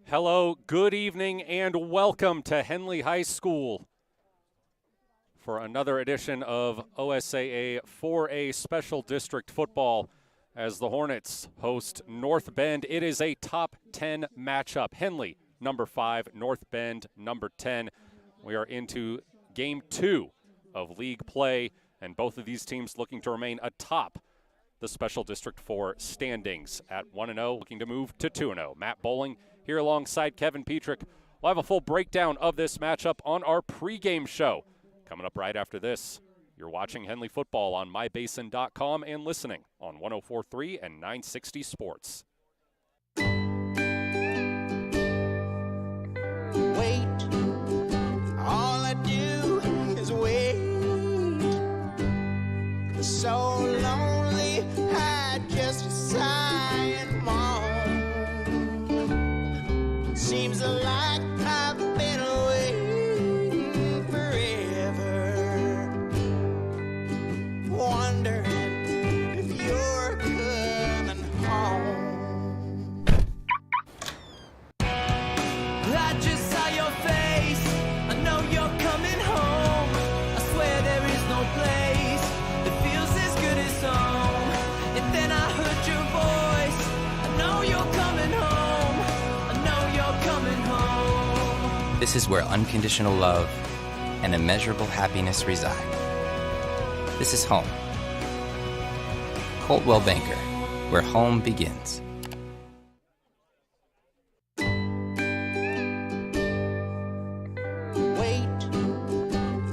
Hello, good evening, and welcome to Henley High School for another edition of OSAA 4A Special District Football as the Hornets host North Bend. It is a top 10 matchup. Henley, number 5, North Bend, number 10. We are into game 2 of league play, and both of these teams looking to remain atop the Special District 4 standings at 1-0, looking to move to 2-0. Matt Bowling here alongside Kevin Petrik. We'll have a full breakdown of this matchup on our pregame show. Coming up right after this, you're watching Henley football on mybasin.com and listening on 104.3 and 960 Sports. Wait, all I do is wait. So lonely, I just sigh and moan. Seems like I've been waiting forever, wondering if you're coming home. I just saw your face, I know you're coming home. I swear there is no place that feels as good as home. And then I heard your voice, I know you're coming home. I know you're coming home. This is where unconditional love and immeasurable happiness reside. This is home. Coltwell Banker, where home begins. Wait,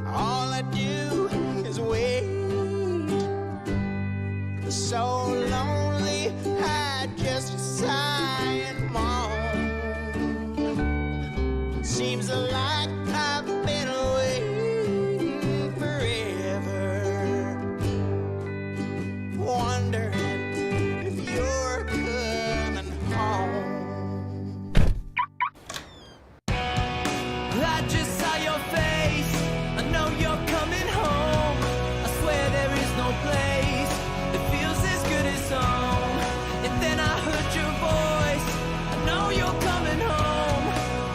all I do is wait. So lonely, I just sigh and moan. Seems like I've been waiting forever, wondering if you're coming home. I just saw your face, I know you're coming home. I swear there is no place that feels as good as home. And then I heard your voice, I know you're coming home.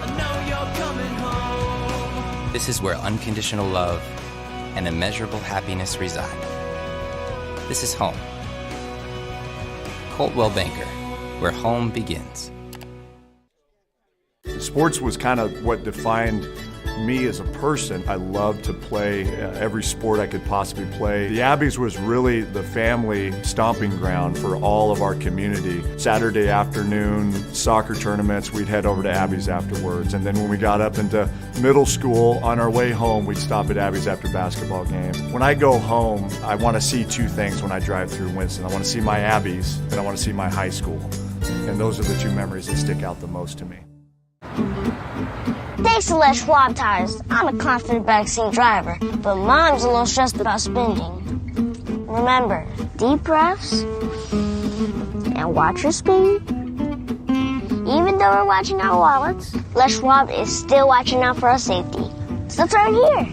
I know you're coming home. This is where unconditional love and immeasurable happiness reside. This is home. Coltwell Banker, where home begins. Sports was kind of what defined me as a person. I loved to play every sport I could possibly play. The Abbeys was really the family stomping ground for all of our community. Saturday afternoon soccer tournaments, we'd head over to Abbeys afterwards. And then when we got up into middle school, on our way home, we'd stop at Abbeys after basketball games. When I go home, I want to see two things when I drive through Winston. I want to see my Abbeys and I want to see my high school. And those are the two memories that stick out the most to me. Thanks to Les Schwab Tires, I'm a confident backseat driver, but Mom's a little stressed about spending. Remember, deep breaths and watch your speed. Even though we're watching our wallets, Les Schwab is still watching out for our safety. So turn here.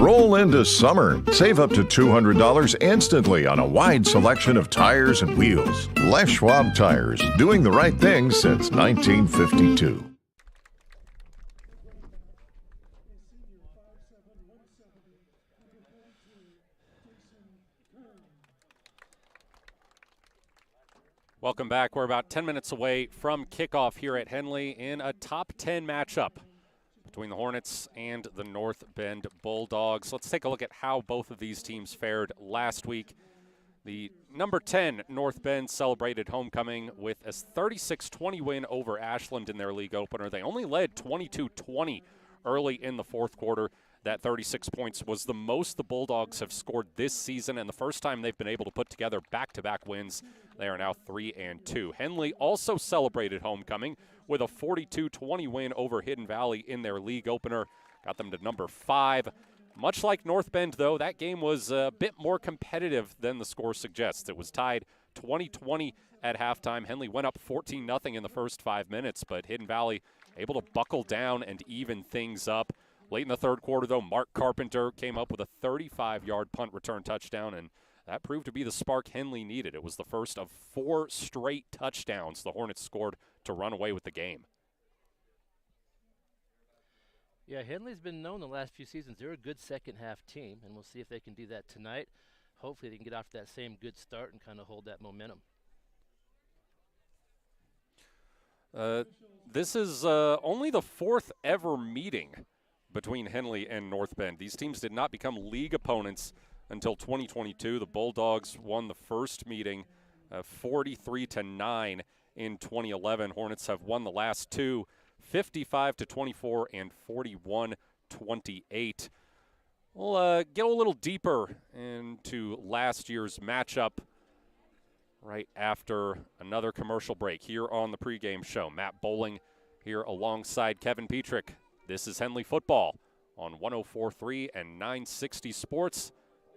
Roll into summer. Save up to $200 instantly on a wide selection of tires and wheels. Les Schwab Tires, doing the right thing since 1952. Welcome back. We're about 10 minutes away from kickoff here at Henley in a top 10 matchup between the Hornets and the North Bend Bulldogs. Let's take a look at how both of these teams fared last week. The number 10 North Bend celebrated homecoming with a 36-20 win over Ashland in their league opener. They only led 22-20 early in the fourth quarter. That 36 points was the most the Bulldogs have scored this season, and the first time they've been able to put together back-to-back wins. They are now 3-2. Henley also celebrated homecoming with a 42-20 win over Hidden Valley in their league opener. Got them to number 5. Much like North Bend, though, that game was a bit more competitive than the score suggests. It was tied 20-20 at halftime. Henley went up 14-0 in the first 5 minutes, but Hidden Valley able to buckle down and even things up. Late in the third quarter, though, Mark Carpenter came up with a 35-yard punt return touchdown, and that proved to be the spark Henley needed. It was the first of 4 straight touchdowns the Hornets scored to run away with the game. Yeah, Henley's been known the last few seasons. They're a good second-half team, and we'll see if they can do that tonight. Hopefully they can get off to that same good start and kind of hold that momentum. This is only the 4th ever meeting between Henley and North Bend. These teams did not become league opponents until 2022. The Bulldogs won the first meeting 43-9 in 2011. Hornets have won the last 2, 55-24 and 41-28. We'll get a little deeper into last year's matchup right after another commercial break here on the pregame show. Matt Bowling here alongside Kevin Petrik. This is Henley Football on 104.3 and 960 Sports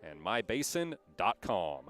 and mybasin.com.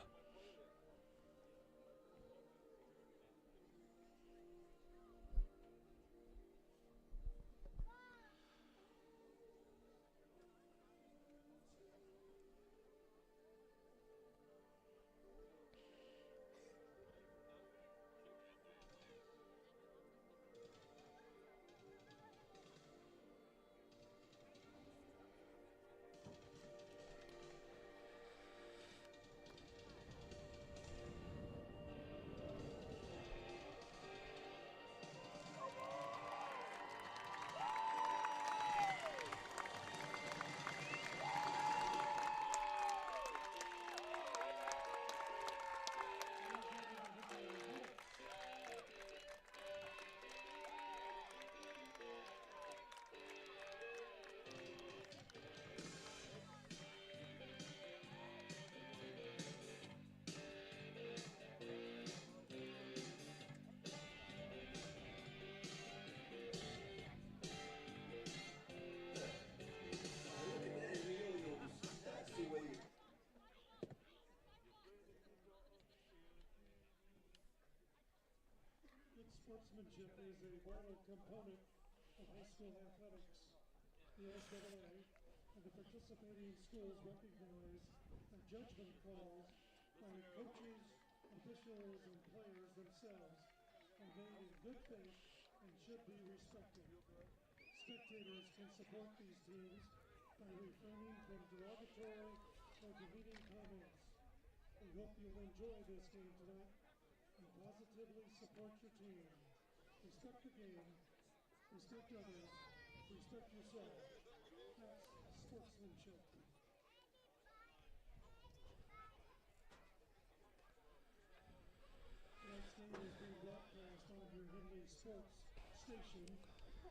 Sportsmanship is a vital component of high school athletics. The NCAA and the participating schools recognize the judgment calls by coaches, officials, and players themselves are made in good faith and should be respected. Spectators can support these teams by refraining from derogatory or demeaning comments. We hope you'll enjoy this game tonight and positively support your team. Respect the game, respect others, respect yourself. That's sportsmanship. Tonight's game is being broadcast on your Henley Sports Station,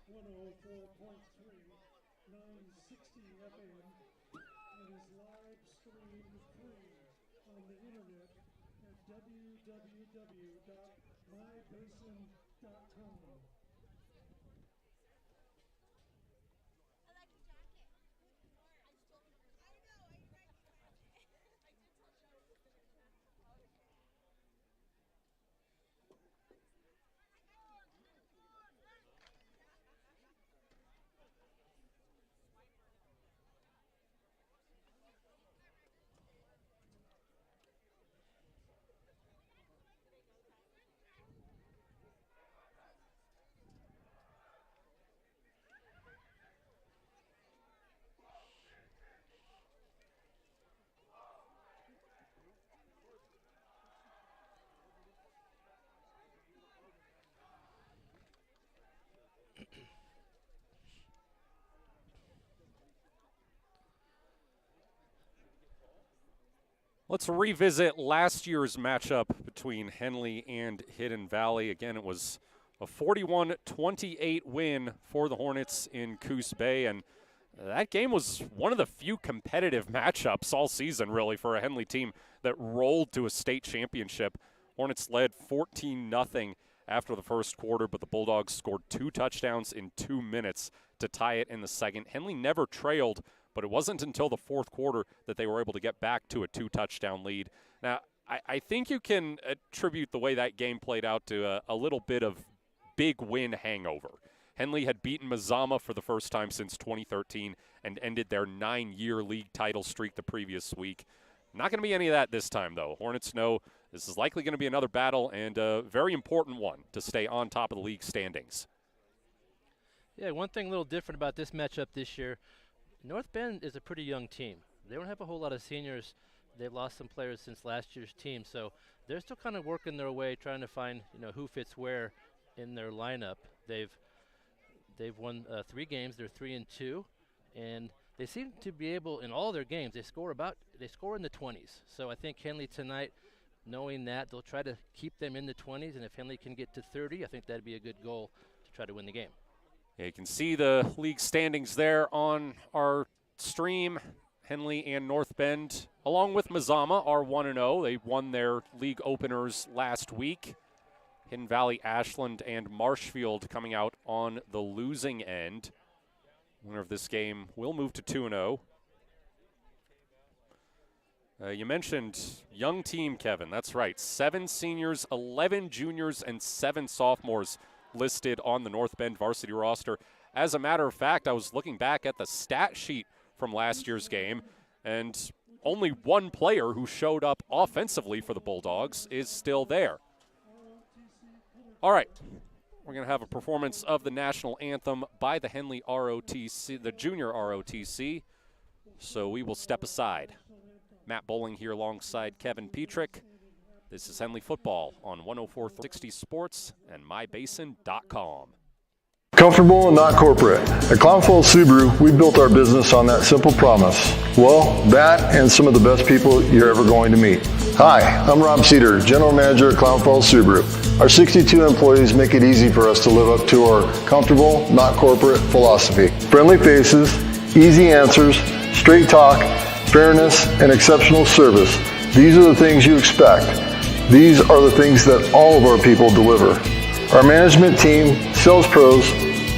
104.3, 960 FM, and is live streamed free on the internet at www.mybasin.com. Let's revisit last year's matchup between Henley and Hidden Valley. Again, it was a 41-28 win for the Hornets in Coos Bay, and that game was one of the few competitive matchups all season, really, for a Henley team that rolled to a state championship. Hornets led 14-0 after the first quarter, but the Bulldogs scored 2 touchdowns in 2 minutes to tie it in the second. Henley never trailed, but it wasn't until the fourth quarter that they were able to get back to a 2-touchdown lead. Now, I think you can attribute the way that game played out to a little bit of big win hangover. Henley had beaten Mazama for the first time since 2013 and ended their 9-year league title streak the previous week. Not going to be any of that this time, though. Hornets know this is likely going to be another battle and a very important one to stay on top of the league standings. Yeah, one thing a little different about this matchup this year, North Bend is a pretty young team. They don't have a whole lot of seniors. They've lost some players since last year's team, so they're still kind of working their way, trying to find who fits where in their lineup. They've won 3 games. They're 3-2, and they seem to be able in all their games. They score in the 20s. So I think Henley tonight, knowing that, they'll try to keep them in the 20s, and if Henley can get to 30, I think that'd be a good goal to try to win the game. Yeah, you can see the league standings there on our stream. Henley and North Bend, along with Mazama, are 1-0. They won their league openers last week. Hidden Valley, Ashland, and Marshfield coming out on the losing end. Winner of this game will move to 2-0. You mentioned young team, Kevin. That's right. 7 seniors, 11 juniors, and 7 sophomores listed on the North Bend varsity roster. As a matter of fact, I was looking back at the stat sheet from last year's game, and only one player who showed up offensively for the Bulldogs is still there. All right, we're going to have a performance of the national anthem by the Henley ROTC, the junior ROTC, so we will step aside. Matt Bowling here alongside Kevin Petrik. This is Henley Football on 104.60 Sports and mybasin.com. Comfortable and not corporate. At Clown Falls Subaru, we built our business on that simple promise. Well, that and some of the best people you're ever going to meet. Hi, I'm Rob Cedar, General Manager at Clown Falls Subaru. Our 62 employees make it easy for us to live up to our comfortable, not corporate philosophy. Friendly faces, easy answers, straight talk, fairness, and exceptional service. These are the things you expect. These are the things that all of our people deliver. Our management team, sales pros,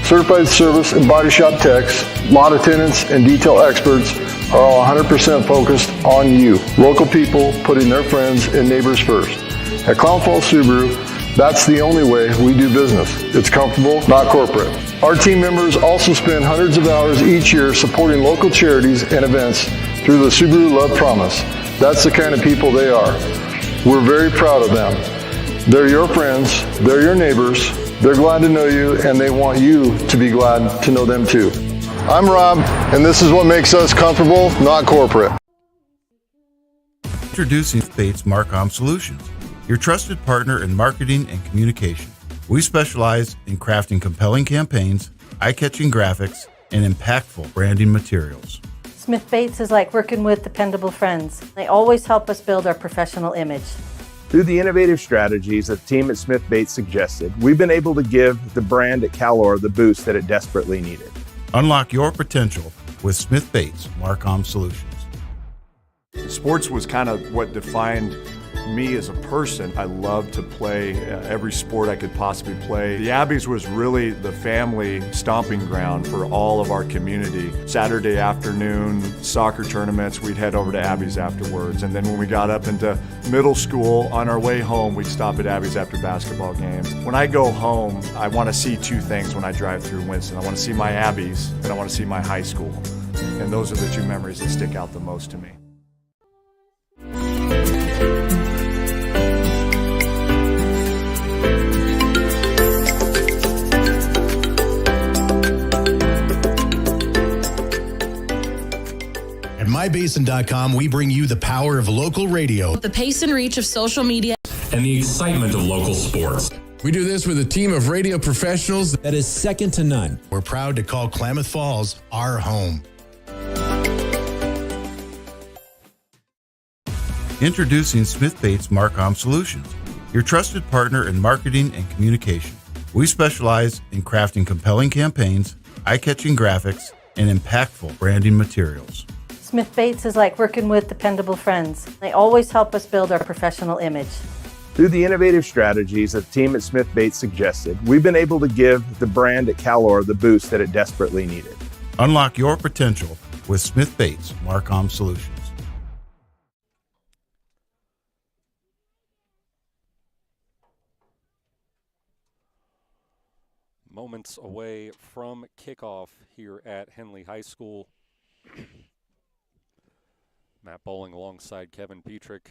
certified service and body shop techs, lot attendants, and detail experts are all 100% focused on you. Local people putting their friends and neighbors first. At Clown Falls Subaru, that's the only way we do business. It's comfortable, not corporate. Our team members also spend hundreds of hours each year supporting local charities and events through the Subaru Love Promise. That's the kind of people they are. We're very proud of them. They're your friends, they're your neighbors, they're glad to know you, and they want you to be glad to know them too. I'm Rob, and this is what makes us comfortable, not corporate. Introducing Bates Marcom Solutions, your trusted partner in marketing and communication. We specialize in crafting compelling campaigns, eye-catching graphics, and impactful branding materials. Smith Bates is like working with dependable friends. They always help us build our professional image. Through the innovative strategies that the team at Smith Bates suggested, we've been able to give the brand at Calor the boost that it desperately needed. Unlock your potential with Smith Bates Marcom Solutions. Sports was kind of what defined me as a person. I loved to play every sport I could possibly play. The Abbeys was really the family stomping ground for all of our community. Saturday afternoon soccer tournaments, we'd head over to Abbeys afterwards. And then when we got up into middle school, on our way home, we'd stop at Abbeys after basketball games. When I go home, I want to see 2 things when I drive through Winston. I want to see my Abbeys and I want to see my high school. And those are the 2 memories that stick out the most to me. At mybasin.com, we bring you the power of local radio, the pace and reach of social media, and the excitement of local sports. We do this with a team of radio professionals that is second to none. We're proud to call Klamath Falls our home. Introducing Smith Bates Marcom Solutions, your trusted partner in marketing and communication. We specialize in crafting compelling campaigns, eye-catching graphics, and impactful branding materials. Smith Bates is like working with dependable friends. They always help us build our professional image. Through the innovative strategies that the team at Smith Bates suggested, we've been able to give the brand at Calor the boost that it desperately needed. Unlock your potential with Smith Bates Marcom Solutions. Moments away from kickoff here at Henley High School. Matt Bowling alongside Kevin Petrik.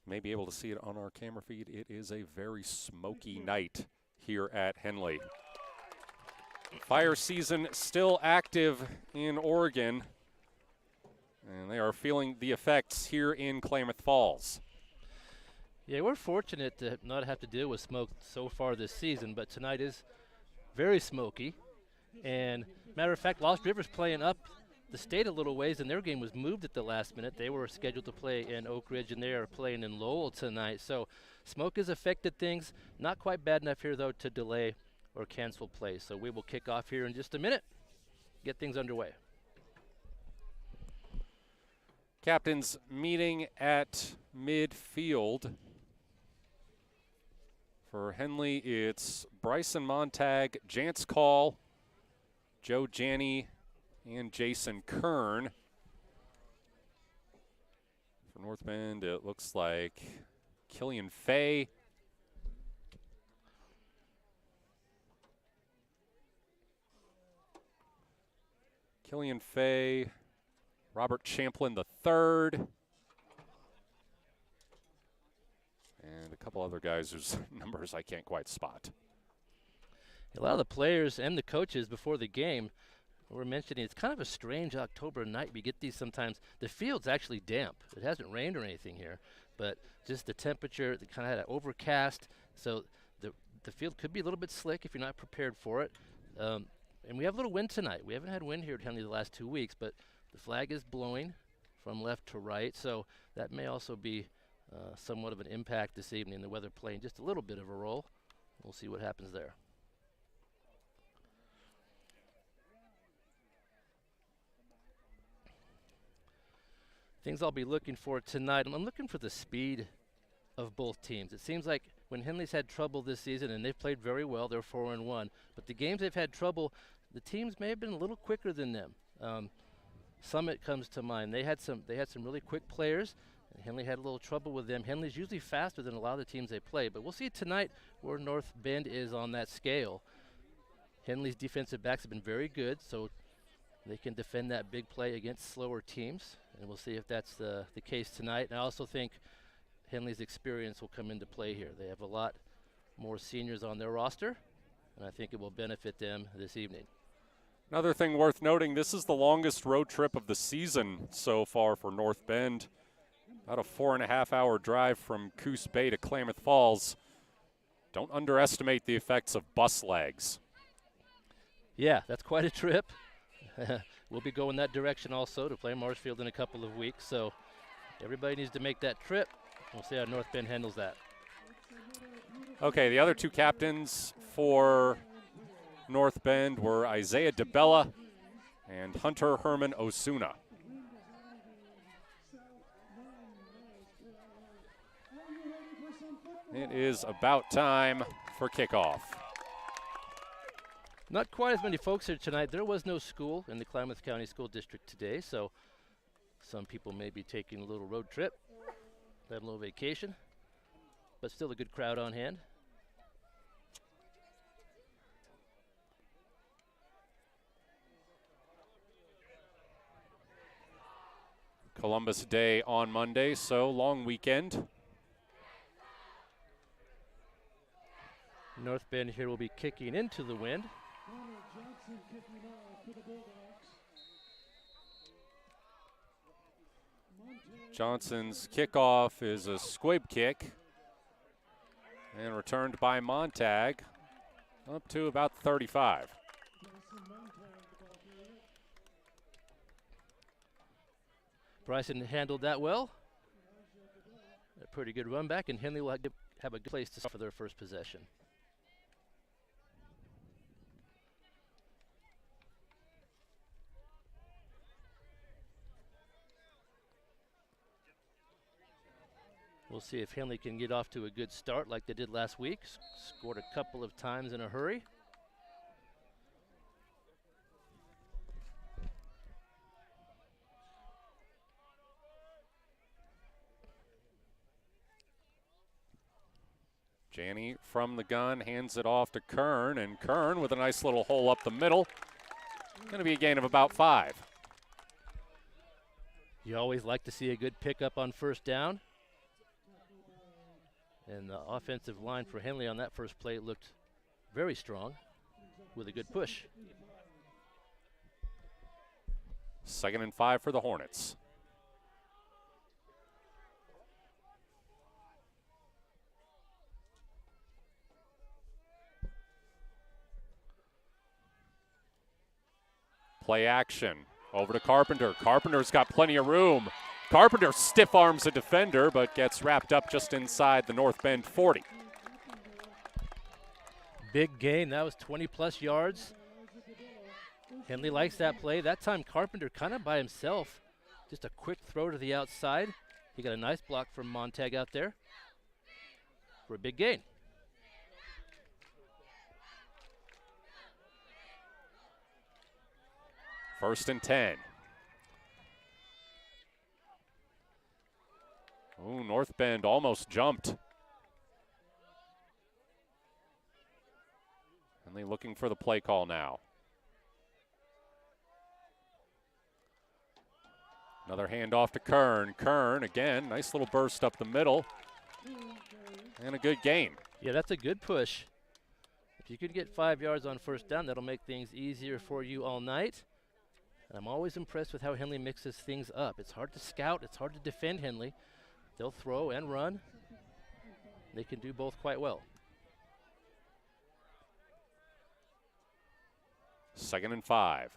May be able to see it on our camera feed. It is a very smoky night here at Henley. Fire season still active in Oregon, and they are feeling the effects here in Klamath Falls. Yeah, we're fortunate to not have to deal with smoke so far this season, but tonight is very smoky. And matter of fact, Lost River's playing up the state a little ways, and their game was moved at the last minute. They were scheduled to play in Oak Ridge, and they are playing in Lowell tonight. So smoke has affected things. Not quite bad enough here, though, to delay or cancel play. So we will kick off here in just a minute, get things underway. Captains meeting at midfield. For Henley, it's Bryson Montag, Jance Call, Joe Janney, and Jason Kern. For North Bend, it looks like Killian Fay. Killian Fay, Robert Champlin III, and a couple other guys whose numbers I can't quite spot. A lot of the players and the coaches before the game were mentioning it's kind of a strange October night. We get these sometimes. The field's actually damp. It hasn't rained or anything here, but just the temperature, it kind of had an overcast, so the field could be a little bit slick if you're not prepared for it. And we have a little wind tonight. We haven't had wind here at Henley the last 2 weeks, but the flag is blowing from left to right, so that may also be somewhat of an impact this evening. The weather playing just a little bit of a role. We'll see what happens there. Things I'll be looking for tonight, I'm looking for the speed of both teams. It seems like when Henley's had trouble this season, and they've played very well, they're 4-1, but the games they've had trouble, the teams may have been a little quicker than them. Summit comes to mind. They had some really quick players, and Henley had a little trouble with them. Henley's usually faster than a lot of the teams they play, but we'll see tonight where North Bend is on that scale. Henley's defensive backs have been very good, so they can defend that big play against slower teams, and we'll see if that's the case tonight. And I also think Henley's experience will come into play here. They have a lot more seniors on their roster, and I think it will benefit them this evening. Another thing worth noting, this is the longest road trip of the season so far for North Bend. About a 4.5-hour drive from Coos Bay to Klamath Falls. Don't underestimate the effects of bus lags. Yeah, that's quite a trip. We'll be going that direction also to play Marshfield in a couple of weeks, so everybody needs to make that trip. We'll see how North Bend handles that. Okay, the other two captains for North Bend were Isaiah DeBella and Hunter Herman Osuna. It is about time for kickoff. Not quite as many folks here tonight. There was no school in the Klamath County School District today, so some people may be taking a little road trip, having a little vacation, but still a good crowd on hand. Columbus Day on Monday, so long weekend. North Bend here will be kicking into the wind. Johnson's kickoff is a squib kick and returned by Montag up to about 35. Bryson handled that well. A pretty good run back, and Henley will have a good place to start for their first possession. We'll see if Henley can get off to a good start like they did last week. Scored a couple of times in a hurry. Janney from the gun hands it off to Kern, and Kern with a nice little hole up the middle. Going to be a gain of about 5. You always like to see a good pickup on first down. And the offensive line for Henley on that first play looked very strong with a good push. 2nd and 5 for the Hornets. Play action. Over to Carpenter. Carpenter's got plenty of room. Carpenter stiff arms a defender, but gets wrapped up just inside the North Bend 40. Big gain. That was 20-plus yards. Henley likes that play. That time Carpenter kind of by himself. Just a quick throw to the outside. He got a nice block from Montag out there for a big gain. First and 10. Ooh, North Bend almost jumped. Henley looking for the play call now. Another handoff to Kern. Kern, again, nice little burst up the middle. And a good gain. Yeah, that's a good push. If you could get 5 yards on first down, that'll make things easier for you all night. And I'm always impressed with how Henley mixes things up. It's hard to scout. It's hard to defend Henley. They'll throw and run. They can do both quite well. 2nd and 5.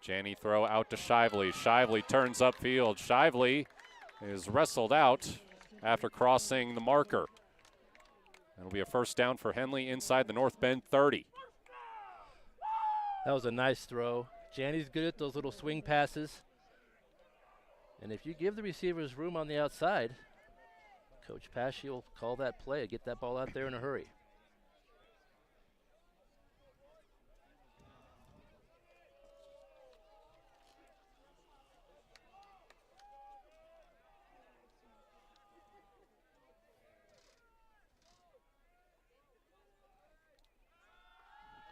Janney throw out to Shively. Shively turns upfield. Shively is wrestled out after crossing the marker. That'll be a first down for Henley inside the North Bend 30. That was a nice throw. Janney's good at those little swing passes. And if you give the receivers room on the outside, Coach Pesci will call that play, get that ball out there in a hurry.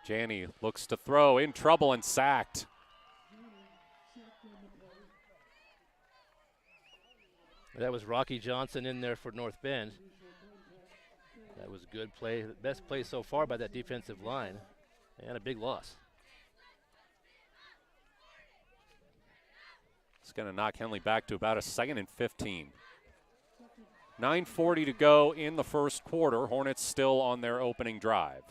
Janney looks to throw, in trouble and sacked. That was Rocky Johnson in there for North Bend. That was a good play, best play so far by that defensive line, and a big loss. It's going to knock Henley back to about a 2nd and 15. 9:40 to go in the first quarter. Hornets still on their opening drive.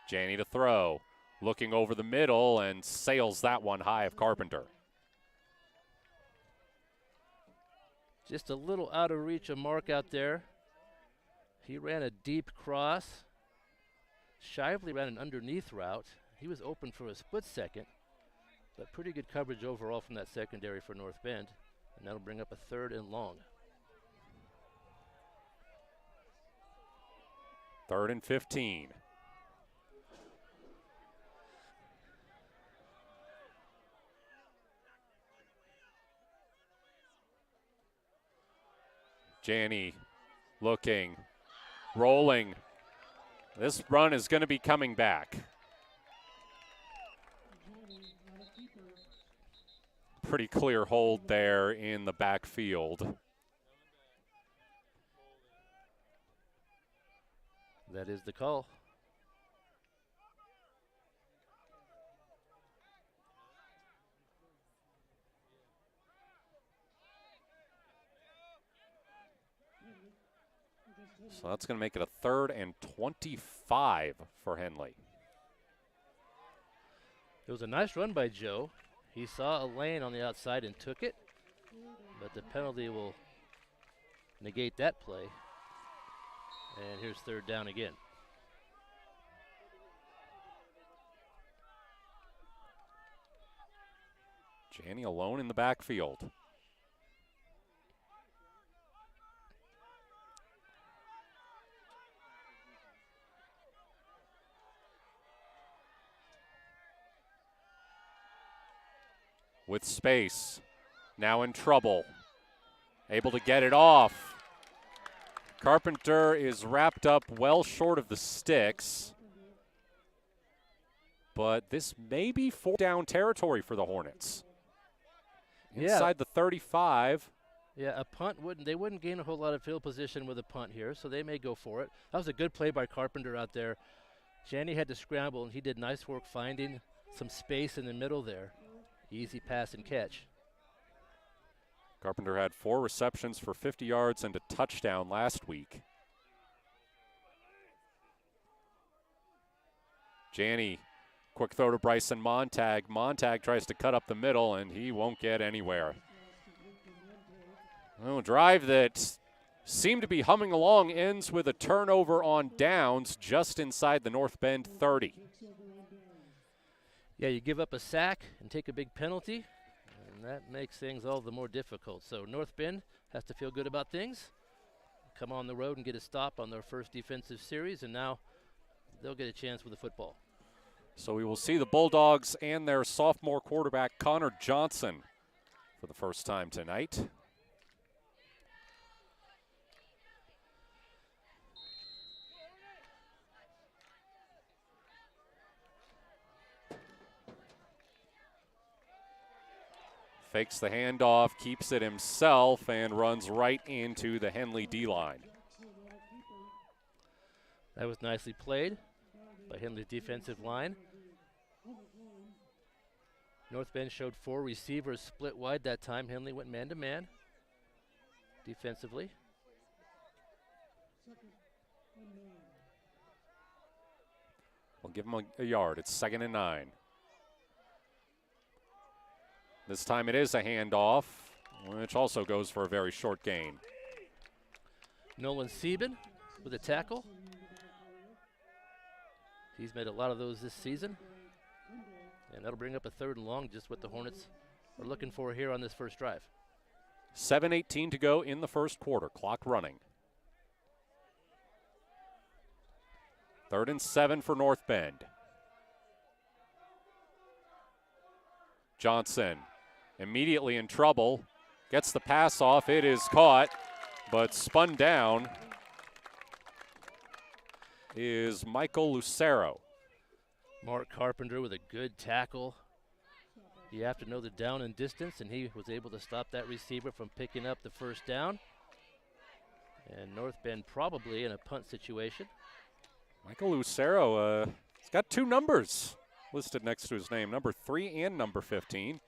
Janney to throw, looking over the middle and sails that one high of Carpenter. Just a little out of reach of Mark out there. He ran a deep cross. Shively ran an underneath route. He was open for a split second, but pretty good coverage overall from that secondary for North Bend. And that'll bring up a 3rd and long. 3rd and 15. Janney looking, rolling. This run is going to be coming back. Pretty clear hold there in the backfield. That is the call. So that's going to make it a 3rd and 25 for Henley. It was a nice run by Joe. He saw a lane on the outside and took it, but the penalty will negate that play. And here's 3rd down again. Janney alone in the backfield. With space, now in trouble. Able to get it off. Carpenter is wrapped up well short of the sticks. But this may be 4th down territory for the Hornets. Inside the 35. Yeah, a punt they wouldn't gain a whole lot of field position with a punt here, so they may go for it. That was a good play by Carpenter out there. Janney had to scramble, and he did nice work finding some space in the middle there. Easy pass and catch. Carpenter had 4 receptions for 50 yards and a touchdown last week. Janney, quick throw to Bryson Montag. Montag tries to cut up the middle, and he won't get anywhere. Well, a drive that seemed to be humming along ends with a turnover on downs just inside the North Bend 30. Yeah, you give up a sack and take a big penalty, and that makes things all the more difficult. So North Bend has to feel good about things, come on the road and get a stop on their first defensive series, and now they'll get a chance with the football. So we will see the Bulldogs and their sophomore quarterback, Connor Johnson, for the first time tonight. Fakes the handoff, keeps it himself, and runs right into the Henley D-line. That was nicely played by Henley's defensive line. North Bend showed 4 receivers split wide that time. Henley went man-to-man defensively. We'll give him a yard. It's 2nd and 9. This time it is a handoff, which also goes for a very short gain. Nolan Sieben with a tackle. He's made a lot of those this season. And that'll bring up a 3rd and long, just what the Hornets are looking for here on this first drive. 7:18 to go in the first quarter, clock running. 3rd and 7 for North Bend. Johnson immediately in trouble, gets the pass off, it is caught, but spun down is Michael Lucero. Mark Carpenter with a good tackle. You have to know the down and distance, and he was able to stop that receiver from picking up the first down. And North Bend probably in a punt situation. Michael Lucero, he's got 2 numbers listed next to his name, number 3 and number 15.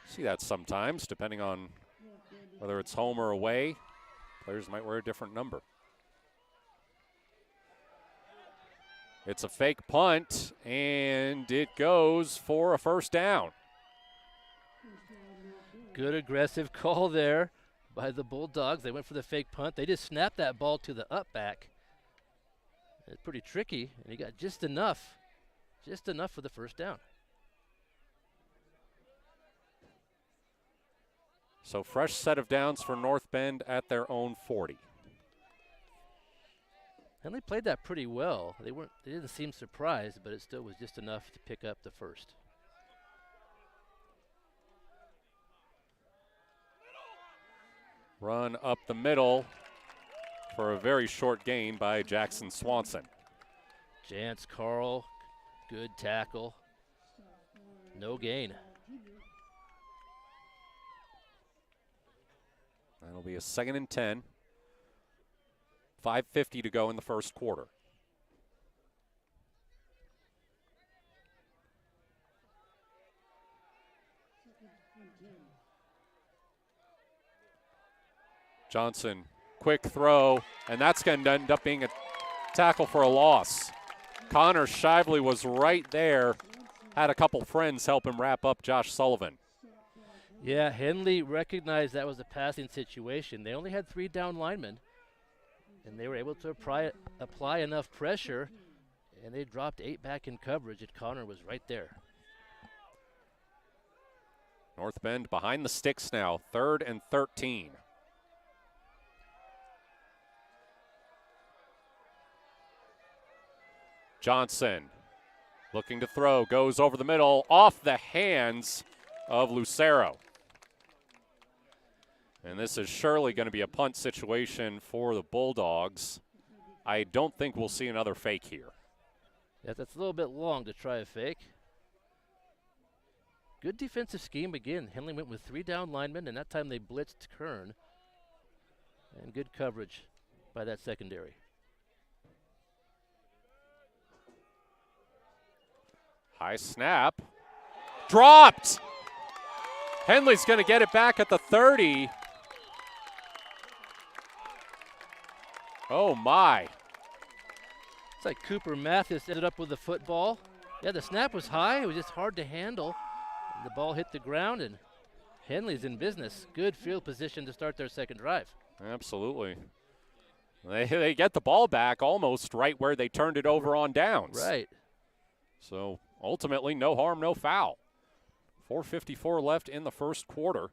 See that sometimes, depending on whether it's home or away. Players might wear a different number. It's a fake punt, and it goes for a first down. Good aggressive call there by the Bulldogs. They went for the fake punt. They just snapped that ball to the up back. It's pretty tricky, and he got just enough for the first down. So fresh set of downs for North Bend at their own 40. Henley played that pretty well. They didn't seem surprised, but it still was just enough to pick up the first. Run up the middle for a very short gain by Jackson Swanson. Jance Carl, good tackle. No gain. That'll be a 2nd and 10. 5:50 to go in the first quarter. Johnson, quick throw, and that's going to end up being a tackle for a loss. Connor Shively was right there, had a couple friends help him wrap up Josh Sullivan. Yeah, Henley recognized that was a passing situation. They only had 3 down linemen, and they were able to apply enough pressure, and they dropped 8 back in coverage, and Connor was right there. North Bend behind the sticks now, 3rd and 13. Johnson looking to throw, goes over the middle, off the hands of Lucero. And this is surely going to be a punt situation for the Bulldogs. I don't think we'll see another fake here. Yeah, that's a little bit long to try a fake. Good defensive scheme again. Henley went with 3 down linemen, and that time they blitzed Kern. And good coverage by that secondary. High snap. Dropped! Henley's going to get it back at the 30. Oh, my. It's like Cooper Mathis ended up with the football. Yeah, the snap was high. It was just hard to handle. The ball hit the ground, and Henley's in business. Good field position to start their second drive. Absolutely. They get the ball back almost right where they turned it over on downs. Right. So ultimately, no harm, no foul. 4:54 left in the first quarter.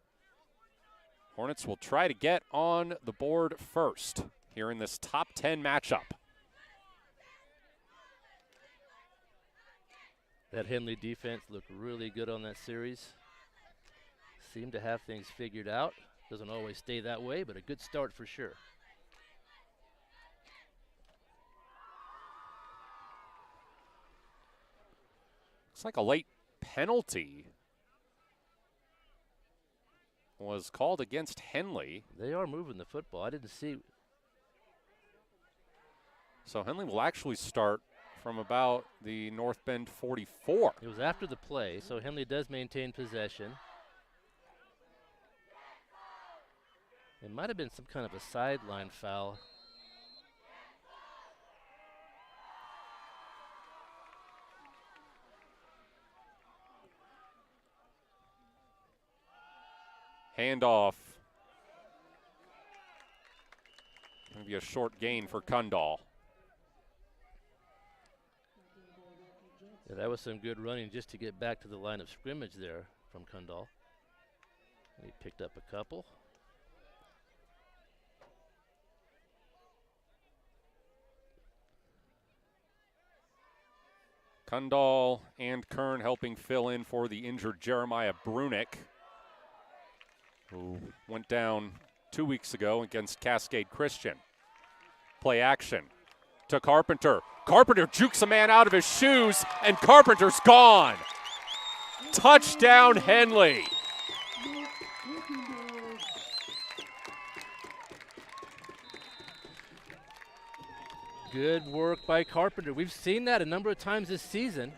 Hornets will try to get on the board first here in this top 10 matchup. That Henley defense looked really good on that series. Seemed to have things figured out. Doesn't always stay that way, but a good start for sure. Looks like a late penalty was called against Henley. They are moving the football. I didn't see. So Henley will actually start from about the North Bend 44. It was after the play, so Henley does maintain possession. It might have been some kind of a sideline foul. Handoff. Going to be a short gain for Kundal. Yeah, that was some good running just to get back to the line of scrimmage there from Kundal. He picked up a couple. Kundal and Kern helping fill in for the injured Jeremiah Brunick, who went down 2 weeks ago against Cascade Christian. Play action to Carpenter. Carpenter jukes a man out of his shoes, and Carpenter's gone. Touchdown, Henley. Good work by Carpenter. We've seen that a number of times this season.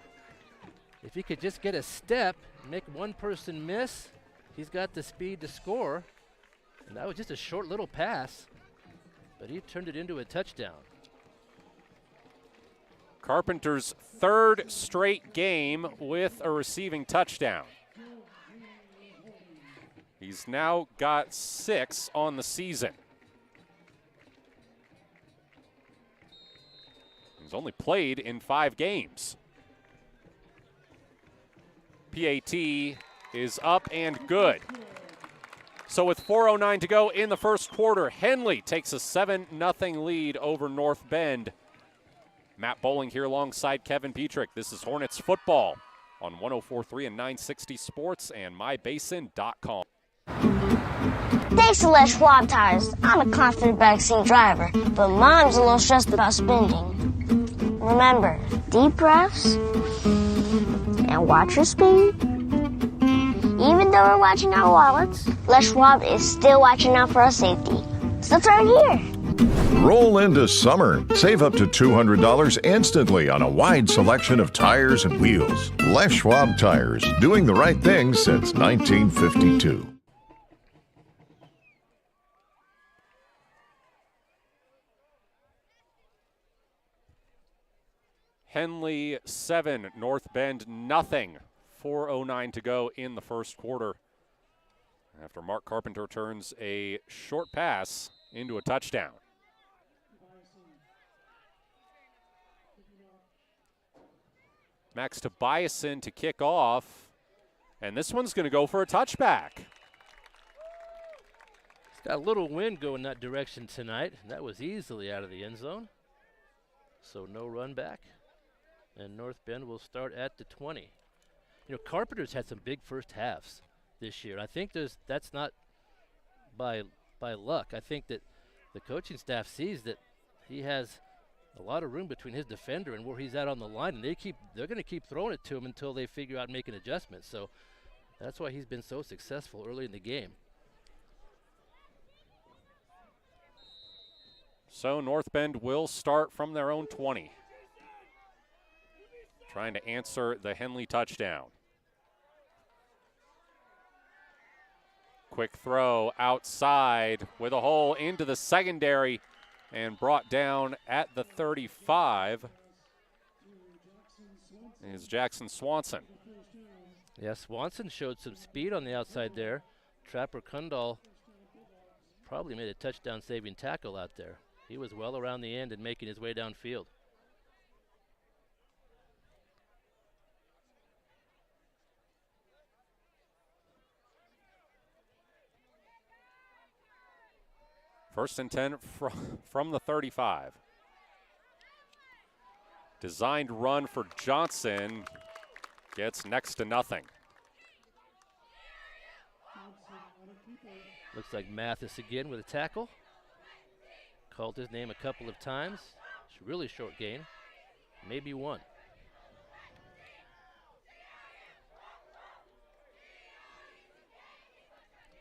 If he could just get a step, make one person miss, he's got the speed to score. And that was just a short little pass, but he turned it into a touchdown. Carpenter's third straight game with a receiving touchdown. He's now got 6 on the season. He's only played in 5 games. PAT is up and good. So with 4:09 to go in the first quarter, Henley takes a 7-0 lead over North Bend. Matt Bowling here alongside Kevin Petrik. This is Hornets football on 104.3 and 960 Sports and mybasin.com. Thanks to Les Schwab tires, I'm a confident backseat driver, but Mom's a little stressed about spending. Remember, deep breaths and watch your speed. Even though we're watching our wallets, Les Schwab is still watching out for our safety. So third year. Roll into summer. Save up to $200 instantly on a wide selection of tires and wheels. Les Schwab Tires, doing the right thing since 1952. Henley 7, North Bend nothing. 4:09 to go in the first quarter. After Mark Carpenter turns a short pass into a touchdown. Max Tobiasen to kick off. And this one's going to go for a touchback. It's got a little wind going that direction tonight. That was easily out of the end zone. So no run back. And North Bend will start at the 20. You know, Carpenter's had some big first halves this year. I think that's not by luck. I think that the coaching staff sees that he has a lot of room between his defender and where he's at on the line, and they're going to keep throwing it to him until they figure out making adjustments. So that's why he's been so successful early in the game. So North Bend will start from their own 20, trying to answer the Henley touchdown. Quick throw outside with a hole into the secondary and brought down at the 35 is Jackson Swanson. Yeah, Swanson showed some speed on the outside there. Trapper Kundal probably made a touchdown-saving tackle out there. He was well around the end and making his way downfield. First and 10 from the 35. Designed run for Johnson. Gets next to nothing. Looks like Mathis again with a tackle. Called his name a couple of times. It's a really short gain. Maybe one.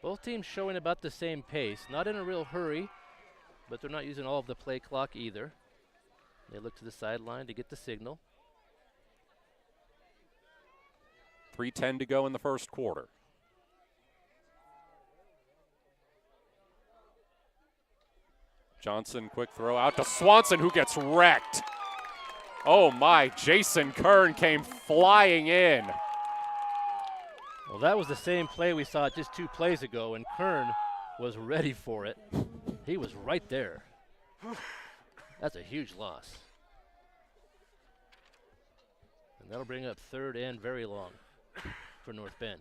Both teams showing about the same pace. Not in a real hurry, but they're not using all of the play clock either. They look to the sideline to get the signal. 3:10 to go in the first quarter. Johnson, quick throw out to Swanson, who gets wrecked. Oh my, Jason Kern came flying in. Well, that was the same play we saw just 2 plays ago, and Kern was ready for it. He was right there. That's a huge loss. And that'll bring up third and very long for North Bend.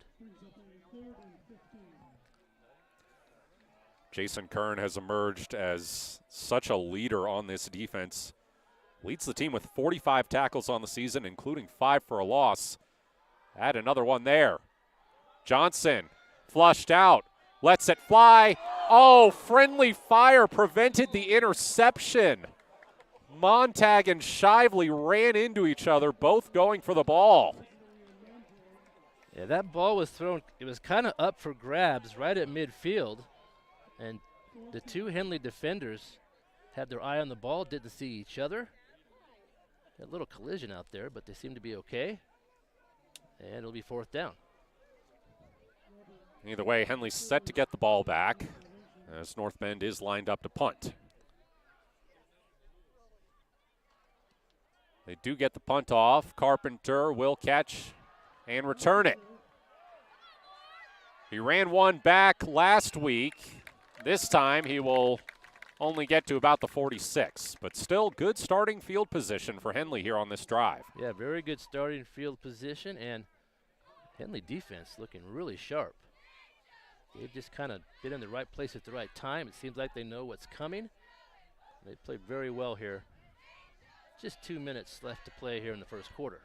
Jason Kern has emerged as such a leader on this defense. Leads the team with 45 tackles on the season, including 5 for a loss. Add another one there. Johnson flushed out, lets it fly. Oh, friendly fire prevented the interception. Montag and Shively ran into each other, both going for the ball. Yeah, that ball was thrown, it was kind of up for grabs right at midfield. And the two Henley defenders had their eye on the ball, didn't see each other. A little collision out there, but they seem to be okay. And it'll be fourth down. Either way, Henley's set to get the ball back as North Bend is lined up to punt. They do get the punt off. Carpenter will catch and return it. He ran one back last week. This time he will only get to about the 46, but still good starting field position for Henley here on this drive. Yeah, very good starting field position, and Henley defense looking really sharp. They've just kind of been in the right place at the right time. It seems like they know what's coming. They played very well here. Just 2 minutes left to play here in the first quarter.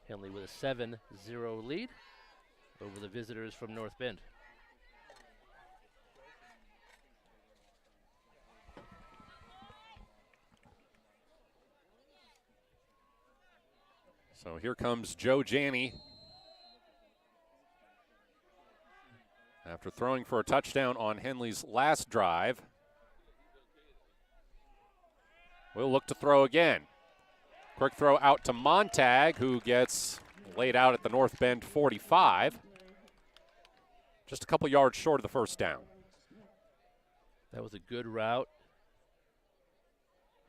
Henley with a 7-0 lead over the visitors from North Bend. So here comes Joe Janney. After throwing for a touchdown on Henley's last drive, we'll look to throw again. Quick throw out to Montag, who gets laid out at the North Bend 45. Just a couple yards short of the first down. That was a good route.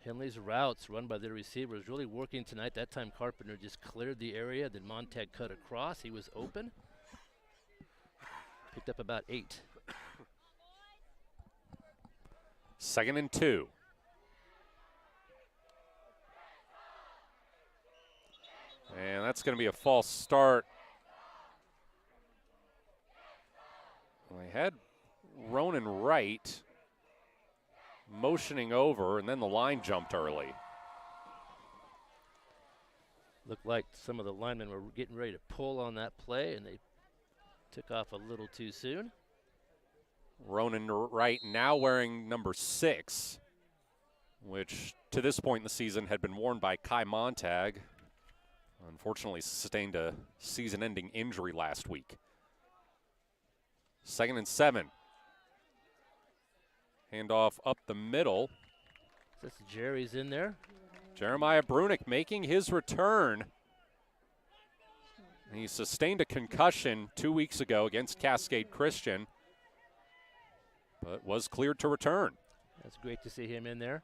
Henley's routes run by their receivers really working tonight. That time Carpenter just cleared the area, then Montag cut across. He was open. Picked up about 8. 2nd and 2. And that's going to be a false start. They had Ronan Wright motioning over, and then the line jumped early. Looked like some of the linemen were getting ready to pull on that play, and they Took off a little too soon. Ronan Wright now wearing number 6, which to this point in the season had been worn by Kai Montag. Unfortunately sustained a season-ending injury last week. 2nd and 7. Handoff up the middle. That's Jerry's in there. Jeremiah Brunick making his return. He sustained a concussion 2 weeks ago against Cascade Christian, but was cleared to return. That's great to see him in there.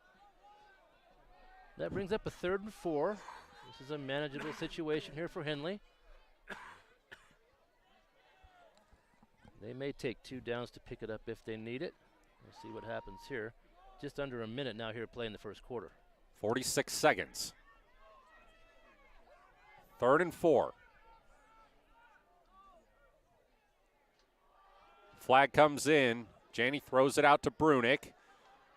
That brings up a 3rd and 4. This is a manageable situation here for Henley. They may take 2 downs to pick it up if they need it. We'll see what happens here. Just under a minute now here playing the first quarter. 46 seconds. 3rd and 4. Flag comes in. Janney throws it out to Brunick.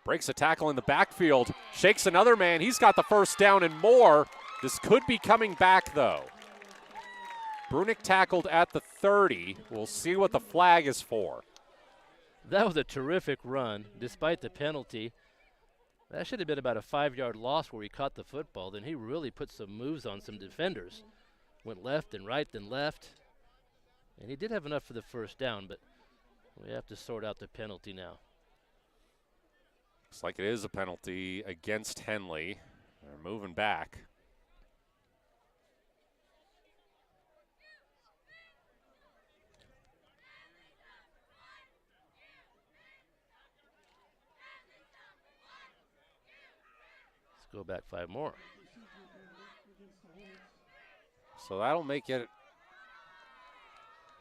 Breaks a tackle in the backfield. Shakes another man. He's got the first down and more. This could be coming back, though. Brunick tackled at the 30. We'll see what the flag is for. That was a terrific run, despite the penalty. That should have been about a 5-yard loss where he caught the football. Then he really put some moves on some defenders. Went left and right, then left. And he did have enough for the first down, but we have to sort out the penalty now. Looks like it is a penalty against Henley. They're moving back. Let's go back 5 more. So that'll make it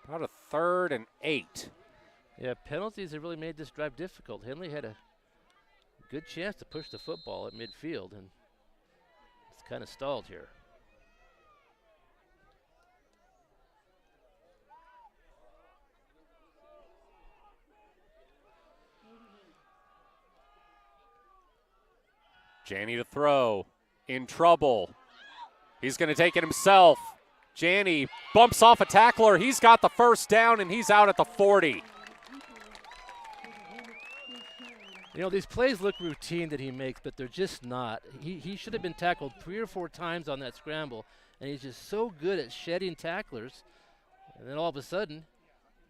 about a 3rd and 8. Yeah, penalties have really made this drive difficult. Henley had a good chance to push the football at midfield, and it's kind of stalled here. Janney to throw. In trouble. He's going to take it himself. Janney bumps off a tackler. He's got the first down, and he's out at the 40. You know, these plays look routine that he makes, but they're just not. He should have been tackled 3 or 4 times on that scramble, and he's just so good at shedding tacklers. And then all of a sudden,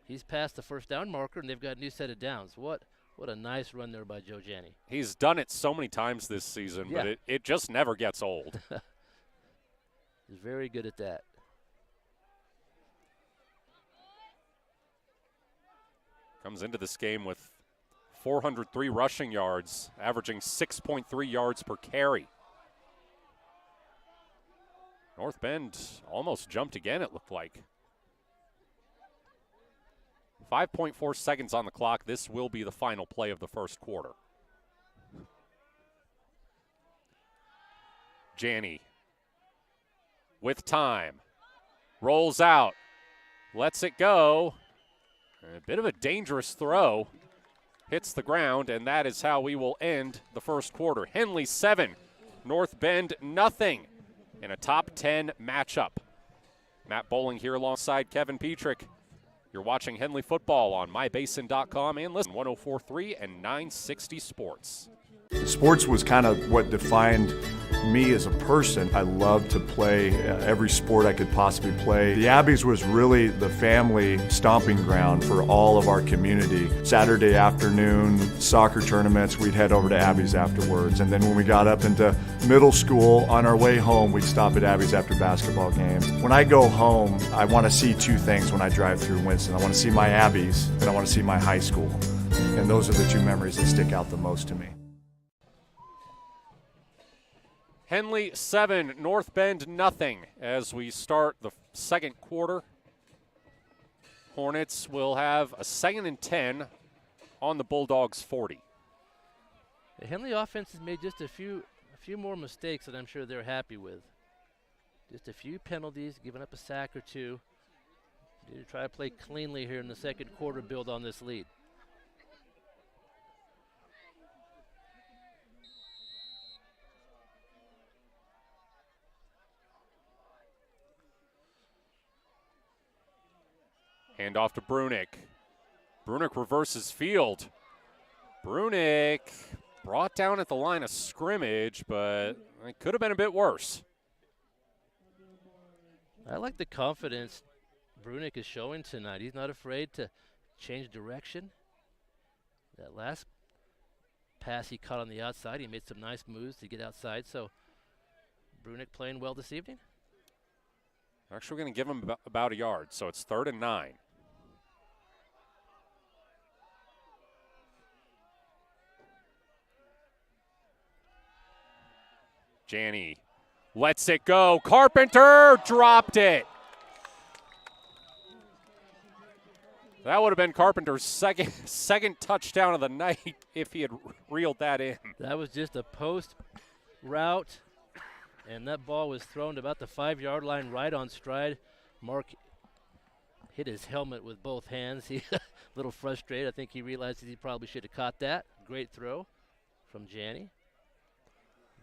he's past the first down marker, and they've got a new set of downs. What a nice run there by Joe Janney. He's done it so many times this season, Yeah. but it just never gets old. He's very good at that. Comes into this game with 403 rushing yards, averaging 6.3 yards per carry. North Bend almost jumped again, it looked like. 5.4 seconds on the clock. This will be the final play of the first quarter. Janney with time. Rolls out. Lets it go. A bit of a dangerous throw. Hits the ground, and that is how we will end the first quarter. Henley 7, North Bend nothing in a top 10 matchup. Matt Bowling here alongside Kevin Petrik. You're watching Henley football on mybasin.com and listen 104.3 and 960 Sports. Sports was kind of what defined me as a person. I loved to play every sport I could possibly play. The Abbeys was really the family stomping ground for all of our community. Saturday afternoon soccer tournaments, we'd head over to Abbeys afterwards. And then when we got up into middle school, on our way home, we'd stop at Abbeys after basketball games. When I go home, I want to see 2 things when I drive through Winston. I want to see my Abbeys, and I want to see my high school. And those are the 2 memories that stick out the most to me. Henley 7, North Bend nothing as we start the second quarter. Hornets will have a 2nd and 10 on the Bulldogs 40. The Henley offense has made just a few more mistakes that I'm sure they're happy with. Just a few penalties, giving up a sack or 2. Need to try to play cleanly here in the second quarter, build on this lead. Hand off to Brunick. Brunick reverses field. Brunick brought down at the line of scrimmage, but it could have been a bit worse. I like the confidence Brunick is showing tonight. He's not afraid to change direction. That last pass he caught on the outside, he made some nice moves to get outside. So Brunick playing well this evening. Actually, we're going to give him about a yard, so it's 3rd and 9. Janney lets it go. Carpenter dropped it. That would have been Carpenter's second touchdown of the night if he had reeled that in. That was just a post route, and that ball was thrown to about the 5-yard line right on stride. Mark hit his helmet with both hands. He a little frustrated. I think he realized that he probably should have caught that. Great throw from Janney.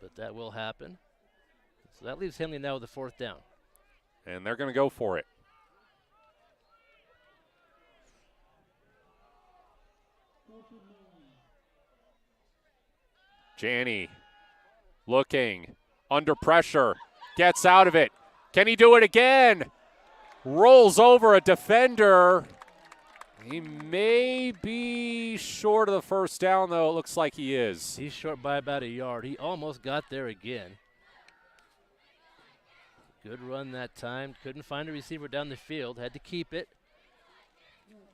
But that will happen. So that leaves Henley now with the 4th down. And they're going to go for it. Janney looking, under pressure, gets out of it. Can he do it again? Rolls over a defender. He may be short of the 1st down, though. It looks like he is. He's short by about a yard. He almost got there again. Good run that time. Couldn't find a receiver down the field. Had to keep it.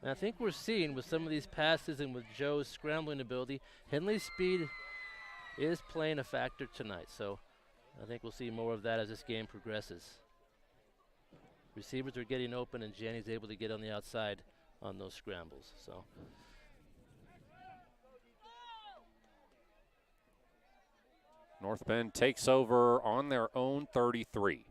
And I think we're seeing with some of these passes and with Joe's scrambling ability, Henley's speed is playing a factor tonight. So I think we'll see more of that as this game progresses. Receivers are getting open, and Janney's able to get on the outside on those scrambles. So North Bend takes over on their own 33.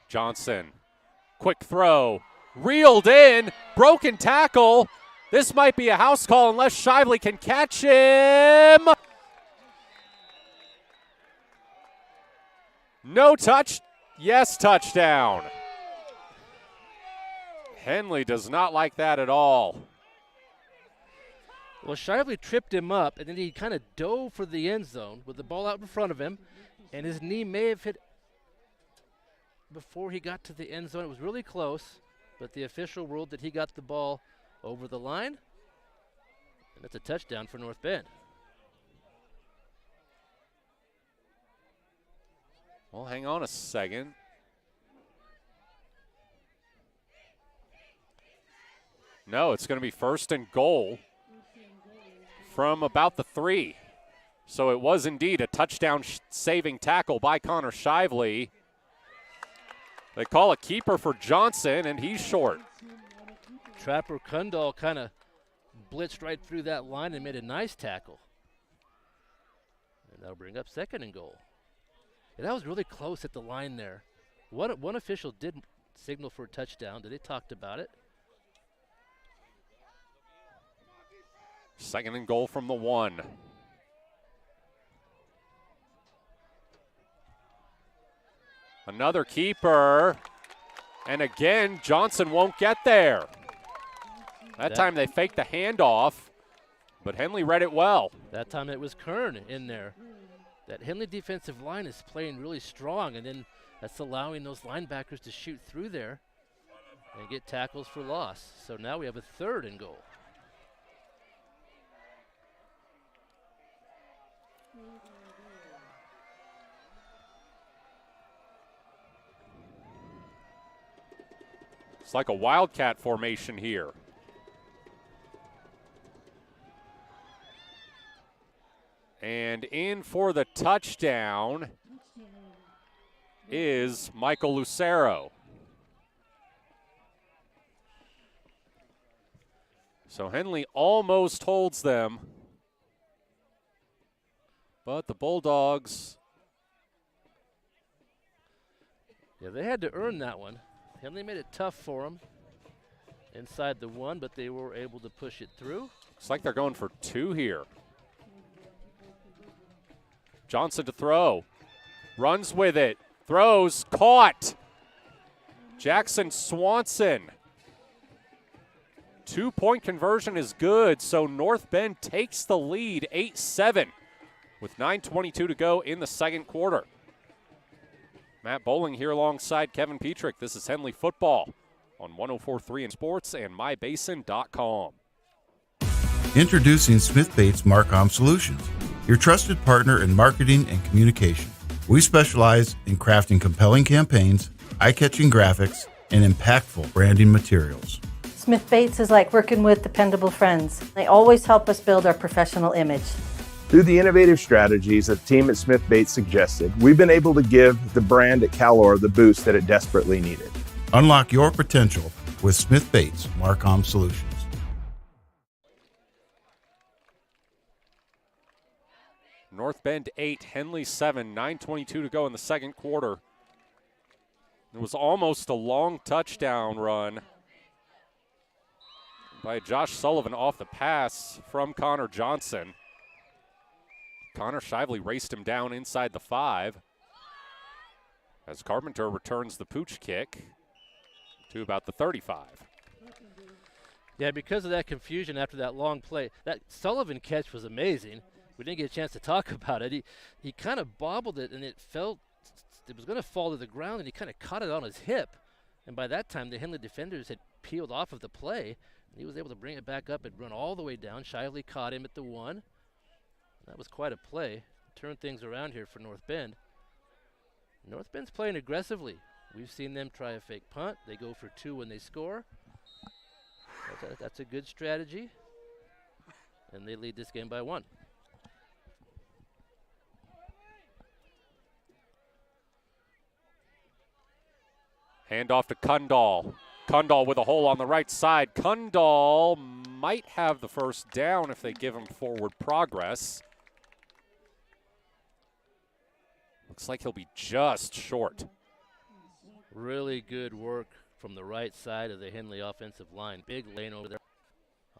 Johnson, quick throw, reeled in, broken tackle. This might be a house call unless Shively can catch him. No touch. Yes, touchdown. Henley does not like that at all. Well, Shively tripped him up, and then he kind of dove for the end zone with the ball out in front of him, and his knee may have hit before he got to the end zone. It was really close, but the official ruled that he got the ball over the line, and it's a touchdown for North Bend. Well, hang on a second. No, it's going to be 1st and goal from about the 3. So it was indeed a touchdown saving tackle by Connor Shively. They call a keeper for Johnson, and he's short. Trapper Kundal kind of blitzed right through that line and made a nice tackle. And that'll bring up 2nd and goal. Yeah, that was really close at the line there. One official did signal for a touchdown. They talked about it. 2nd and goal from the 1. Another keeper. And again, Johnson won't get there. That time they faked the handoff, but Henley read it well. That time it was Kern in there. That Henley defensive line is playing really strong, and then that's allowing those linebackers to shoot through there and get tackles for loss. So now we have a 3rd and goal. It's like a wildcat formation here. And in for the touchdown is Michael Lucero. So Henley almost holds them, but the Bulldogs. Yeah, they had to earn that one. Henley made it tough for them inside the 1, but they were able to push it through. Looks like they're going for 2 here. Johnson to throw. Runs with it. Throws. Caught. Jackson Swanson. 2-point conversion is good, so North Bend takes the lead 8-7 with 9:22 to go in the second quarter. Matt Bowling here alongside Kevin Petrik. This is Henley Football on 104.3 in Sports and mybasin.com. Introducing Smith Bates Marcom Solutions, your trusted partner in marketing and communication. We specialize in crafting compelling campaigns, eye-catching graphics, and impactful branding materials. Smith Bates is like working with dependable friends. They always help us build our professional image. Through the innovative strategies that the team at Smith Bates suggested, we've been able to give the brand at Calor the boost that it desperately needed. Unlock your potential with Smith Bates Marcom Solutions. North Bend 8, Henley 7, 9:22 to go in the second quarter. It was almost a long touchdown run by Josh Sullivan off the pass from Connor Johnson. Connor Shively raced him down inside the 5 as Carpenter returns the pooch kick to about the 35. Yeah, because of that confusion after that long play, that Sullivan catch was amazing. We didn't get a chance to talk about it. He kind of bobbled it, and it was going to fall to the ground, and he kind of caught it on his hip. And by that time, the Henley defenders had peeled off of the play, and he was able to bring it back up and run all the way down. Shively caught him at the 1. That was quite a play. Turn things around here for North Bend. North Bend's playing aggressively. We've seen them try a fake punt. They go for 2 when they score. That's a good strategy. And they lead this game by 1. Handoff to Kundal. Kundal with a hole on the right side. Kundal might have the first down if they give him forward progress. Looks like he'll be just short. Really good work from the right side of the Henley offensive line. Big lane over there.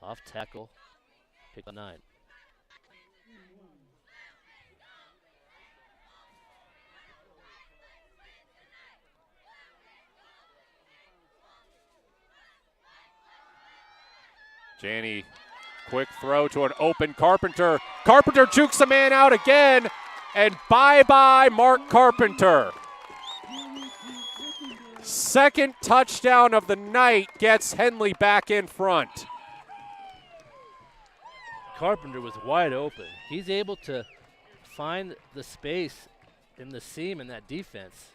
Off tackle. Pick 9. Janney, quick throw to an open Carpenter. Carpenter jukes a man out again, and bye-bye Mark Carpenter. Second touchdown of the night gets Henley back in front. Carpenter was wide open. He's able to find the space in the seam in that defense.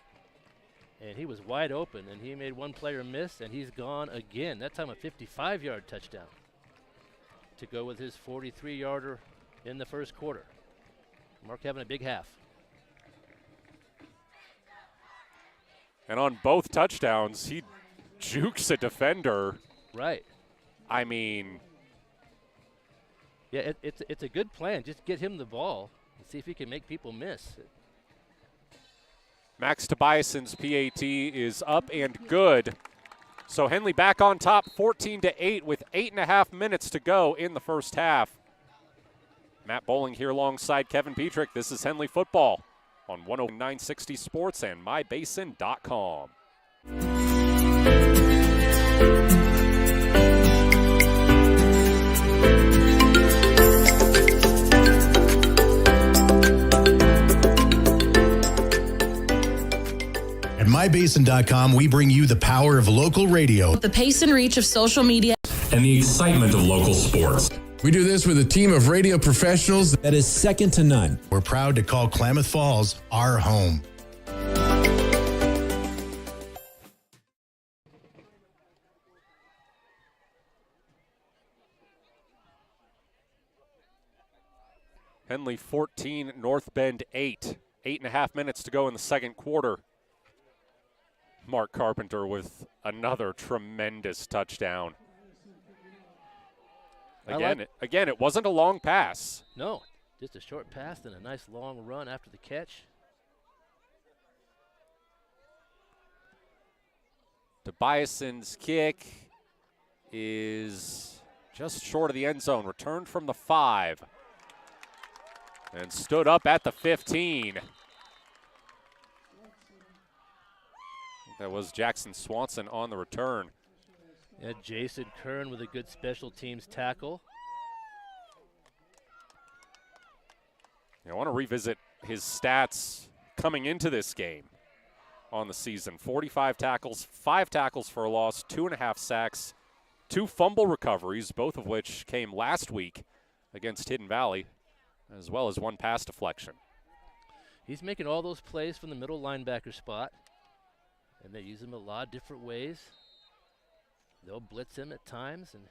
And he was wide open, and he made one player miss, and he's gone again. That time a 55-yard touchdown to go with his 43-yarder in the first quarter. Mark having a big half. And on both touchdowns, he jukes a defender. Right. I mean. Yeah, it's a good plan. Just get him the ball and see if he can make people miss. Max Tobiason's PAT is up and good. So Henley back on top 14-8 with 8.5 minutes to go in the first half. Matt Bowling here alongside Kevin Petrik. This is Henley Football on 10960 Sports and mybasin.com. At mybasin.com, we bring you the power of local radio, The pace and reach of social media, and the excitement of local sports. We do this with a team of radio professionals that is second to none. We're proud to call Klamath Falls our home. Henley 14, North Bend 8. 8.5 minutes to go in the second quarter. Mark Carpenter with another tremendous touchdown. Again, it wasn't a long pass. No, just a short pass and a nice long run after the catch. Tobiason's kick is just short of the end zone. Returned from the 5. and stood up at the 15. That was Jackson Swanson on the return. Yeah, Jason Kern with a good special teams tackle. I want to revisit his stats coming into this game on the season. 45 tackles, 5 tackles for a loss, 2.5 sacks, 2 fumble recoveries, both of which came last week against Hidden Valley, as well as 1 pass deflection. He's making all those plays from the middle linebacker spot, and they use him a lot of different ways. They'll blitz him at times, and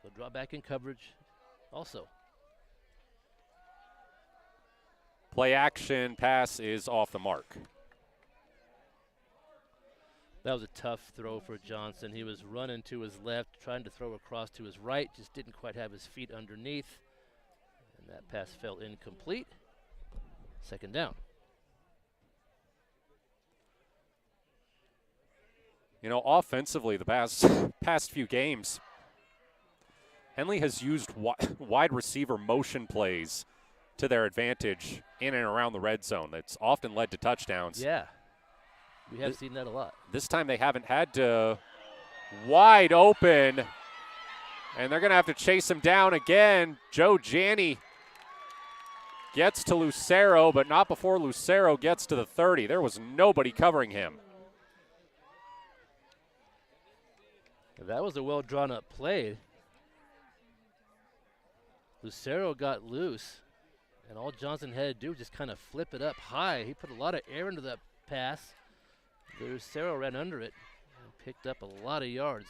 they'll drop back in coverage also. Play action pass is off the mark. That was a tough throw for Johnson. He was running to his left, trying to throw across to his right, just didn't quite have his feet underneath, and that pass fell incomplete. 2nd down. You know, offensively, the past few games, Henley has used wide receiver motion plays to their advantage in and around the red zone. That's often led to touchdowns. Yeah, we have seen that a lot. This time they haven't had to. Wide open, and they're going to have to chase him down again. Joe Janney gets to Lucero, but not before Lucero gets to the 30. There was nobody covering him. That was a well drawn up play. Lucero got loose, and all Johnson had to do was just kind of flip it up high. He put a lot of air into that pass. Lucero ran under it and picked up a lot of yards.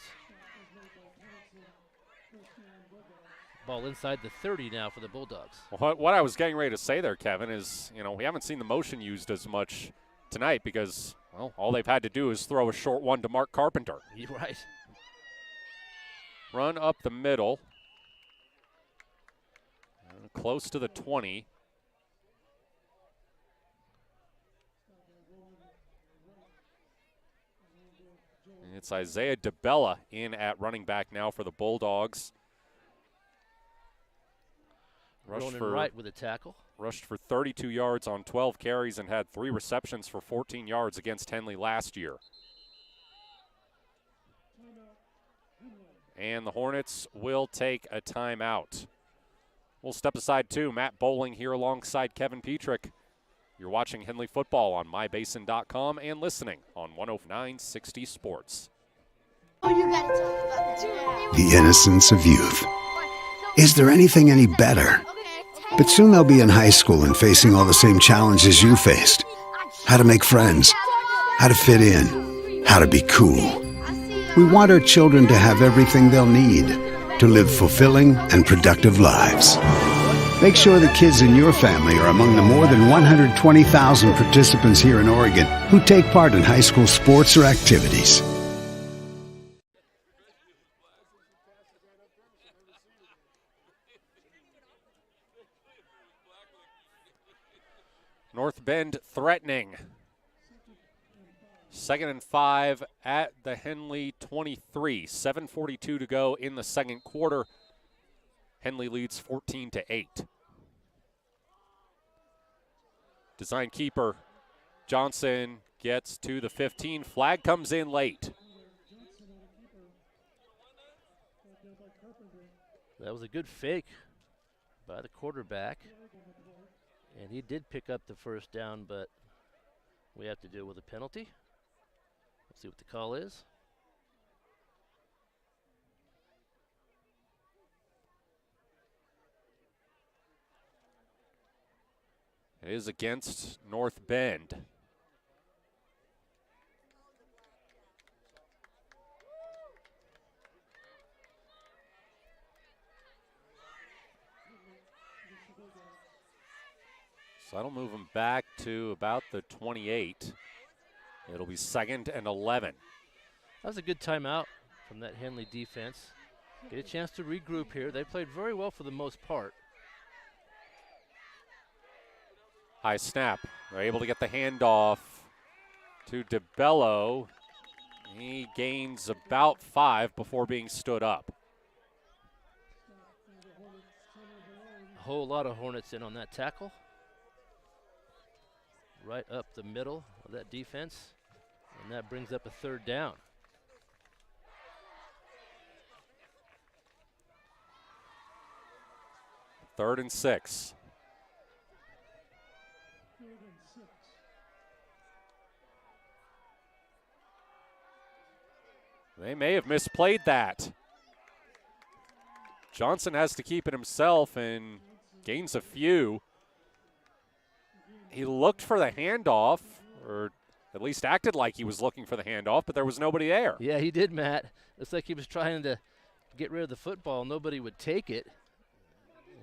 Ball inside the 30 now for the Bulldogs. Well, what I was getting ready to say there, Kevin, is, you know, we haven't seen the motion used as much tonight because, well, all they've had to do is throw a short one to Mark Carpenter. You're right. Run up the middle. Close to the 20. And it's Isaiah DeBella in at running back now for the Bulldogs. Rolling right with a tackle. Rushed for 32 yards on 12 carries and had 3 receptions for 14 yards against Henley last year. And the Hornets will take a timeout. We'll step aside too. Matt Bowling here alongside Kevin Petrik. You're watching Henley football on mybasin.com and listening on 10960 Sports. The innocence of youth. Is there anything any better? But soon they'll be in high school and facing all the same challenges you faced. How to make friends, how to fit in, how to be cool. We want our children to have everything they'll need to live fulfilling and productive lives. Make sure the kids in your family are among the more than 120,000 participants here in Oregon who take part in high school sports or activities. North Bend threatening. 2nd and 5 at the Henley 23. 7:42 to go in the second quarter. Henley leads 14-8. Design keeper Johnson gets to the 15. Flag comes in late. That was a good fake by the quarterback. And he did pick up the 1st down, but we have to deal with a penalty. Let's see what the call is. It is against North Bend. So that'll move them back to about the 28. It'll be 2nd and 11. That was a good timeout from that Henley defense. Get a chance to regroup here. They played very well for the most part. High snap. They're able to get the handoff to DeBello. He gains about 5 before being stood up. A whole lot of Hornets in on that tackle. right up the middle of that defense, and that brings up a 3rd down. Third and 6. They may have misplayed that. Johnson has to keep it himself and gains a few. He looked for the handoff, or at least acted like he was looking for the handoff, but there was nobody there. Yeah, he did, Matt. Looks like he was trying to get rid of the football. Nobody would take it.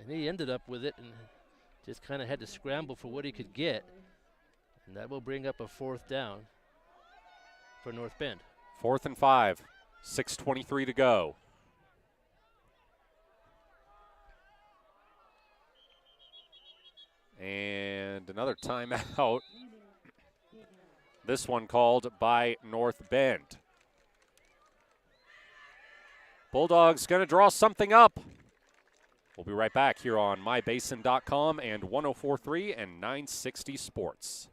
And he ended up with it and just kind of had to scramble for what he could get. And that will bring up a 4th down for North Bend. 4th and 5, 6:23 to go. And another timeout. This one called by North Bend. Bulldogs going to draw something up. We'll be right back here on mybasin.com and 104.3 and 960 Sports.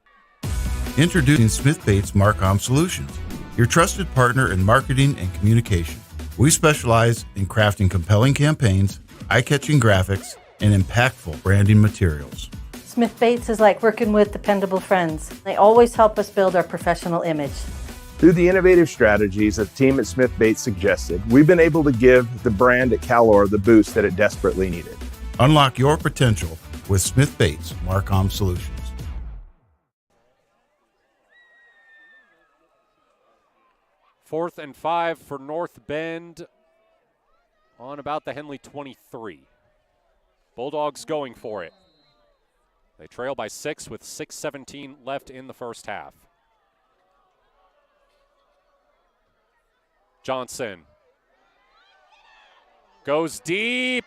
Introducing Smith Bates Marcom Solutions, your trusted partner in marketing and communication. We specialize in crafting compelling campaigns, eye-catching graphics, and impactful branding materials. Smith Bates is like working with dependable friends. They always help us build our professional image. Through the innovative strategies that the team at Smith Bates suggested, we've been able to give the brand at Calor the boost that it desperately needed. Unlock your potential with Smith Bates Marcom Solutions. Fourth and 5 for North Bend on about the Henley 23. Bulldogs going for it. They trail by 6 with 6:17 left in the first half. Johnson goes deep.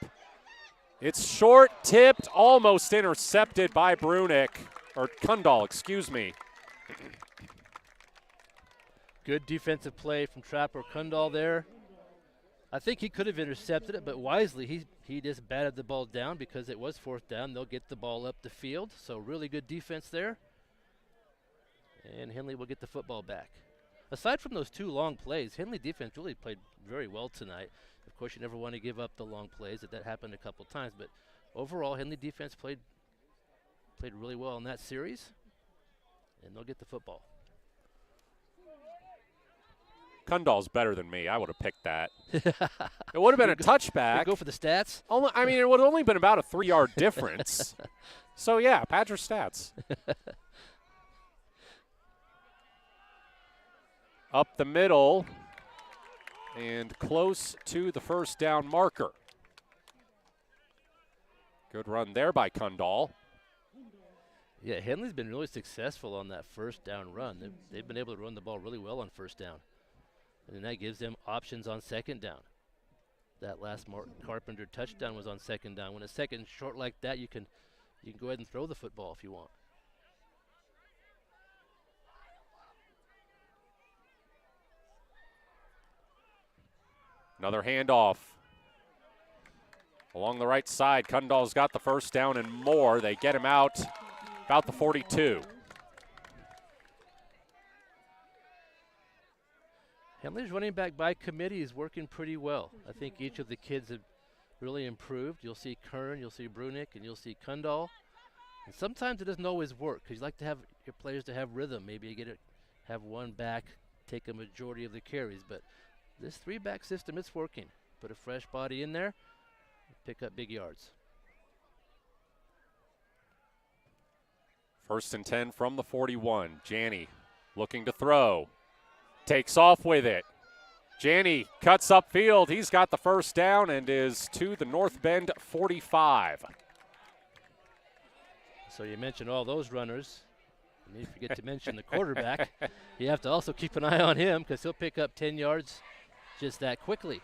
It's short, tipped, almost intercepted by Kundal, excuse me. Good defensive play from Trapper Kundal there. I think he could have intercepted it, but wisely he just batted the ball down because it was 4th down. They'll get the ball up the field, so really good defense there. And Henley will get the football back. Aside from those 2 long plays, Henley defense really played very well tonight. Of course, you never want to give up the long plays. That happened a couple times, but overall, Henley defense played really well in that series, and they'll get the football. Kundal's better than me. I would have picked that. It would have been a touchback. Go for the stats? It would have only been about a 3-yard difference. So, yeah, Patrick's stats. Up the middle and close to the first down marker. Good run there by Kundal. Yeah, Henley's been really successful on that first down run. They've been able to run the ball really well on first down. And then that gives them options on second down. That last Martin Carpenter touchdown was on second down. When a second short like that, you can go ahead and throw the football if you want. Another handoff. Along the right side, Kundal's got the first down and more. They get him out about the 42. Henley's running back by committee is working pretty well. I think each of the kids have really improved. You'll see Kern, you'll see Brunick, and you'll see Kundal. And sometimes it doesn't always work because you like to have your players to have rhythm. Maybe you have one back take a majority of the carries. But this 3-back system, it's working. Put a fresh body in there, pick up big yards. 1st and 10 from the 41. Janney looking to throw. Takes off with it. Janney cuts upfield. He's got the first down and is to the North Bend 45. So you mentioned all those runners. And you forget to mention the quarterback. You have to also keep an eye on him because he'll pick up 10 yards just that quickly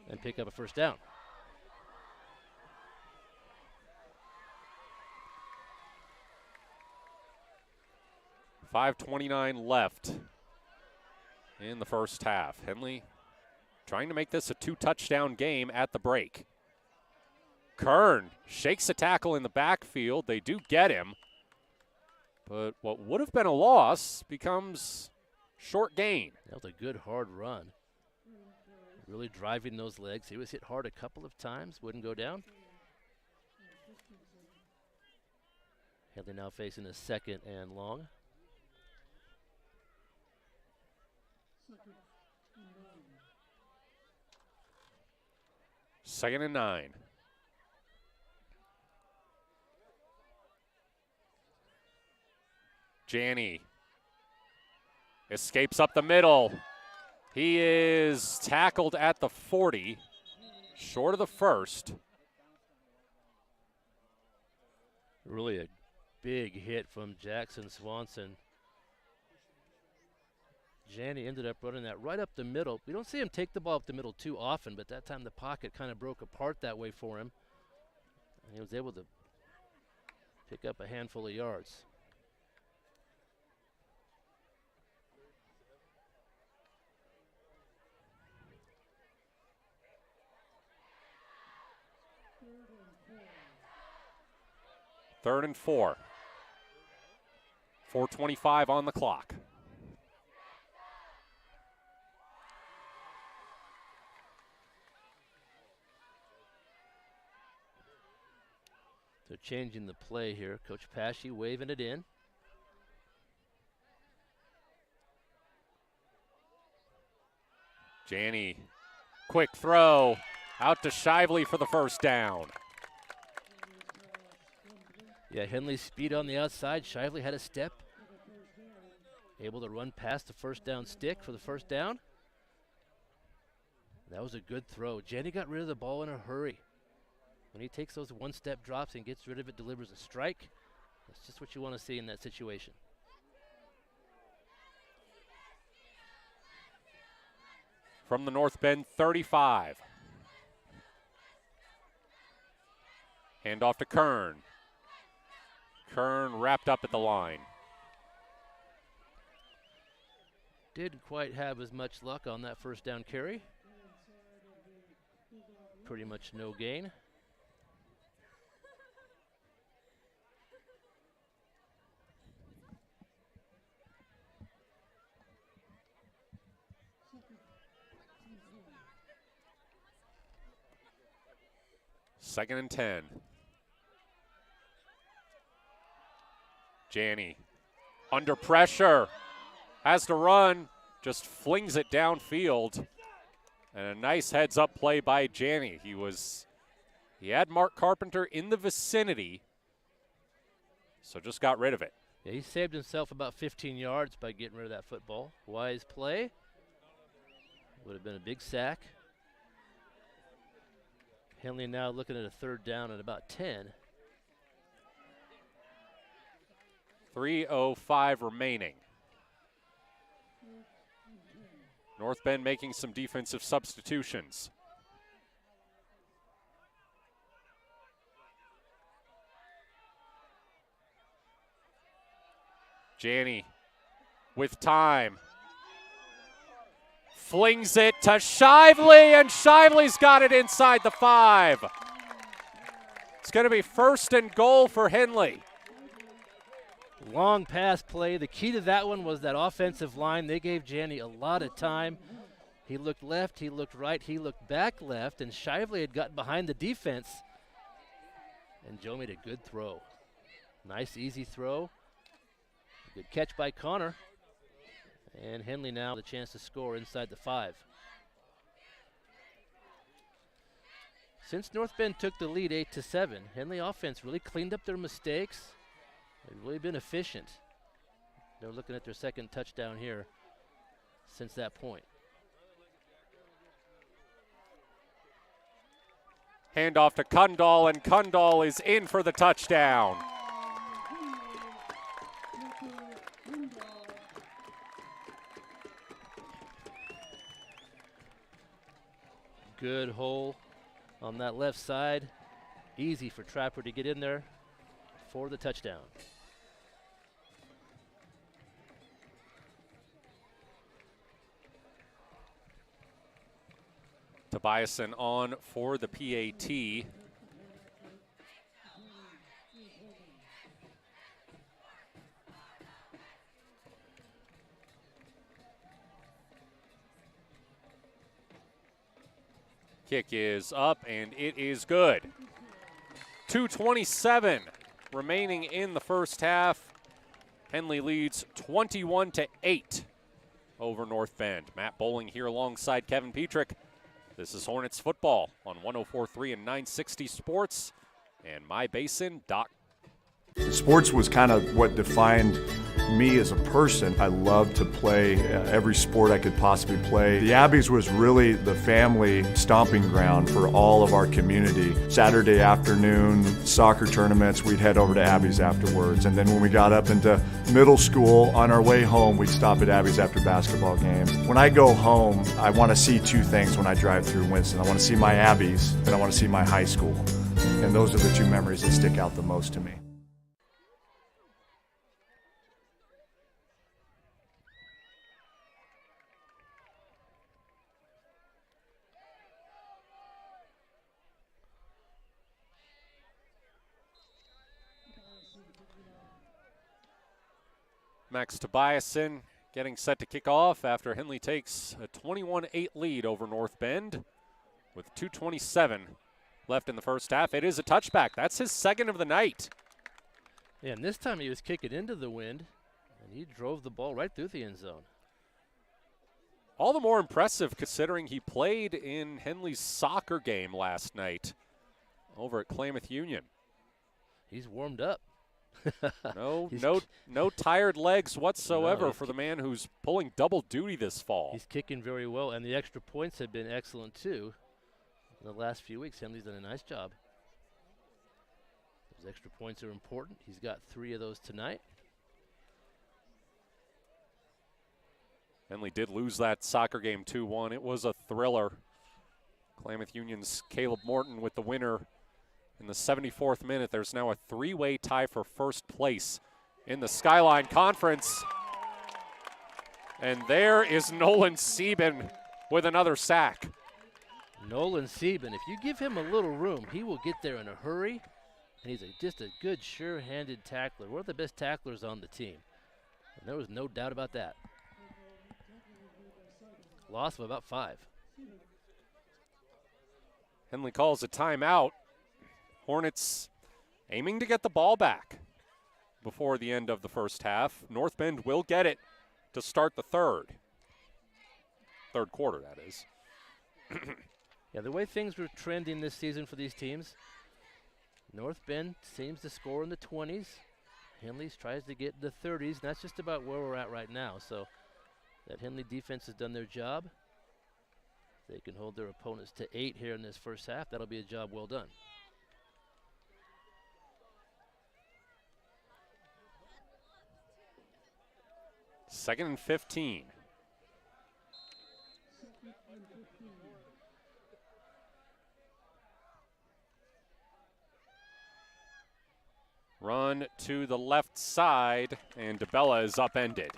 and pick up a first down. .529 left in the first half. Henley trying to make this a 2-touchdown game at the break. Kern shakes a tackle in the backfield. They do get him, But what would have been a loss becomes short gain. That was a good hard run. Really driving those legs. He was hit hard a couple of times, wouldn't go down. Henley now facing a 2nd and long. Second and 9. Janney escapes up the middle. He is tackled at the 40, short of the first. Really a big hit from Jackson Swanson. Janney ended up running that right up the middle. We don't see him take the ball up the middle too often, but that time the pocket kind of broke apart that way for him. And he was able to pick up a handful of yards. Third and 4. 4:25 on the clock. They're changing the play here. Coach Pashy waving it in. Janney, quick throw out to Shively for the first down. Yeah, Henley's speed on the outside. Shively had a step. Able to run past the first down stick for the first down. That was a good throw. Janney got rid of the ball in a hurry. When he takes those one-step drops and gets rid of it, delivers a strike. That's just what you want to see in that situation. From the North Bend 35. Hand off to Kern. Kern wrapped up at the line. Didn't quite have as much luck on that first down carry. Pretty much no gain. Second and 10. Janney under pressure, has to run, just flings it downfield. And a nice heads-up play by Janney. He had Mark Carpenter in the vicinity, so just got rid of it. Yeah, he saved himself about 15 yards by getting rid of that football. Wise play. Would have been a big sack. Henley now looking at a third down at about 10. 3:05 remaining. North Bend making some defensive substitutions. Janney with time. Flings it to Shively, and Shively's got it inside the 5. It's going to be first and goal for Henley. Long pass play. The key to that one was that offensive line. They gave Janney a lot of time. He looked left, he looked right, he looked back left, and Shively had gotten behind the defense. And Joe made a good throw. Nice, easy throw. Good catch by Connor. And Henley now the chance to score inside the 5. Since North Bend took the lead 8-7, Henley offense really cleaned up their mistakes. They've really been efficient. They're looking at their second touchdown here since that point. Handoff to Kundal, and Kundal is in for the touchdown. Good hole on that left side. Easy for Trapper to get in there for the touchdown. Tobiasen on for the PAT. Kick is up, and it is good. 2:27 remaining in the first half. Henley leads 21-8 over North Bend. Matt Bowling here alongside Kevin Petrik. This is Hornets football on 104.3 and 960 Sports and mybasin.com. Sports was kind of what defined me as a person. I loved to play every sport I could possibly play. The Abbeys was really the family stomping ground for all of our community. Saturday afternoon soccer tournaments, we'd head over to Abbeys afterwards. And then when we got up into middle school, on our way home, we'd stop at Abbeys after basketball games. When I go home, I want to see two things when I drive through Winston. I want to see my Abbeys and I want to see my high school. And those are the two memories that stick out the most to me. Max Tobiasen getting set to kick off after Henley takes a 21-8 lead over North Bend with 2:27 left in the first half. It is a touchback. That's his second of the night. Yeah, and this time he was kicking into the wind, and he drove the ball right through the end zone. All the more impressive considering he played in Henley's soccer game last night over at Klamath Union. He's warmed up. No tired legs whatsoever for the man who's pulling double duty this fall. He's kicking very well, and the extra points have been excellent too. In the last few weeks, Henley's done a nice job. Those extra points are important. He's got 3 of those tonight. Henley did lose that soccer game 2-1. It was a thriller. Klamath Union's Caleb Morton with the winner. In the 74th minute, there's now a 3-way tie for first place in the Skyline Conference. And there is Nolan Sieben with another sack. Nolan Sieben, if you give him a little room, he will get there in a hurry. And he's just a good, sure-handed tackler. One of the best tacklers on the team. And there was no doubt about that. Loss of about 5. Henley calls a timeout. Hornets aiming to get the ball back before the end of the first half. North Bend will get it to start the third quarter, that is. Yeah, the way things were trending this season for these teams, North Bend seems to score in the 20s. Henley tries to get in the 30s, and that's just about where we're at right now. So that Henley defense has done their job. They can hold their opponents to 8 here in this first half. That'll be a job well done. Second and 15. Run to the left side, and DeBella is upended.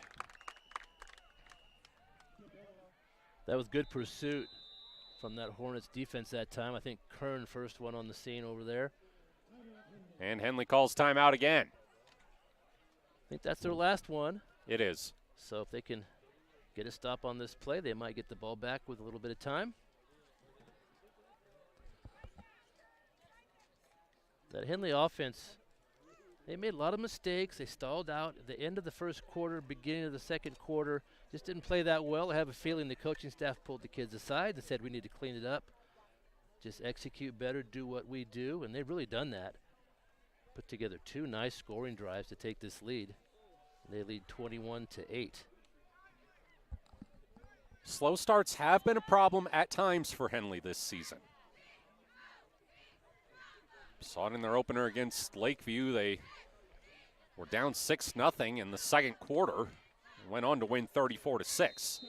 That was good pursuit from that Hornets defense that time. I think Kern first one on the scene over there. And Henley calls timeout again. I think that's their last one. It is. So if they can get a stop on this play, they might get the ball back with a little bit of time. That Henley offense, they made a lot of mistakes. They stalled out at the end of the first quarter, beginning of the second quarter. Just didn't play that well. I have a feeling the coaching staff pulled the kids aside and said we need to clean it up. Just execute better, do what we do, and they've really done that. Put together 2 nice scoring drives to take this lead. They lead 21-8. Slow starts have been a problem at times for Henley this season. Saw it in their opener against Lakeview. They were down 6-0 in the second quarter and went on to win 34-6.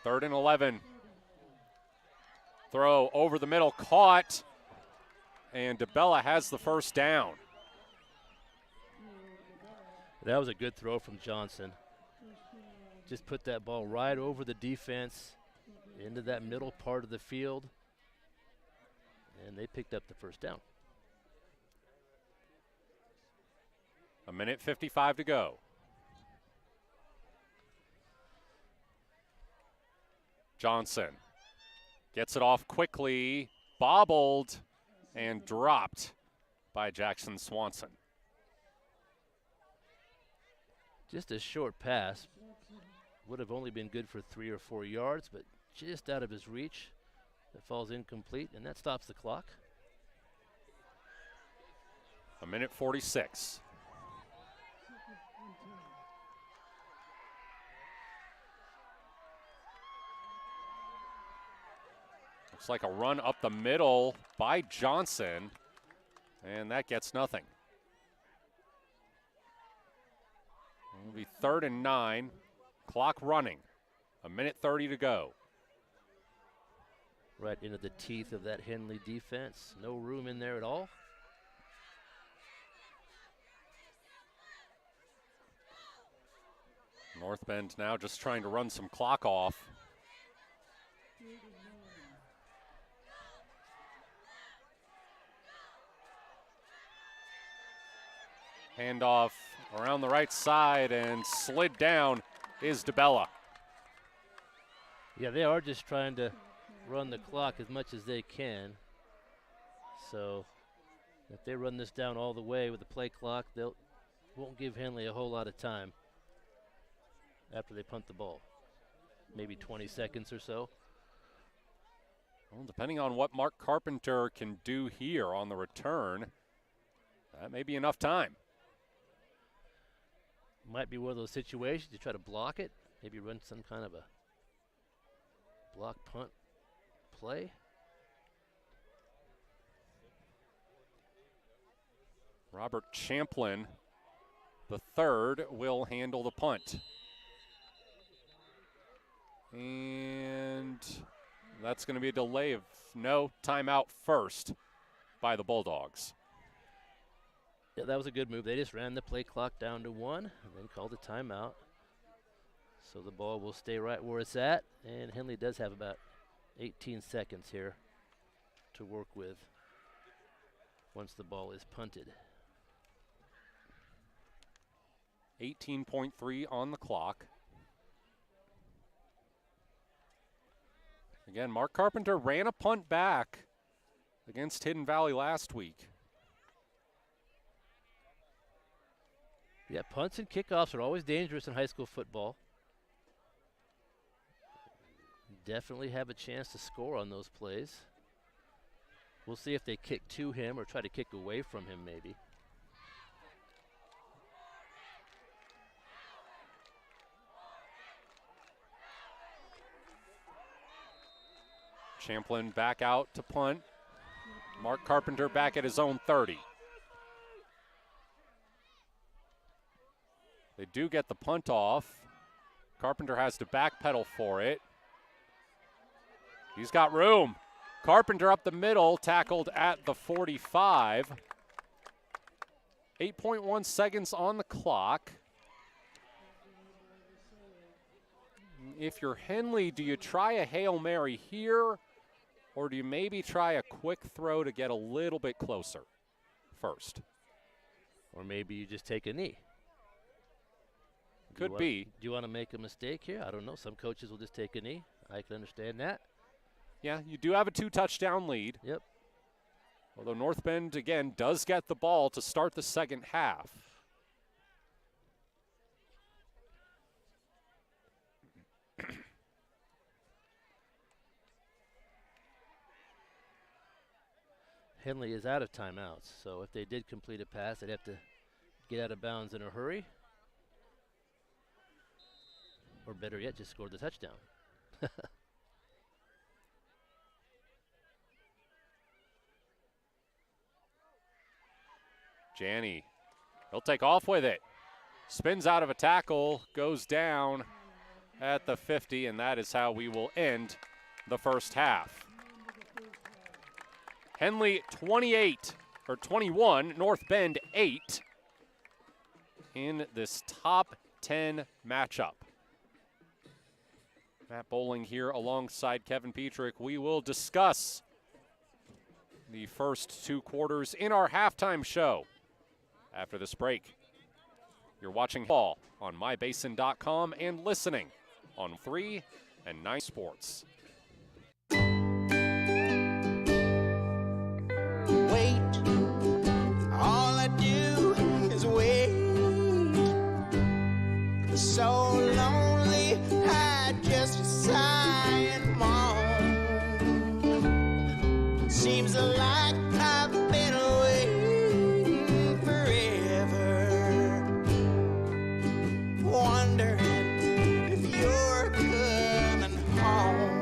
Third and 11. Throw over the middle, caught. And DeBella has the first down. That was a good throw from Johnson. Just put that ball right over the defense into that middle part of the field. And they picked up the first down. 1:55 to go. Johnson gets it off quickly, bobbled, and dropped by Jackson Swanson. Just a short pass. Would have only been good for 3 or 4 yards, but just out of his reach. It falls incomplete, and that stops the clock. 1:46. Looks like a run up the middle by Johnson, and that gets nothing. It'll be 3rd and 9. Clock running. 1:30 to go. Right into the teeth of that Henley defense. No room in there at all. North Bend now just trying to run some clock off. Handoff around the right side and slid down is DeBella. Yeah, they are just trying to run the clock as much as they can. So if they run this down all the way with the play clock, they'll won't give Henley a whole lot of time after they punt the ball. Maybe 20 seconds or so. Well, depending on what Mark Carpenter can do here on the return, that may be enough time. Might be one of those situations you try to block it, maybe run some kind of a block punt play. Robert Champlin, the third, will handle the punt. And that's going to be a delay of no timeout first by the Bulldogs. Yeah, that was a good move. They just ran the play clock down to 1 and then called a timeout. So the ball will stay right where it's at, and Henley does have about 18 seconds here to work with once the ball is punted. 18.3 on the clock. Again, Mark Carpenter ran a punt back against Hidden Valley last week. Yeah, punts and kickoffs are always dangerous in high school football. Definitely have a chance to score on those plays. We'll see if they kick to him or try to kick away from him maybe. Champlin back out to punt. Mark Carpenter back at his own 30. They do get the punt off. Carpenter has to backpedal for it. He's got room. Carpenter up the middle, tackled at the 45. 8.1 seconds on the clock. If you're Henley, do you try a Hail Mary here, or do you maybe try a quick throw to get a little bit closer first? Or maybe you just take a knee. Could be. Do you want to make a mistake here? I don't know. Some coaches will just take a knee. I can understand that. Yeah, you do have a 2-touchdown lead. Yep. Although North Bend, again, does get the ball to start the second half. Henley is out of timeouts, so if they did complete a pass, they'd have to get out of bounds in a hurry. Or better yet, just score the touchdown. Janney, he'll take off with it. Spins out of a tackle, goes down at the 50, and that is how we will end the first half. Henley 21, North Bend 8 in this top 10 matchup. Matt Bowling here alongside Kevin Petrik. We will discuss the first 2 quarters in our halftime show after this break. You're watching ball on mybasin.com and listening on 3 and 9 Sports. Wait, all I do is wait. So lonely, I just sigh and moan. Seems like I've been waiting forever, wondering if you're coming home.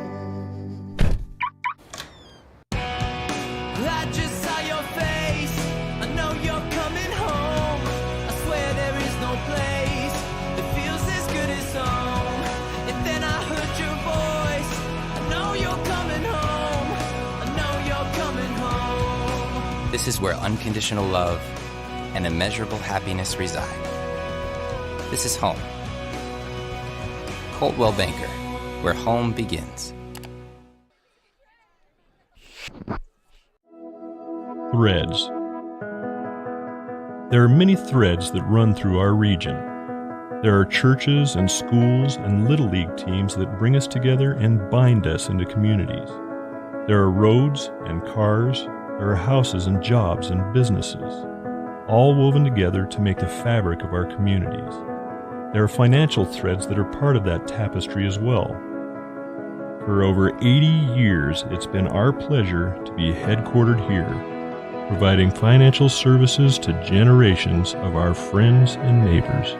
I just saw your face, I know you're coming home. I swear there is no place that feels as good as home. And then I heard your voice, I know you're coming home. I know you're coming home. This is where unconditional love and immeasurable happiness reside. This is home. Coltwell Banker, where home begins. Threads. There are many threads that run through our region. There are churches and schools and Little League teams that bring us together and bind us into communities. There are roads and cars, there are houses and jobs and businesses, all woven together to make the fabric of our communities. There are financial threads that are part of that tapestry as well. For over 80 years, it's been our pleasure to be headquartered here, providing financial services to generations of our friends and neighbors.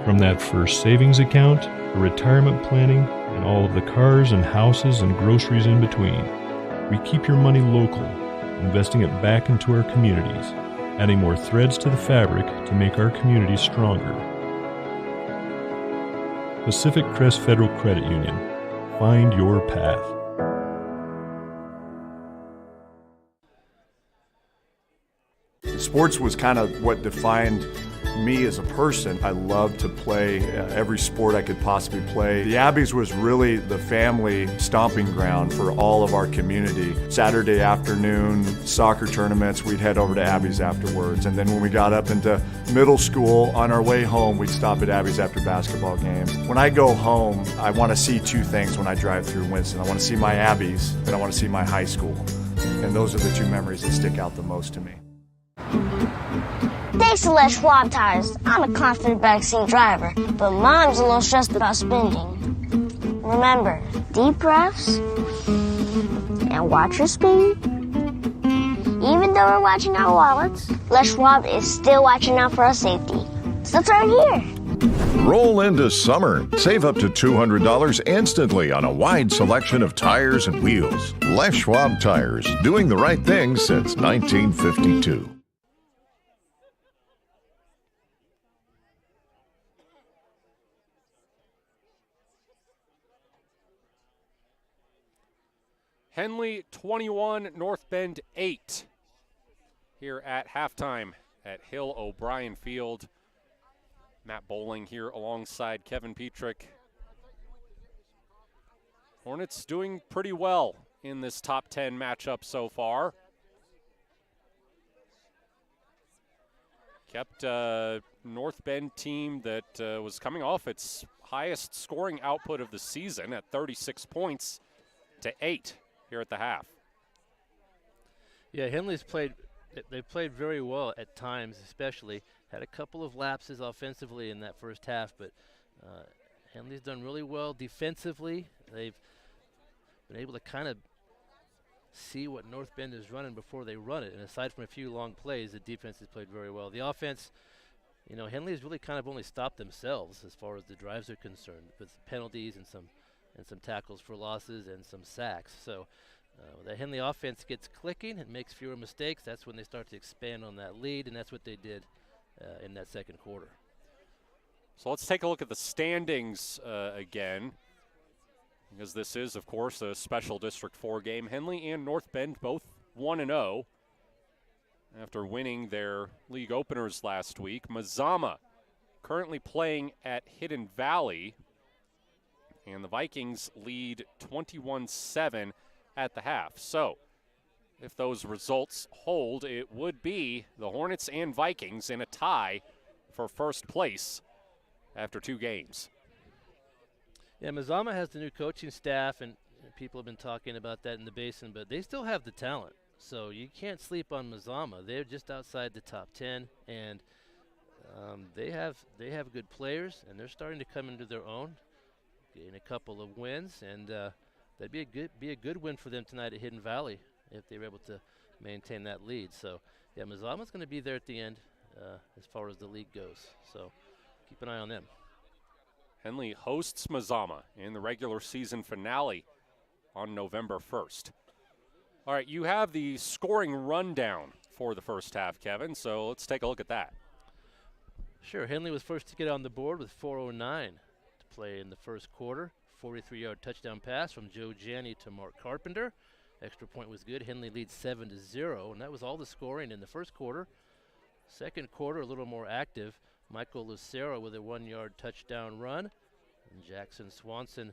From that first savings account, to retirement planning, and all of the cars and houses and groceries in between, we keep your money local, investing it back into our communities, adding more threads to the fabric to make our communities stronger. Pacific Crest Federal Credit Union. Find your path. Sports was kind of what defined me as a person. I loved to play every sport I could possibly play. The Abbeys was really the family stomping ground for all of our community. Saturday afternoon soccer tournaments, we'd head over to Abbeys afterwards. And then when we got up into middle school, on our way home, we'd stop at Abbeys after basketball games. When I go home, I want to see two things when I drive through Winston. I want to see my Abbeys and I want to see my high school. And those are the two memories that stick out the most to me. Thanks to Les Schwab Tires, I'm a confident backseat driver, but Mom's a little stressed about spending. Remember, deep breaths and watch your speed. Even though we're watching our wallets, Les Schwab is still watching out for our safety. So turn here. Roll into summer. Save up to $200 instantly on a wide selection of tires and wheels. Les Schwab Tires, doing the right thing since 1952. Henley 21, North Bend 8 here at halftime at Hill O'Brien Field. Matt Bowling here alongside Kevin Petrik. Hornets doing pretty well in this top 10 matchup so far. Kept North Bend team that was coming off its highest scoring output of the season at 36 points to 8 here at the half. Yeah, Henley's played very well at times, especially. Had a couple of lapses offensively in that first half, but Henley's done really well defensively. They've been able to kind of see what North Bend is running before they run it, and aside from a few long plays, the defense has played very well. The offense, you know, Henley's really kind of only stopped themselves as far as the drives are concerned, with penalties and some tackles for losses and some sacks. So the Henley offense gets clicking and makes fewer mistakes. That's when they start to expand on that lead, and that's what they did in that second quarter. So let's take a look at the standings again, because this is, of course, a special District 4 game. Henley and North Bend both 1-0 after winning their league openers last week. Mazama currently playing at Hidden Valley, and the Vikings lead 21-7 at the half. So if those results hold, it would be the Hornets and Vikings in a tie for first place after 2 games. Yeah, Mazama has the new coaching staff, and people have been talking about that in the Basin, but they still have the talent. So you can't sleep on Mazama. They're just outside the top 10, and they have good players, and they're starting to come into their own, getting a couple of wins, and that'd be a good win for them tonight at Hidden Valley if they were able to maintain that lead. So yeah, Mazama's going to be there at the end as far as the league goes. So keep an eye on them. Henley hosts Mazama in the regular season finale on November 1st. All right, you have the scoring rundown for the first half, Kevin, so let's take a look at that. Sure, Henley was first to get on the board with 4:09 to play in the first quarter. 43-yard touchdown pass from Joe Janney to Mark Carpenter. Extra point was good. Henley leads 7-0, and that was all the scoring in the first quarter. Second quarter, a little more active. Michael Lucero with a 1-yard touchdown run. And Jackson Swanson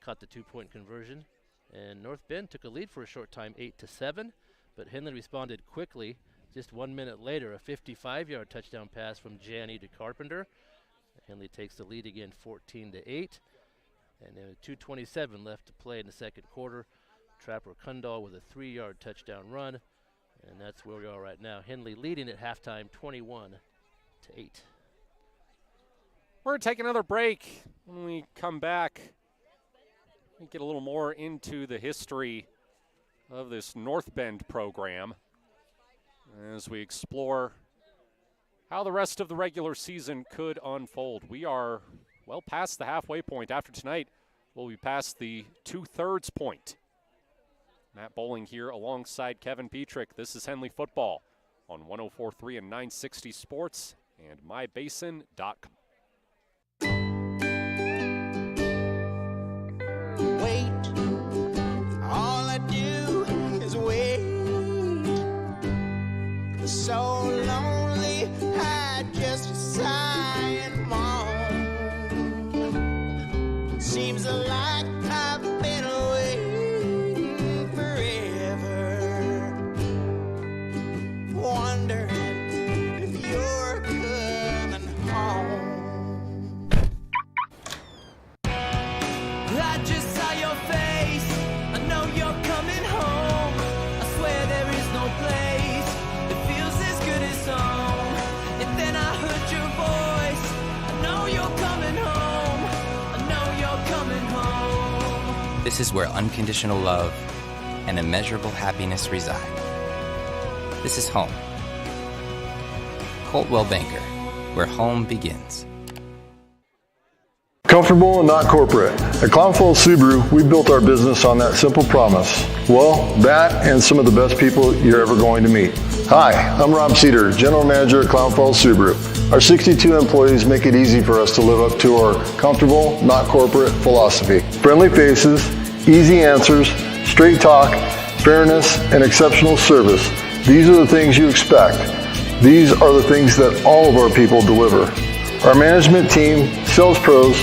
caught the 2-point conversion. And North Bend took a lead for a short time, 8-7, but Henley responded quickly. Just 1 minute later, a 55-yard touchdown pass from Janney to Carpenter. Henley takes the lead again, 14-8. And then 2:27 left to play in the second quarter. Trapper Kundal with a 3-yard touchdown run. And that's where we are right now. Henley leading at halftime, 21-8. We're going to take another break. When we come back, we get a little more into the history of this North Bend program as we explore how the rest of the regular season could unfold. We are well past the halfway point. After tonight, we'll be past the 2/3 point. Matt Bowling here alongside Kevin Petrik. This is Henley Football on 104.3 and 960 Sports and mybasin.com. Wait, all I do is wait. So lonely, I just sigh and moan. Seems like I've been waiting forever, wondering if you're coming home. I just saw your face, I know you're coming home. I swear there is no place that feels as good as home. And then I heard your voice, I know you're coming home. I know you're coming home. This is where unconditional love and immeasurable happiness reside. This is home. Coltwell Banker, where home begins. Comfortable and not corporate. At Clown Falls Subaru, we built our business on that simple promise. Well, that and some of the best people you're ever going to meet. Hi, I'm Rob Cedar, General Manager at Clown Falls Subaru. Our 62 employees make it easy for us to live up to our comfortable, not corporate philosophy. Friendly faces, easy answers, straight talk, fairness, and exceptional service. These are the things you expect. These are the things that all of our people deliver. Our management team, sales pros,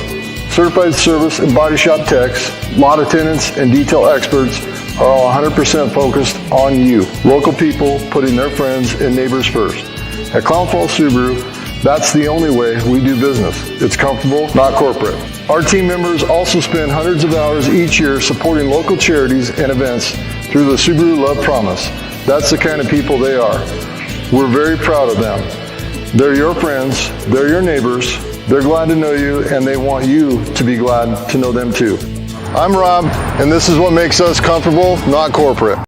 certified service and body shop techs, lot attendants, and detail experts are all 100% focused on you. Local people putting their friends and neighbors first. At Clown Falls Subaru, that's the only way we do business. It's comfortable, not corporate. Our team members also spend hundreds of hours each year supporting local charities and events through the Subaru Love Promise. That's the kind of people they are. We're very proud of them. They're your friends, they're your neighbors, they're glad to know you, and they want you to be glad to know them too. I'm Rob, and this is what makes us comfortable, not corporate.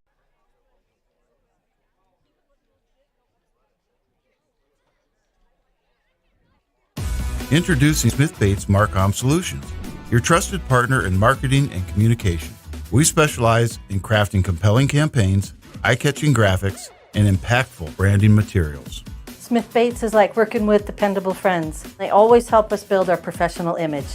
Introducing Smith Bates Marcom Solutions, your trusted partner in marketing and communication. We specialize in crafting compelling campaigns, eye-catching graphics, and impactful branding materials. Smith Bates is like working with dependable friends. They always help us build our professional image.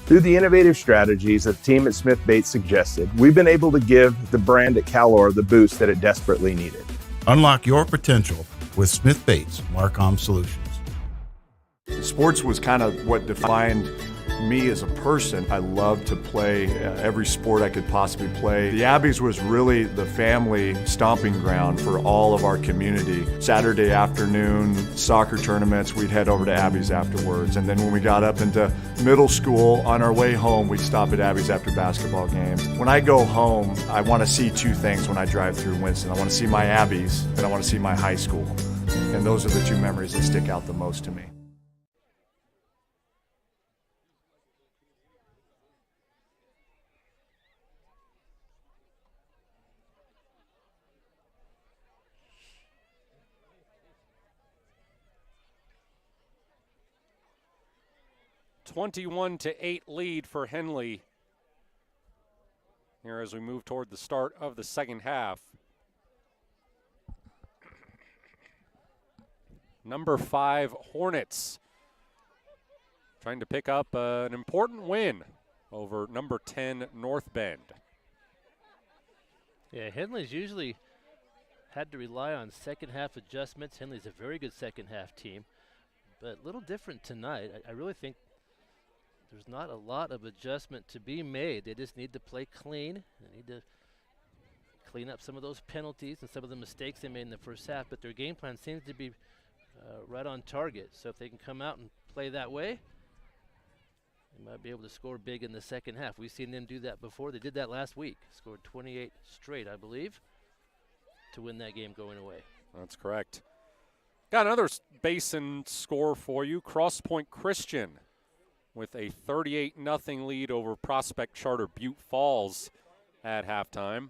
Through the innovative strategies that the team at Smith Bates suggested, we've been able to give the brand at Calor the boost that it desperately needed. Unlock your potential with Smith Bates Marcom Solutions. Sports was kind of what defined me as a person, I love to play every sport I could possibly play. The Abbeys was really the family stomping ground for all of our community. Saturday afternoon soccer tournaments, we'd head over to Abbeys afterwards. And then when we got up into middle school, on our way home, we'd stop at Abbeys after basketball games. When I go home, I want to see two things when I drive through Winston. I want to see my Abbeys and I want to see my high school. And those are the two memories that stick out the most to me. (21-8) lead for Henley here as we move toward the start of the second half. Number 5 Hornets trying to pick up an important win over number 10 North Bend. Yeah, Henley's usually had to rely on second half adjustments. Henley's a very good second half team, but a little different tonight. I really think there's not a lot of adjustment to be made. They just need to play clean. They need to clean up some of those penalties and some of the mistakes they made in the first half, but their game plan seems to be right on target. So if they can come out and play that way, they might be able to score big in the second half. We've seen them do that before. They did that last week. Scored 28 straight, I believe, to win that game going away. That's correct. Got another Basin score for you. Cross Point Christian with a 38-0 lead over Prospect Charter Butte Falls at halftime.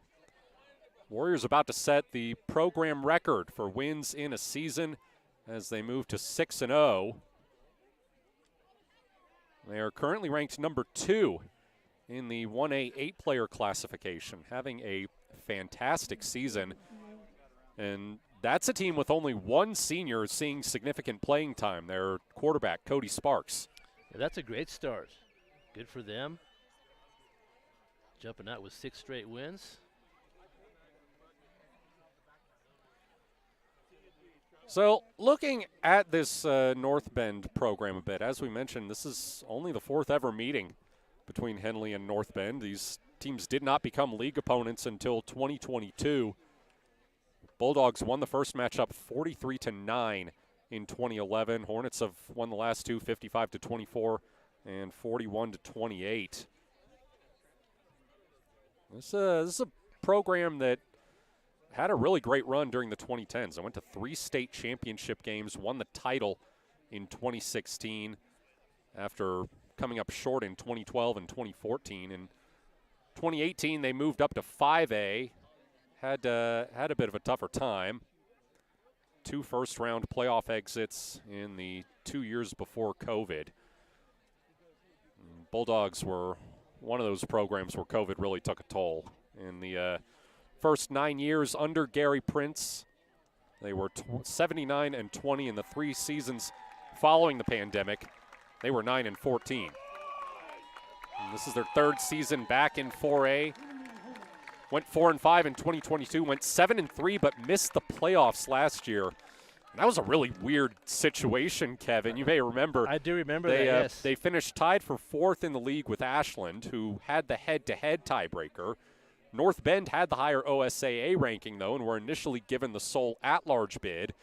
Warriors about to set the program record for wins in a season as they move to 6-0. They are currently ranked number 2 in the 1A 8-player classification, having a fantastic season. And that's a team with only one senior seeing significant playing time, their quarterback, Cody Sparks. Yeah, that's a great start. Good for them. Jumping out with 6 straight wins. So looking at this North Bend program a bit, as we mentioned, this is only the 4th ever meeting between Henley and North Bend. These teams did not become league opponents until 2022. Bulldogs won the first matchup 43-9 in 2011. Hornets have won the last two 55-24 and 41-28. This is a program that had a really great run during the 2010s. I went to 3 state championship games, won the title in 2016 after coming up short in 2012 and 2014. In 2018, they moved up to 5A, had a bit of a tougher time. 2 first-round playoff exits in the 2 years before COVID. Bulldogs were one of those programs where COVID really took a toll. In the first 9 years under Gary Prince, they were 79-20 in the 3 seasons following the pandemic. They were 9-14. And this is their 3rd season back in 4A. Went 4-5 in 2022, went 7-3, but missed the playoffs last year. And that was a really weird situation, Kevin. You may remember. I do remember that, yes. They finished tied for 4th in the league with Ashland, who had the head-to-head tiebreaker. North Bend had the higher OSAA ranking, though, and were initially given the sole at-large bid.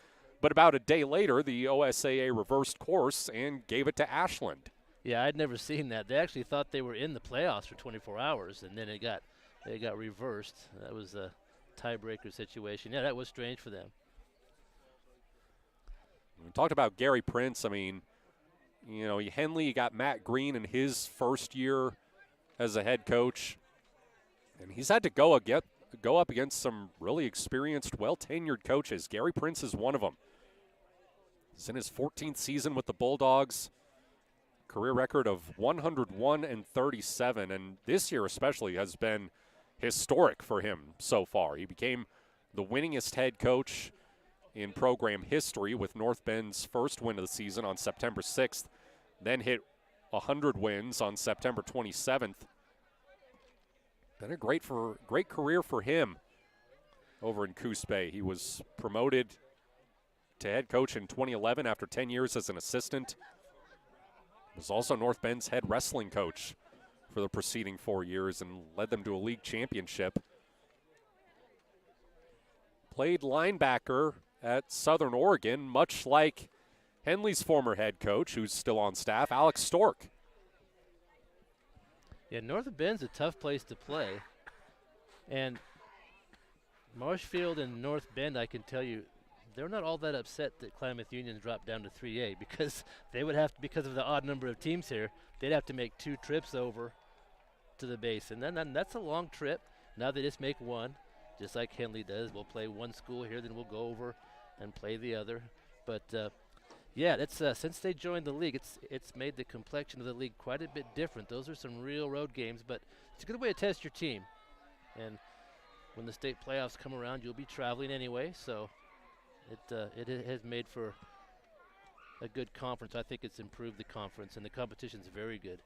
But about a day later, the OSAA reversed course and gave it to Ashland. Yeah, I'd never seen that. They actually thought they were in the playoffs for 24 hours, and then it got reversed. That was a tiebreaker situation. Yeah, that was strange for them. We talked about Gary Prince. I mean, you know, Henley, you got Matt Green in his first year as a head coach, and he's had to go up against some really experienced, well-tenured coaches. Gary Prince is one of them. He's in his 14th season with the Bulldogs. Career record of 101-37, and this year especially has been historic for him so far. He became the winningest head coach in program history with North Bend's first win of the season on September 6th, then hit 100 wins on September 27th. Been a great career for him over in Coos Bay. He was promoted to head coach in 2011 after 10 years as an assistant. Was also North Bend's head wrestling coach for the preceding 4 years and led them to a league championship. Played linebacker at Southern Oregon, much like Henley's former head coach, who's still on staff, Alex Stork. Yeah, North Bend's a tough place to play. And Marshfield and North Bend, I can tell you, they're not all that upset that Klamath Union dropped down to 3A because they would have to, because of the odd number of teams here, they'd have to make 2 trips over to the base. And then that's a long trip. Now they just make one, just like Henley does. We'll play one school here, then we'll go over and play the other. But yeah, that's since they joined the league, it's made the complexion of the league quite a bit different. Those are some real road games, but it's a good way to test your team. And when the state playoffs come around, you'll be traveling anyway, so it has made for a good conference. I think it's improved the conference, and the competition's very good.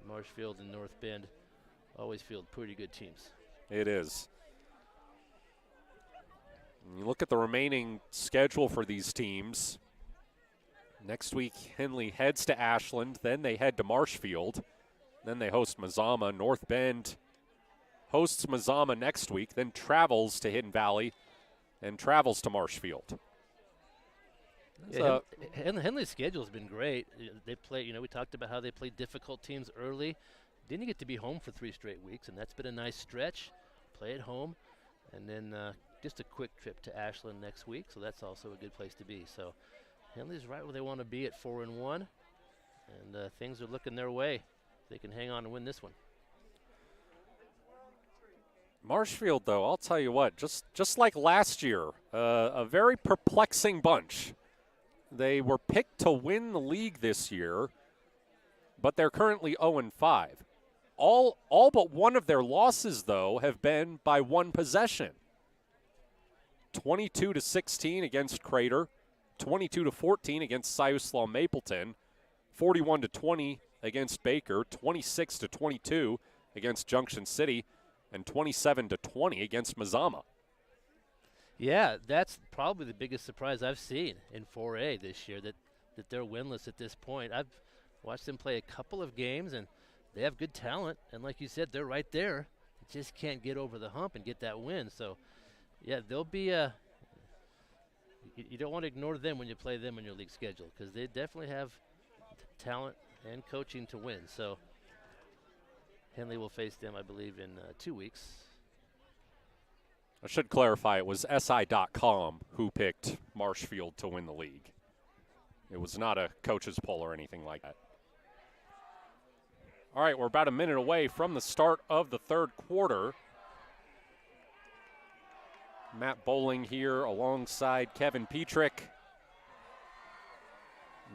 Marshfield and North Bend always field pretty good teams. It is. And you look at the remaining schedule for these teams. Next week, Henley heads to Ashland, then they head to Marshfield, then they host Mazama. North Bend hosts Mazama next week, then travels to Hidden Valley and travels to Marshfield. Yeah, Henley's schedule has been great. They play, we talked about how they play difficult teams early. Didn't get to be home for 3 straight weeks, and that's been a nice stretch. Play at home, and then just a quick trip to Ashland next week, so that's also a good place to be. So Henley's right where they want to be at 4-1, and things are looking their way. They can hang on and win this one. Marshfield, though, I'll tell you what, just like last year, a very perplexing bunch. They were picked to win the league this year, but they're currently 0-5. All but one of their losses, though, have been by 1 possession. 22-16 against Crater, 22-14 against Siuslaw Mapleton, 41-20 against Baker, 26-22 against Junction City, and 27-20 against Mazama. Yeah, that's probably the biggest surprise I've seen in 4A this year, that they're winless at this point. I've watched them play a couple of games, and they have good talent. And like you said, they're right there. They just can't get over the hump and get that win. So, yeah, they'll be you don't want to ignore them when you play them in your league schedule, because they definitely have talent and coaching to win. So Henley will face them, I believe, in 2 weeks. I should clarify, it was SI.com who picked Marshfield to win the league. It was not a coach's poll or anything like that. All right, we're about a minute away from the start of the 3rd quarter. Matt Bowling here alongside Kevin Petrik.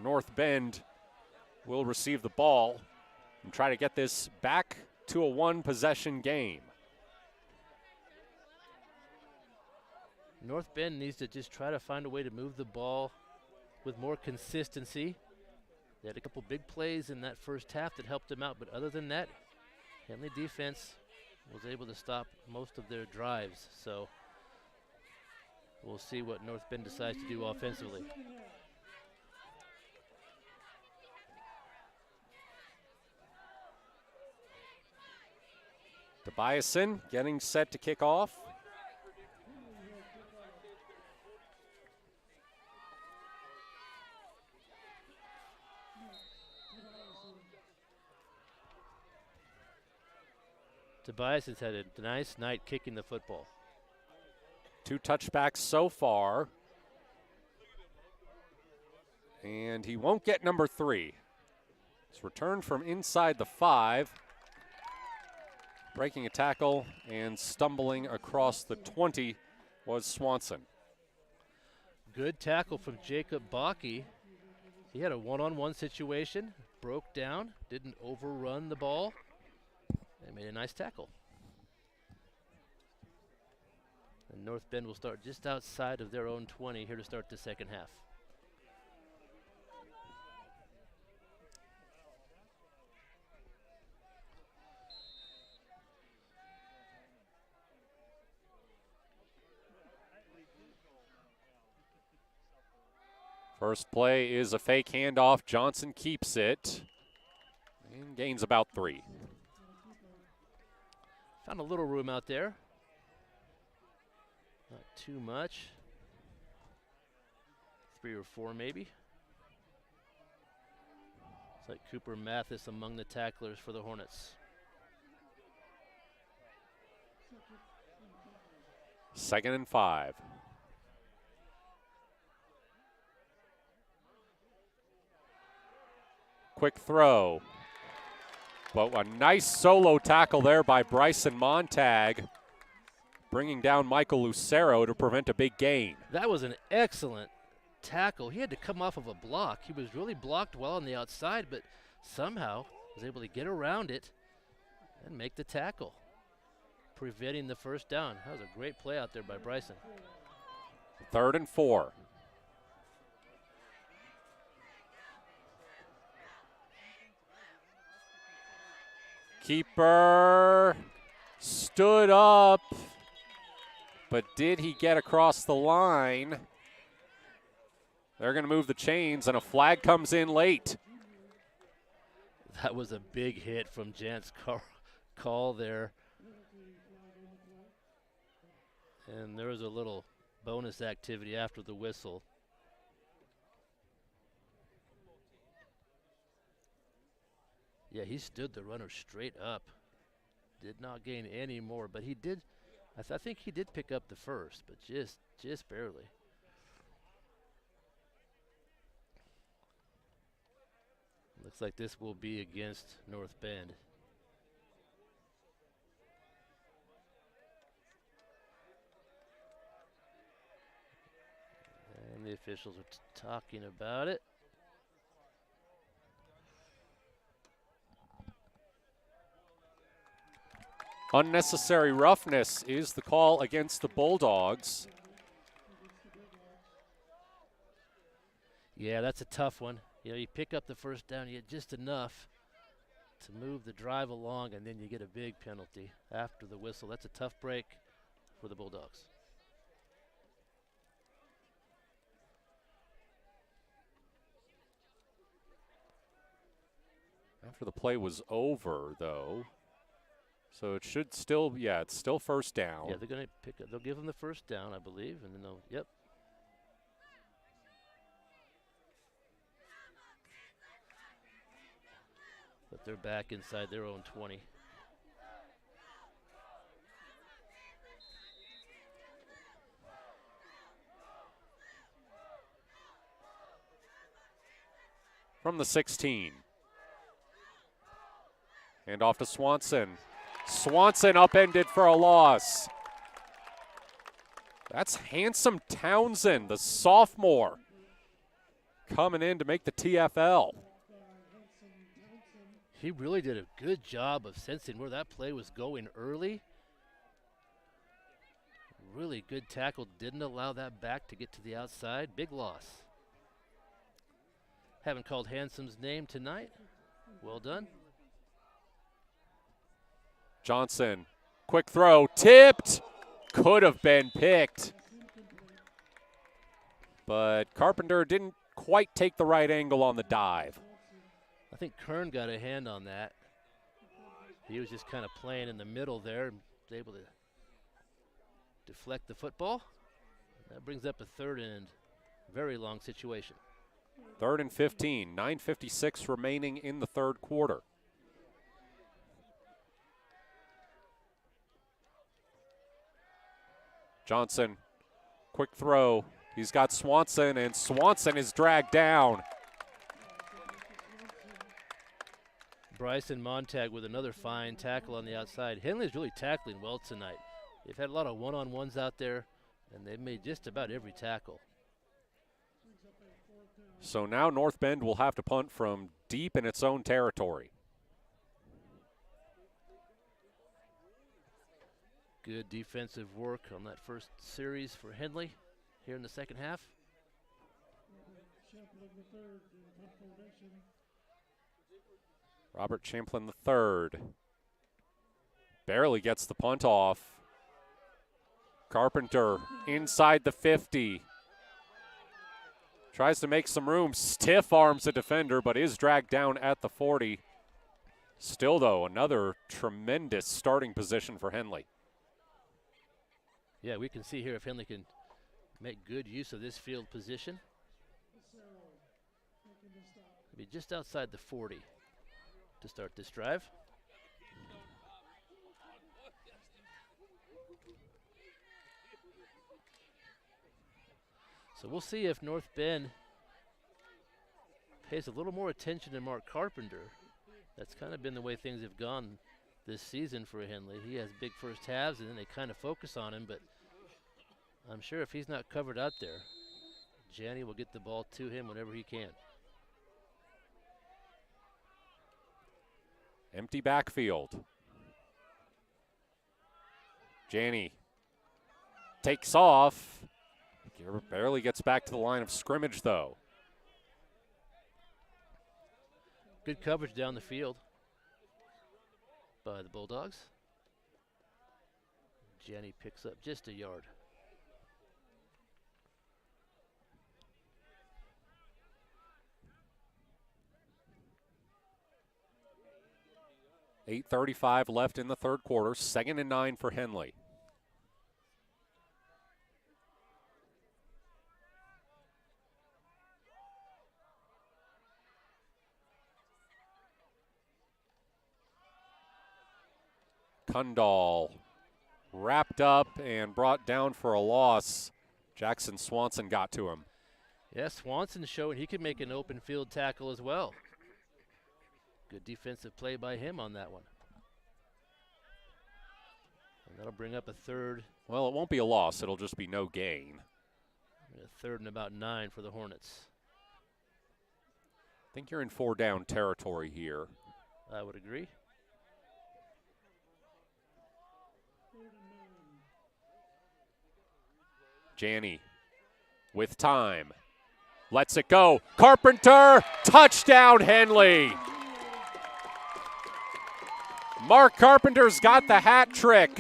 North Bend will receive the ball and try to get this back to a 1-possession game. North Bend needs to just try to find a way to move the ball with more consistency. They had a couple big plays in that first half that helped them out, but other than that, Henley defense was able to stop most of their drives. So we'll see what North Bend decides to do offensively. Tobiasen getting set to kick off. Tobias has had a nice night kicking the football. 2 touchbacks so far. And he won't get number 3. It's returned from inside the 5. Breaking a tackle and stumbling across the 20 was Swanson. Good tackle from Jacob Bakke. He had a one-on-one situation, broke down, didn't overrun the ball, and made a nice tackle. And North Bend will start just outside of their own 20 here to start the second half. First play is a fake handoff. Johnson keeps it. And gains about 3. Found a little room out there. Not too much. 3 or 4 maybe. It's like Cooper Mathis among the tacklers for the Hornets. 2nd and 5. Quick throw. But a nice solo tackle there by Bryson Montag, bringing down Michael Lucero to prevent a big gain. That was an excellent tackle. He had to come off of a block. He was really blocked well on the outside, but somehow was able to get around it and make the tackle, preventing the first down. That was a great play out there by Bryson. 3rd and 4. Keeper stood up, but did he get across the line? They're going to move the chains, and a flag comes in late. That was a big hit from Jant's call there. And there was a little bonus activity after the whistle. Yeah, he stood the runner straight up. Did not gain any more, but he did. I think he did pick up the first, but just barely. Looks like this will be against North Bend. And the officials are talking about it. Unnecessary roughness is the call against the Bulldogs. Yeah, that's a tough one. You know, you pick up the first down, you get just enough to move the drive along, and then you get a big penalty after the whistle. That's a tough break for the Bulldogs. After the play was over, though, so it should still, yeah, it's still first down. Yeah, they're going to pick up, they'll give them the first down, I believe, and then they'll, yep. But they're back inside their own 20. From the 16. And off to Swanson. Swanson upended for a loss. That's Handsome Townsend, the sophomore, coming in to make the TFL. He really did a good job of sensing where that play was going early. Really good tackle, didn't allow that back to get to the outside. Big loss. Haven't called Handsome's name tonight. Well done. Johnson, quick throw, tipped. Could have been picked. But Carpenter didn't quite take the right angle on the dive. I think Kern got a hand on that. He was just kind of playing in the middle there and was able to deflect the football. That brings up a 3rd and very long situation. 3rd and 15, 9:56 remaining in the 3rd quarter. Johnson, quick throw. He's got Swanson, and Swanson is dragged down. Bryson Montag with another fine tackle on the outside. Henley's really tackling well tonight. They've had a lot of one-on-ones out there, and they've made just about every tackle. So now North Bend will have to punt from deep in its own territory. Good defensive work on that first series for Henley here in the second half. Robert Champlin III barely gets the punt off. Carpenter inside the 50. Tries to make some room, stiff arms the defender, but is dragged down at the 40. Still, though, another tremendous starting position for Henley. Yeah, we can see here if Henley can make good use of this field position. Be just outside the 40 to start this drive. So we'll see if North Bend pays a little more attention to Mark Carpenter. That's kind of been the way things have gone this season for Henley. He has big first halves, and then they kind of focus on him, but I'm sure if he's not covered out there, Janney will get the ball to him whenever he can. Empty backfield. Janney takes off. Barely gets back to the line of scrimmage, though. Good coverage down the field by the Bulldogs. Janney picks up just a yard. .8:35 left in the third quarter. 2nd and 9 for Henley. Kundal wrapped up and brought down for a loss. Jackson Swanson got to him. Yeah, Swanson showing he can make an open field tackle as well. Good defensive play by him on that one. And that'll bring up a third. Well, it won't be a loss. It'll just be no gain. A 3rd and about 9 for the Hornets. I think you're in 4-down territory here. I would agree. Janney with time. Lets it go. Carpenter, touchdown Henley. Mark Carpenter's got the hat trick.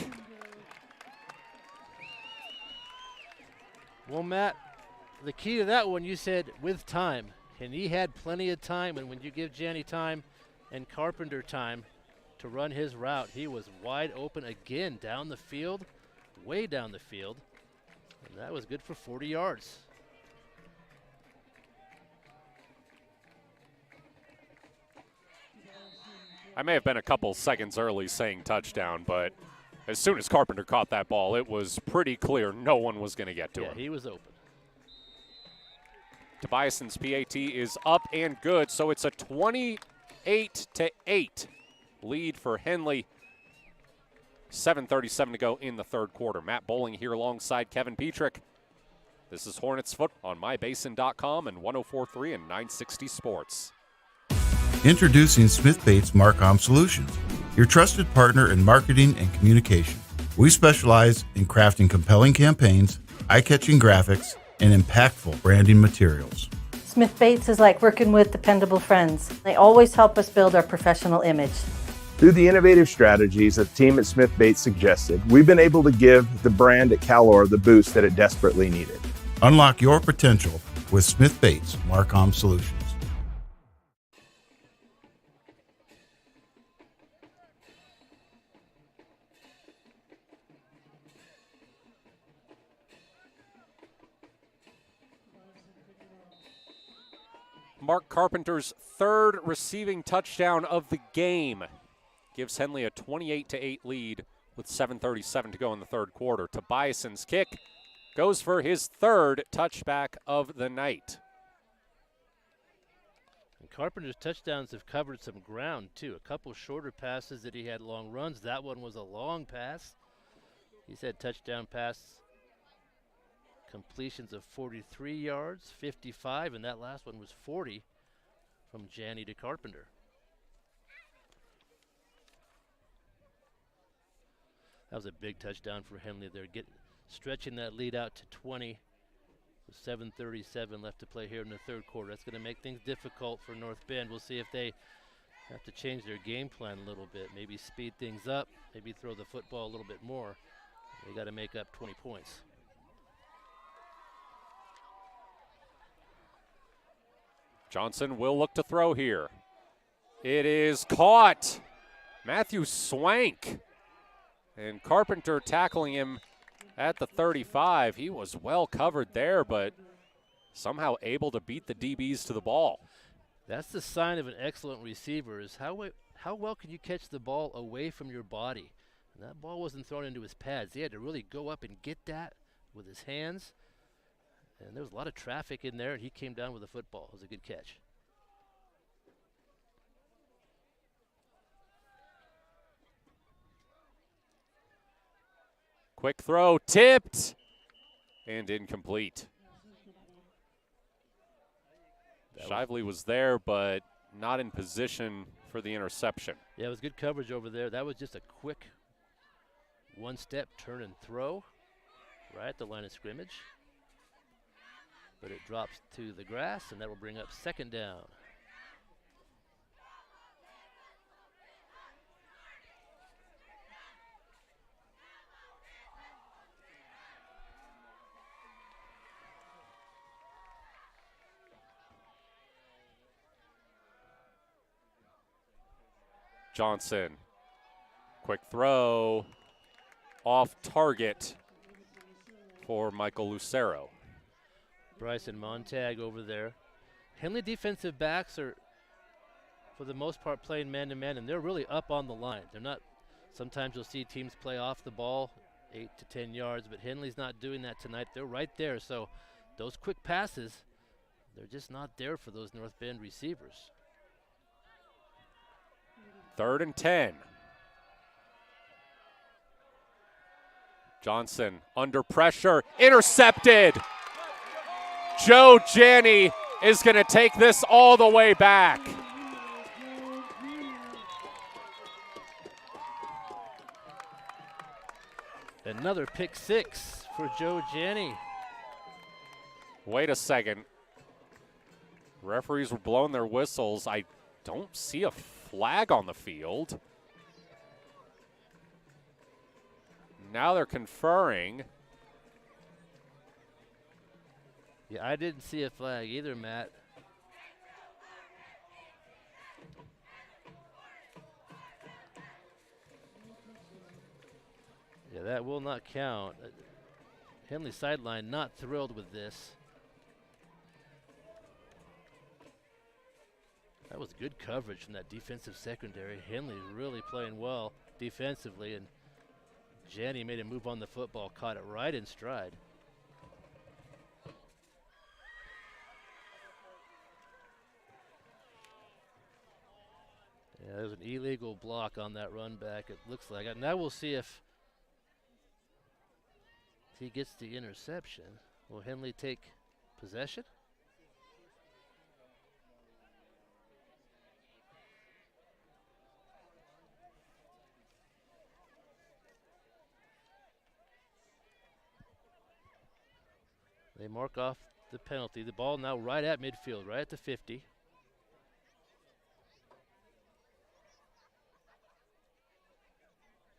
Well, Matt, the key to that one, you said with time. And he had plenty of time, and when you give Janney time and Carpenter time to run his route, he was wide open again down the field, way down the field. And that was good for 40 yards. I may have been a couple seconds early saying touchdown, but as soon as Carpenter caught that ball, it was pretty clear no one was going to get to him. Yeah, he was open. Tobiason's PAT is up and good, so it's a 28-8 lead for Henley. 7:37 to go in the third quarter. Matt Bowling here alongside Kevin Petrik. This is Hornets Foot on mybasin.com and 104.3 and 960 Sports. Introducing Smith Bates Marcom Solutions, your trusted partner in marketing and communication. We specialize in crafting compelling campaigns, eye-catching graphics, and impactful branding materials. Smith Bates is like working with dependable friends. They always help us build our professional image. Through the innovative strategies that the team at Smith Bates suggested, we've been able to give the brand at Calor the boost that it desperately needed. Unlock your potential with Smith Bates Marcom Solutions. Mark Carpenter's 3rd receiving touchdown of the game gives Henley a 28-8 lead with 7:37 to go in the third quarter. Tobiason's kick goes for his 3rd touchback of the night. And Carpenter's touchdowns have covered some ground, too. A couple shorter passes that he had long runs. That one was a long pass. He's had touchdown pass completions of 43 yards, 55, and that last one was 40 from Janney to Carpenter. That was a big touchdown for Henley there, stretching that lead out to 20 with 7:37 left to play here in the third quarter. That's going to make things difficult for North Bend. We'll see if they have to change their game plan a little bit, maybe speed things up, maybe throw the football a little bit more. They got to make up 20 points. Johnson will look to throw here. It is caught Matthew Swank. And Carpenter tackling him at the 35. He was well covered there, but somehow able to beat the DBs to the ball. That's the sign of an excellent receiver, is how well can you catch the ball away from your body. And that ball wasn't thrown into his pads. He had to really go up and get that with his hands. And there was a lot of traffic in there, and he came down with the football. It was a good catch. Quick throw, tipped, and incomplete. Shively was there, but not in position for the interception. Yeah, it was good coverage over there. That was just a quick one-step turn and throw right at the line of scrimmage. But it drops to the grass, and that will bring up second down. Johnson, quick throw, off target for Michael Lucero. Bryson Montag over there. Henley defensive backs are, for the most part, playing man-to-man, and they're really up on the line. They're not, sometimes you'll see teams play off the ball 8 to 10 yards, but Henley's not doing that tonight. They're right there, so those quick passes, they're just not there for those North Bend receivers. 3rd and 10. Johnson under pressure, intercepted. Joe Janney is going to take this all the way back. Another pick six for Joe Janney. Wait a second. Referees were blowing their whistles. I don't see a flag on the field. Now they're conferring. Yeah, I didn't see a flag either, Matt. Yeah, that will not count. Henley sideline not thrilled with this. That was good coverage from that defensive secondary. Henley really playing well defensively, and Janney made a move on the football, caught it right in stride. Yeah, there's an illegal block on that run back, it looks like. And now we'll see if he gets the interception. Will Henley take possession? They mark off the penalty. The ball now right at midfield, right at the 50.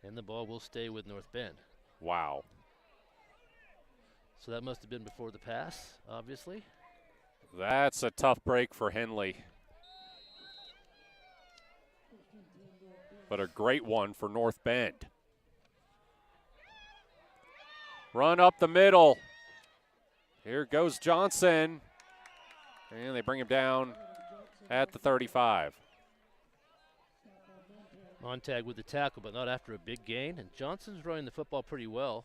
And the ball will stay with North Bend. Wow. So that must have been before the pass, obviously. That's a tough break for Henley. But a great one for North Bend. Run up the middle. Here goes Johnson. And they bring him down at the 35. Montag with the tackle, but not after a big gain. And Johnson's running the football pretty well.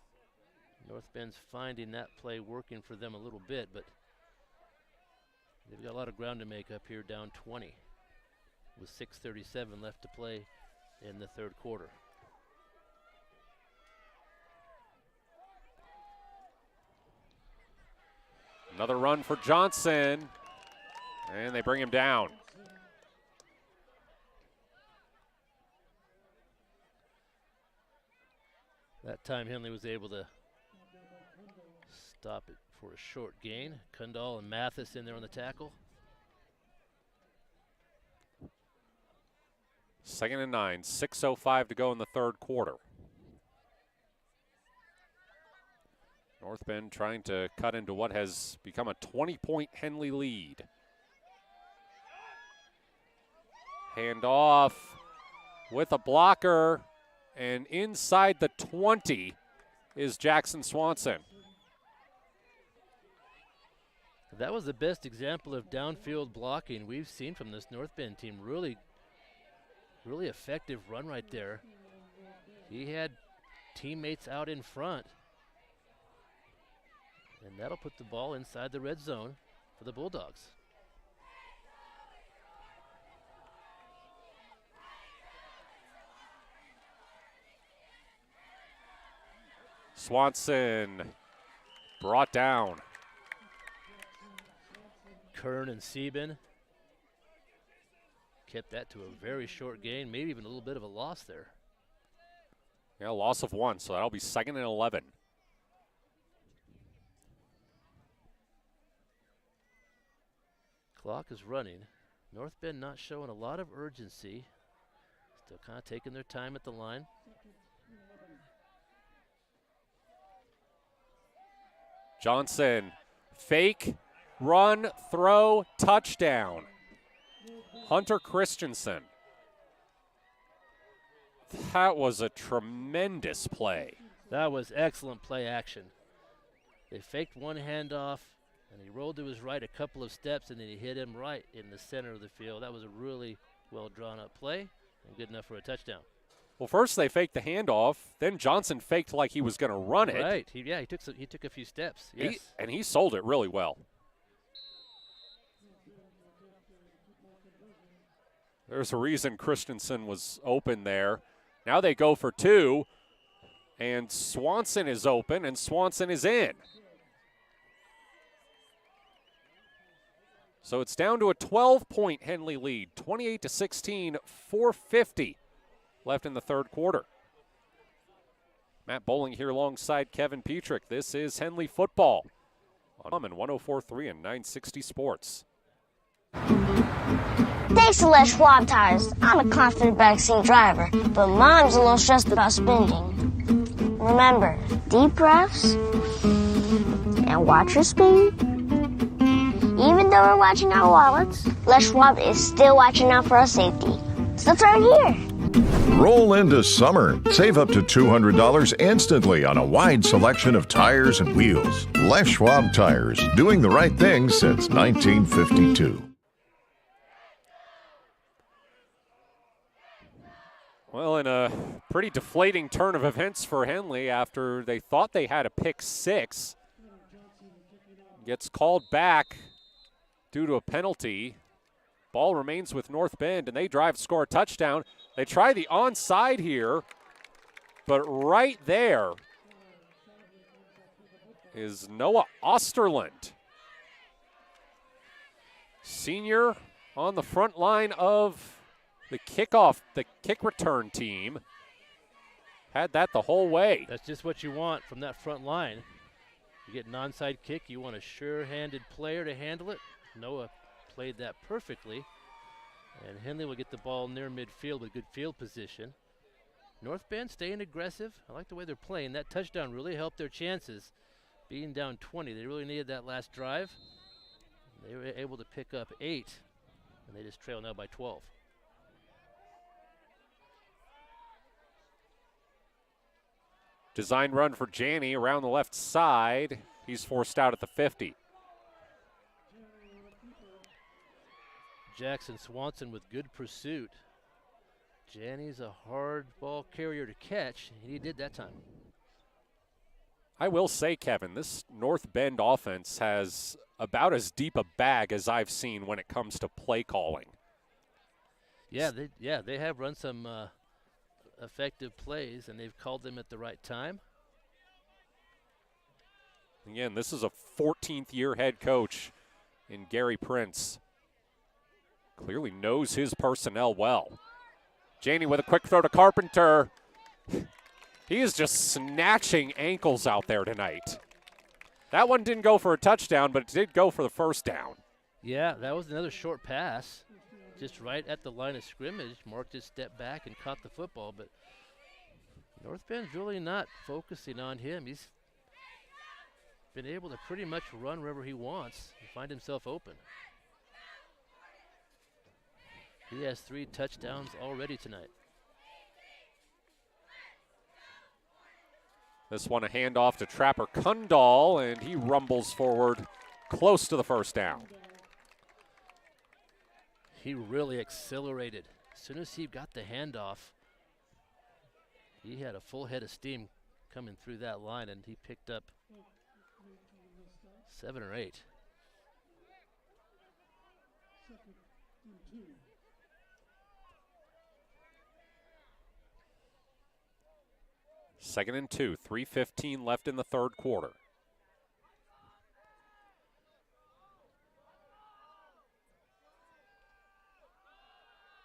North Bend's finding that play working for them a little bit, but they've got a lot of ground to make up here, down 20 with 6:37 left to play in the third quarter. Another run for Johnson, and they bring him down. That time Henley was able to stop it for a short gain. Kundal and Mathis in there on the tackle. 2nd and 9, 6:05 to go in the third quarter. North Bend trying to cut into what has become a 20-point Henley lead. Hand off, with a blocker, and inside the 20 is Jackson Swanson. That was the best example of downfield blocking we've seen from this North Bend team. Really effective run right there. He had teammates out in front. And that'll put the ball inside the red zone for the Bulldogs. Swanson brought down. Kern and Sieben kept that to a very short gain, maybe even a little bit of a loss there. Yeah, loss of 1, so that'll be 2nd and 11. Clock is running. North Bend not showing a lot of urgency. Still kind of taking their time at the line. Johnson, fake, run, throw, touchdown. Hunter Christensen. That was a tremendous play. That was excellent play action. They faked one handoff, and he rolled to his right a couple of steps, and then he hit him right in the center of the field. That was a really well drawn up play and good enough for a touchdown. Well, first they faked the handoff, then Johnson faked like he was going to run it. Right. He took a few steps. Yes. And he sold it really well. There's a reason Christensen was open there. Now they go for 2, and Swanson is open, and Swanson is in. So it's down to a 12-point Henley lead, 28-16, 4:50 left in the third quarter. Matt Bowling here alongside Kevin Petrik. This is Henley football on 104.3 and 960 Sports. Thanks to Les Schwab tires, I'm a confident backseat driver, but Mom's a little stressed about spending. Remember, deep breaths and watch your speed. Even though we're watching our wallets, Les Schwab is still watching out for our safety. So turn here. Roll into summer. Save up to $200 instantly on a wide selection of tires and wheels. Les Schwab Tires, doing the right thing since 1952. Well, in a pretty deflating turn of events for Henley after they thought they had a pick 6. Gets called back due to a penalty. Ball remains with North Bend, and they drive, score a touchdown. They try the onside here, but right there is Noah Osterland. Senior on the front line of the kickoff, the kick return team. Had that the whole way. That's just what you want from that front line. You get an onside kick, you want a sure-handed player to handle it. Noah played that perfectly. And Henley will get the ball near midfield with good field position. North Bend staying aggressive. I like the way they're playing. That touchdown really helped their chances. Being down 20, they really needed that last drive. They were able to pick up 8, and they just trail now by 12. Design run for Janney around the left side. He's forced out at the 50. Jackson Swanson with good pursuit. Janney's a hard ball carrier to catch, and he did that time. I will say, Kevin, this North Bend offense has about as deep a bag as I've seen when it comes to play calling. Yeah, they have run some effective plays, and they've called them at the right time. Again, this is a 14th-year head coach in Gary Prince. Clearly knows his personnel well. Janney with a quick throw to Carpenter. He is just snatching ankles out there tonight. That one didn't go for a touchdown, but it did go for the first down. Yeah, that was another short pass. Just right at the line of scrimmage. Mark just stepped back and caught the football, but North Bend's really not focusing on him. He's been able to pretty much run wherever he wants and find himself open. He has 3 touchdowns already tonight. This one a handoff to Trapper Kundal, and he rumbles forward close to the first down. He really accelerated. As soon as he got the handoff, he had a full head of steam coming through that line, and he picked up 7 or 8. Second and 2, 3:15 left in the third quarter.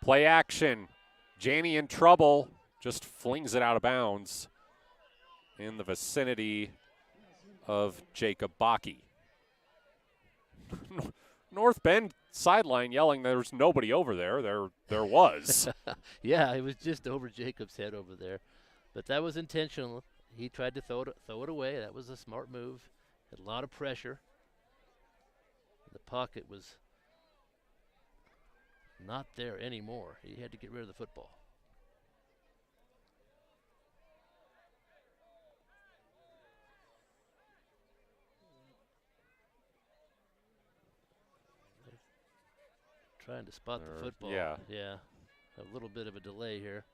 Play action. Janney in trouble, just flings it out of bounds in the vicinity of Jacob Bakke. North Bend sideline yelling there's nobody over there. There was. Yeah, it was just over Jacob's head over there. But that was intentional. He tried to throw it away. That was a smart move. Had a lot of pressure. The pocket was not there anymore. He had to get rid of the football. Trying to spot the football. Yeah. Yeah. A little bit of a delay here.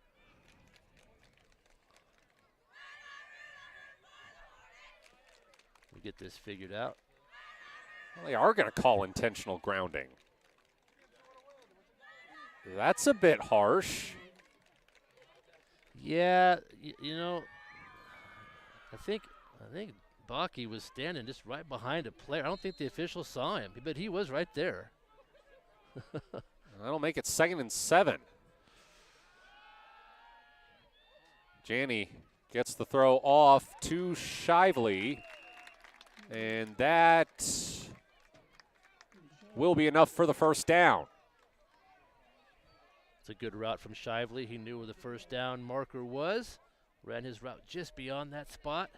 We get this figured out. Well, they are going to call intentional grounding. That's a bit harsh. Yeah, you know, I think Bakke was standing just right behind a player. I don't think the official saw him, but he was right there. That'll make it 2nd and 7. Janney gets the throw off to Shively, and that will be enough for the first down. It's a good route from Shively. He knew where the first down marker was. Ran his route just beyond that spot.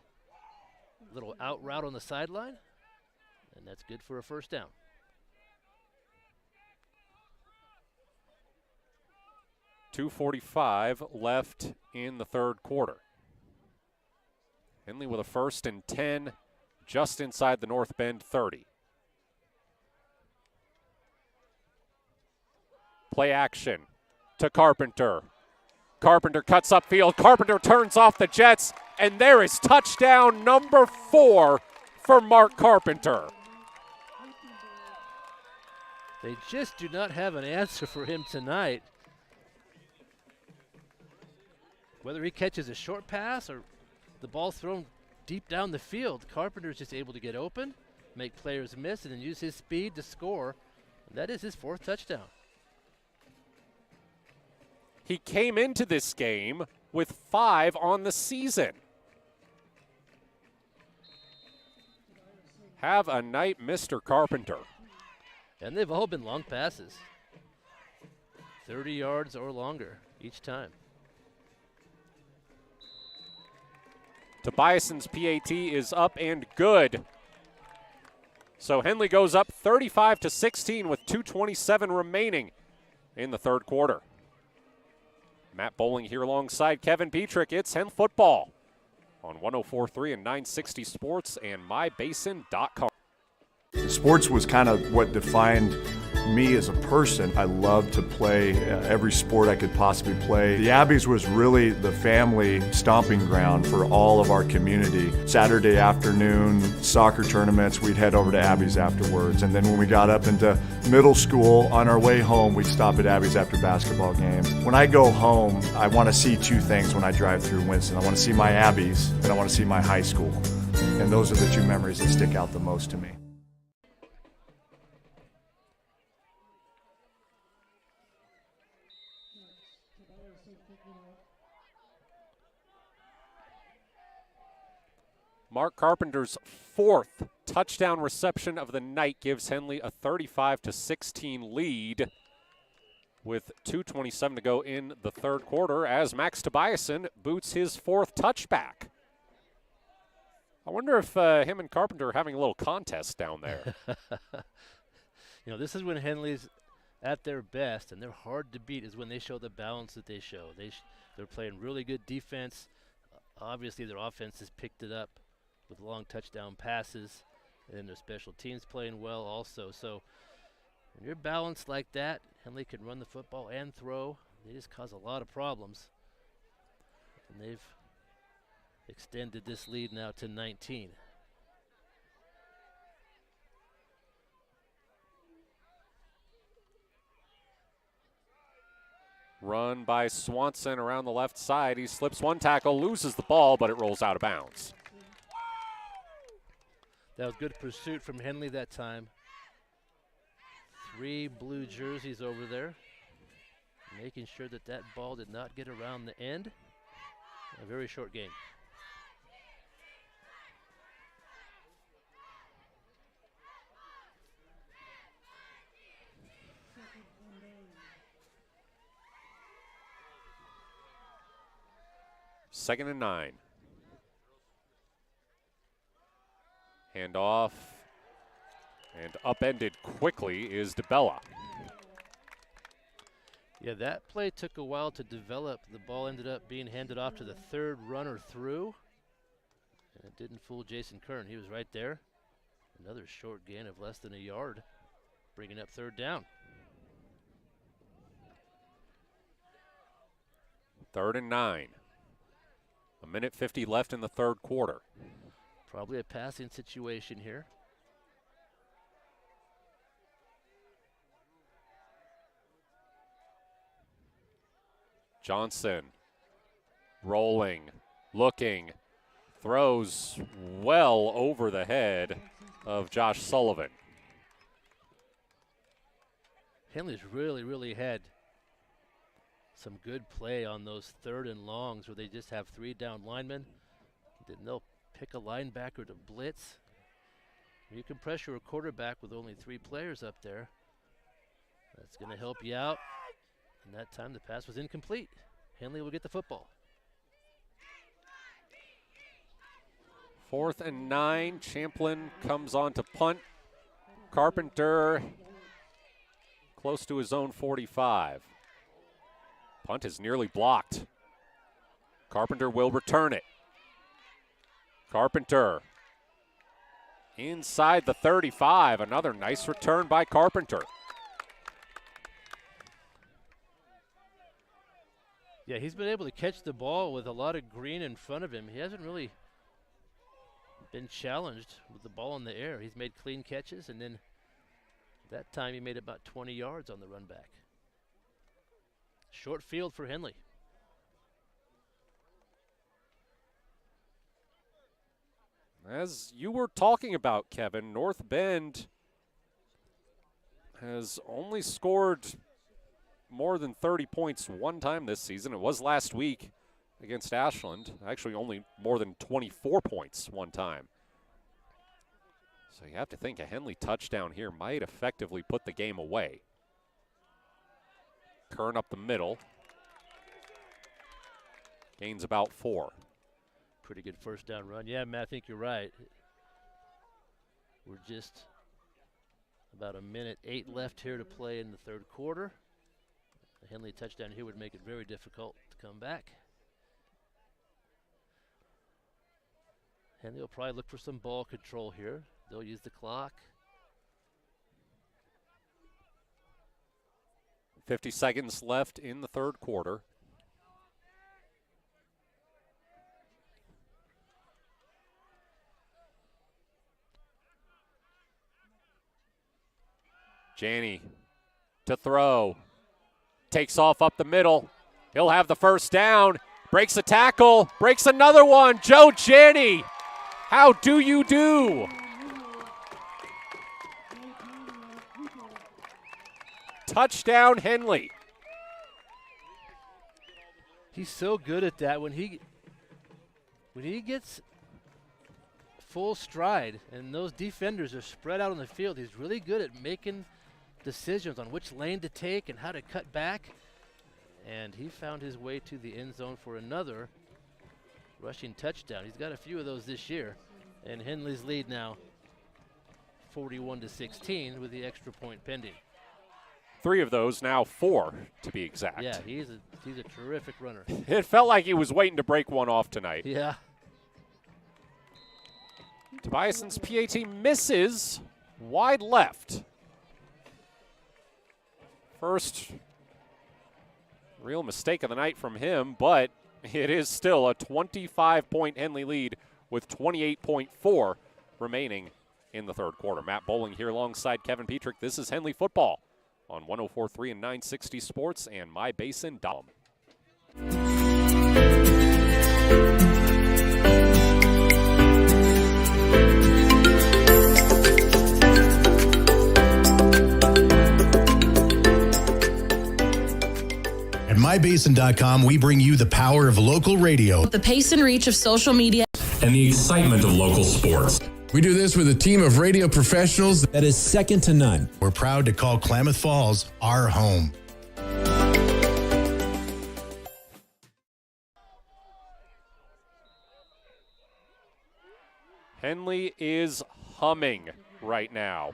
Little out route on the sideline, and that's good for a first down. .245 left in the third quarter. Henley with a 1st and 10, just inside the North Bend 30. Play action to Carpenter. Carpenter cuts upfield. Carpenter turns off the Jets, and there is touchdown number 4 for Mark Carpenter. They just do not have an answer for him tonight. Whether he catches a short pass or the ball thrown deep down the field, Carpenter's just able to get open, make players miss, and then use his speed to score. And that is his 4th touchdown. He came into this game with 5 on the season. Have a night, Mr. Carpenter. And they've all been long passes. 30 yards or longer each time. Tobiason's PAT is up and good. So Henley goes up 35-16 with 2:27 remaining in the third quarter. Matt Bowling here alongside Kevin Petrik. It's Henley football on 104.3 and 960 Sports and mybasin.com. Sports was kind of what defined me as a person. I loved to play every sport I could possibly play. The Abbeys was really the family stomping ground for all of our community. Saturday afternoon soccer tournaments, we'd head over to Abbeys afterwards. And then when we got up into middle school, on our way home, we'd stop at Abbeys after basketball games. When I go home, I want to see 2 things when I drive through Winston. I want to see my Abbeys and I want to see my high school. And those are the 2 memories that stick out the most to me. Mark Carpenter's 4th touchdown reception of the night gives Henley a 35-16 lead with 2:27 to go in the third quarter as Max Tobiason boots his 4th touchback. I wonder if him and Carpenter are having a little contest down there. You know, this is when Henley's at their best, and they're hard to beat is when they show the balance that they show. They're playing really good defense, obviously their offense has picked it up with long touchdown passes, and their special teams playing well also. So when you're balanced like that, Henley can run the football and throw. They just cause a lot of problems. And they've extended this lead now to 19. Run by Swanson around the left side. He slips one tackle, loses the ball, but it rolls out of bounds. That was good pursuit from Henley that time. 3 blue jerseys over there, making sure that that ball did not get around the end. A very short game. Second and 9. Handoff and upended quickly is DeBella. Yeah, that play took a while to develop. The ball ended up being handed off to the third runner through. And it didn't fool Jason Kern. He was right there. Another short gain of less than a yard, bringing up third down. Third and 9. 1:50 left in the third quarter. Probably a passing situation here. Johnson rolling, looking, throws well over the head of Josh Sullivan. Henley's really had some good play on those third and longs where they just have 3 down linemen. Then they'll pick a linebacker to blitz. You can pressure a quarterback with only 3 players up there. That's going to help you out. And that time the pass was incomplete. Henley will get the football. 4th and 9. Champlin comes on to punt. Carpenter close to his own 45. Punt is nearly blocked. Carpenter will return it. Carpenter inside the 35. Another nice return by Carpenter. Yeah, he's been able to catch the ball with a lot of green in front of him. He hasn't really been challenged with the ball in the air. He's made clean catches, and then that time he made about 20 yards on the run back. Short field for Henley. As you were talking about, Kevin, North Bend has only scored more than 30 points one time this season. It was last week against Ashland. Actually, only more than 24 points one time. So you have to think a Henley touchdown here might effectively put the game away. Kern up the middle. Gains about 4. Pretty good first down run. Yeah, Matt, I think you're right. We're just about 1:08 left here to play in the third quarter. A Henley touchdown here would make it very difficult to come back. Henley will probably look for some ball control here. They'll use the clock. 50 seconds left in the third quarter. Janney to throw. Takes off up the middle. He'll have the first down. Breaks a tackle. Breaks another one. Joe Janney. How do you do? Touchdown, Henley. He's so good at that. When he gets full stride and those defenders are spread out on the field, he's really good at making decisions on which lane to take and how to cut back. And he found his way to the end zone for another rushing touchdown. He's got a few of those this year. And Henley's lead now 41-16 with the extra point pending. 3 of those, now 4 to be exact. Yeah, he's a terrific runner. It felt like he was waiting to break one off tonight. Yeah. Tobiason's PAT misses wide left. First real mistake of the night from him, but it is still a 25-point Henley lead with 28.4 remaining in the third quarter. Matt Bowling here alongside Kevin Petrik. This is Henley football on 104.3 and 960 Sports and MyBasin.com. At MyBasin.com, we bring you the power of local radio, The pace and reach of social media, and the excitement of local sports. We do this with a team of radio professionals that is second to none. We're proud to call Klamath Falls our home. Henley is humming right now.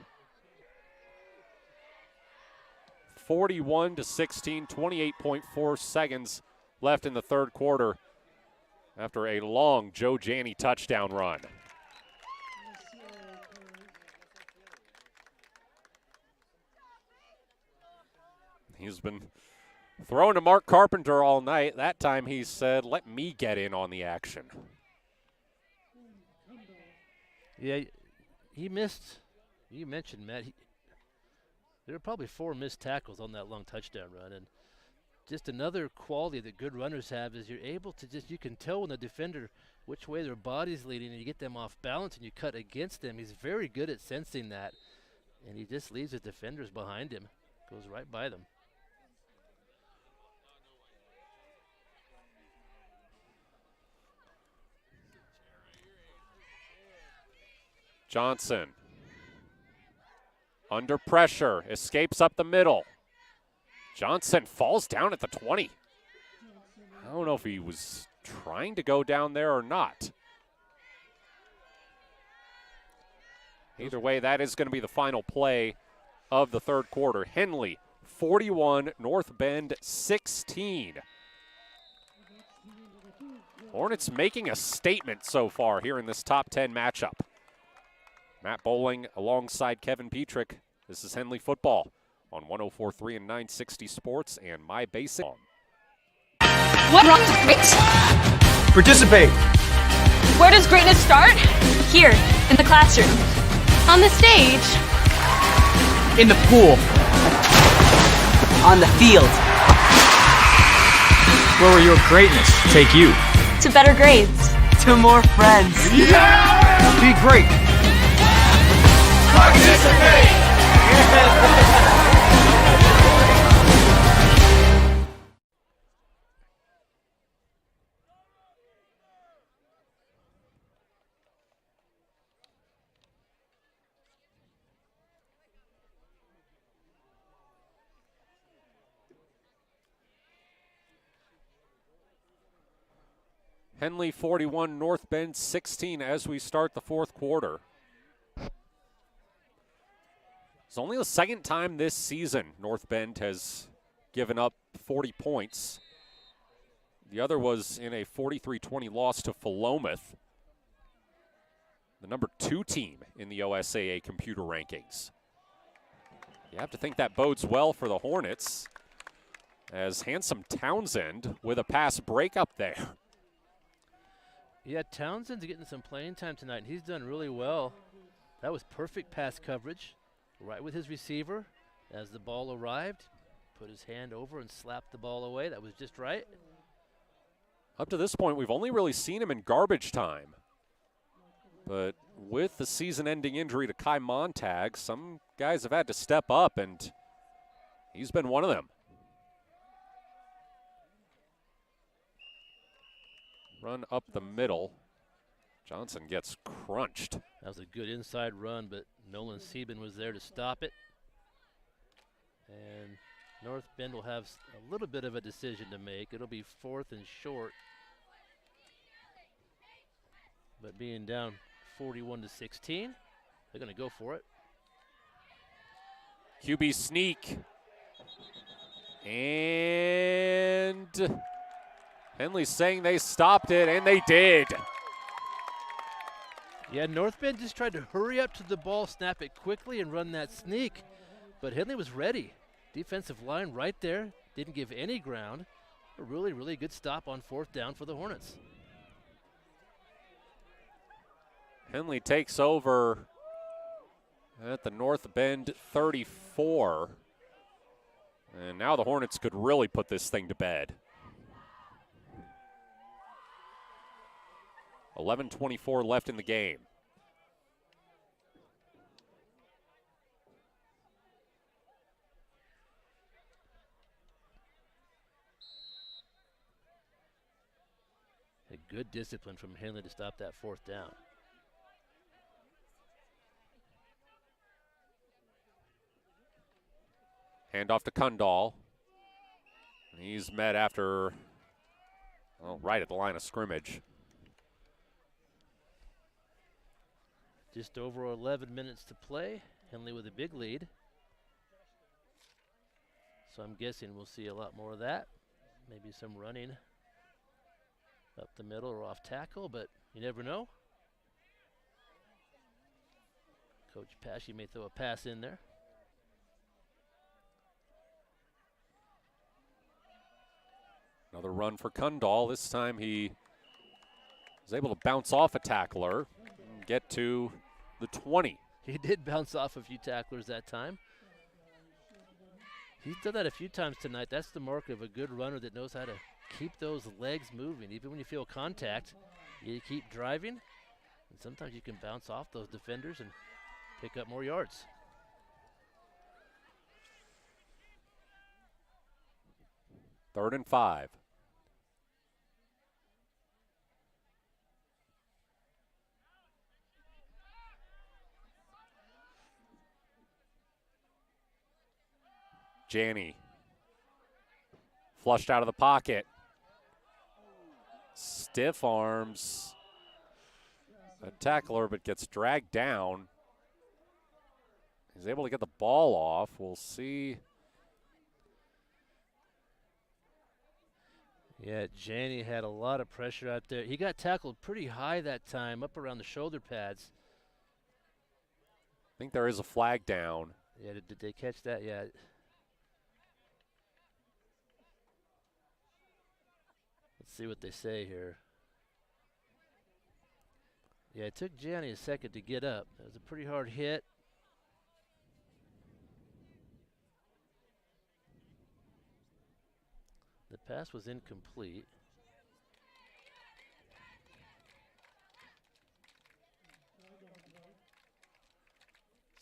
41-16, 28.4 seconds left in the third quarter after a long Joe Janney touchdown run. He's been throwing to Mark Carpenter all night. That time he said, let me get in on the action. Yeah, he missed. You mentioned, Matt, there were probably 4 missed tackles on that long touchdown run. And just another quality that good runners have is you're able to you can tell when the defender which way their body's leading, and you get them off balance and you cut against them. He's very good at sensing that. And he just leaves the defenders behind him, goes right by them. Johnson, under pressure, escapes up the middle. Johnson falls down at the 20. I don't know if he was trying to go down there or not. Either way, that is going to be the final play of the third quarter. Henley, 41, North Bend, 16. Hornets making a statement so far here in this top 10 matchup. Matt Bowling alongside Kevin Petrik. This is Henley football on 104.3 and 960 Sports and MyBasin. What wrong with great? Participate. Where does greatness start? Here, in the classroom. On the stage. In the pool. On the field. Where will your greatness take you? To better grades. To more friends. Yeah! Be great. Participate! Henley 41, North Bend 16 as we start the fourth quarter. It's only the second time this season North Bend has given up 40 points. The other was in a 43-20 loss to Philomath, the number 2 team in the OSAA computer rankings. You have to think that bodes well for the Hornets, as Handsome Townsend with a pass breakup there. Yeah, Townsend's getting some playing time tonight. He's done really well. That was perfect pass coverage, right with his receiver. As the ball arrived, put his hand over and slapped the ball away. That was just right. Up to this point, we've only really seen him in garbage time. But with the season-ending injury to Kai Montag, some guys have had to step up, and he's been one of them. Run up the middle. Johnson gets crunched. That was a good inside run, but Nolan Sieben was there to stop it. And North Bend will have a little bit of a decision to make. It'll be 4th and short. But being down 41-16, they're going to go for it. QB sneak. And Henley's saying they stopped it, and they did. Yeah, North Bend just tried to hurry up to the ball, snap it quickly, and run that sneak. But Henley was ready. Defensive line right there. Didn't give any ground. A really, really good stop on 4th down for the Hornets. Henley takes over at the North Bend 34. And now the Hornets could really put this thing to bed. 11:24 left in the game. A good discipline from Henley to stop that 4th down. Handoff to Kundal. He's met after, well, right at the line of scrimmage. Just over 11 minutes to play. Henley with a big lead. So I'm guessing we'll see a lot more of that. Maybe some running up the middle or off tackle, but you never know. Coach Pesci may throw a pass in there. Another run for Kundal. This time he was able to bounce off a tackler and get to the 20. He did bounce off a few tacklers that time. He's done that a few times tonight. That's the mark of a good runner that knows how to keep those legs moving. Even when you feel contact, you keep driving, and sometimes you can bounce off those defenders and pick up more yards. Third and 5. Janney flushed out of the pocket. Stiff arms a tackler, but gets dragged down. He's able to get the ball off. We'll see. Yeah, Janney had a lot of pressure out there. He got tackled pretty high that time, up around the shoulder pads. I think there is a flag down. Yeah, did they catch that? Yeah. Let's see what they say here. Yeah, it took Janney a second to get up. It was a pretty hard hit. The pass was incomplete.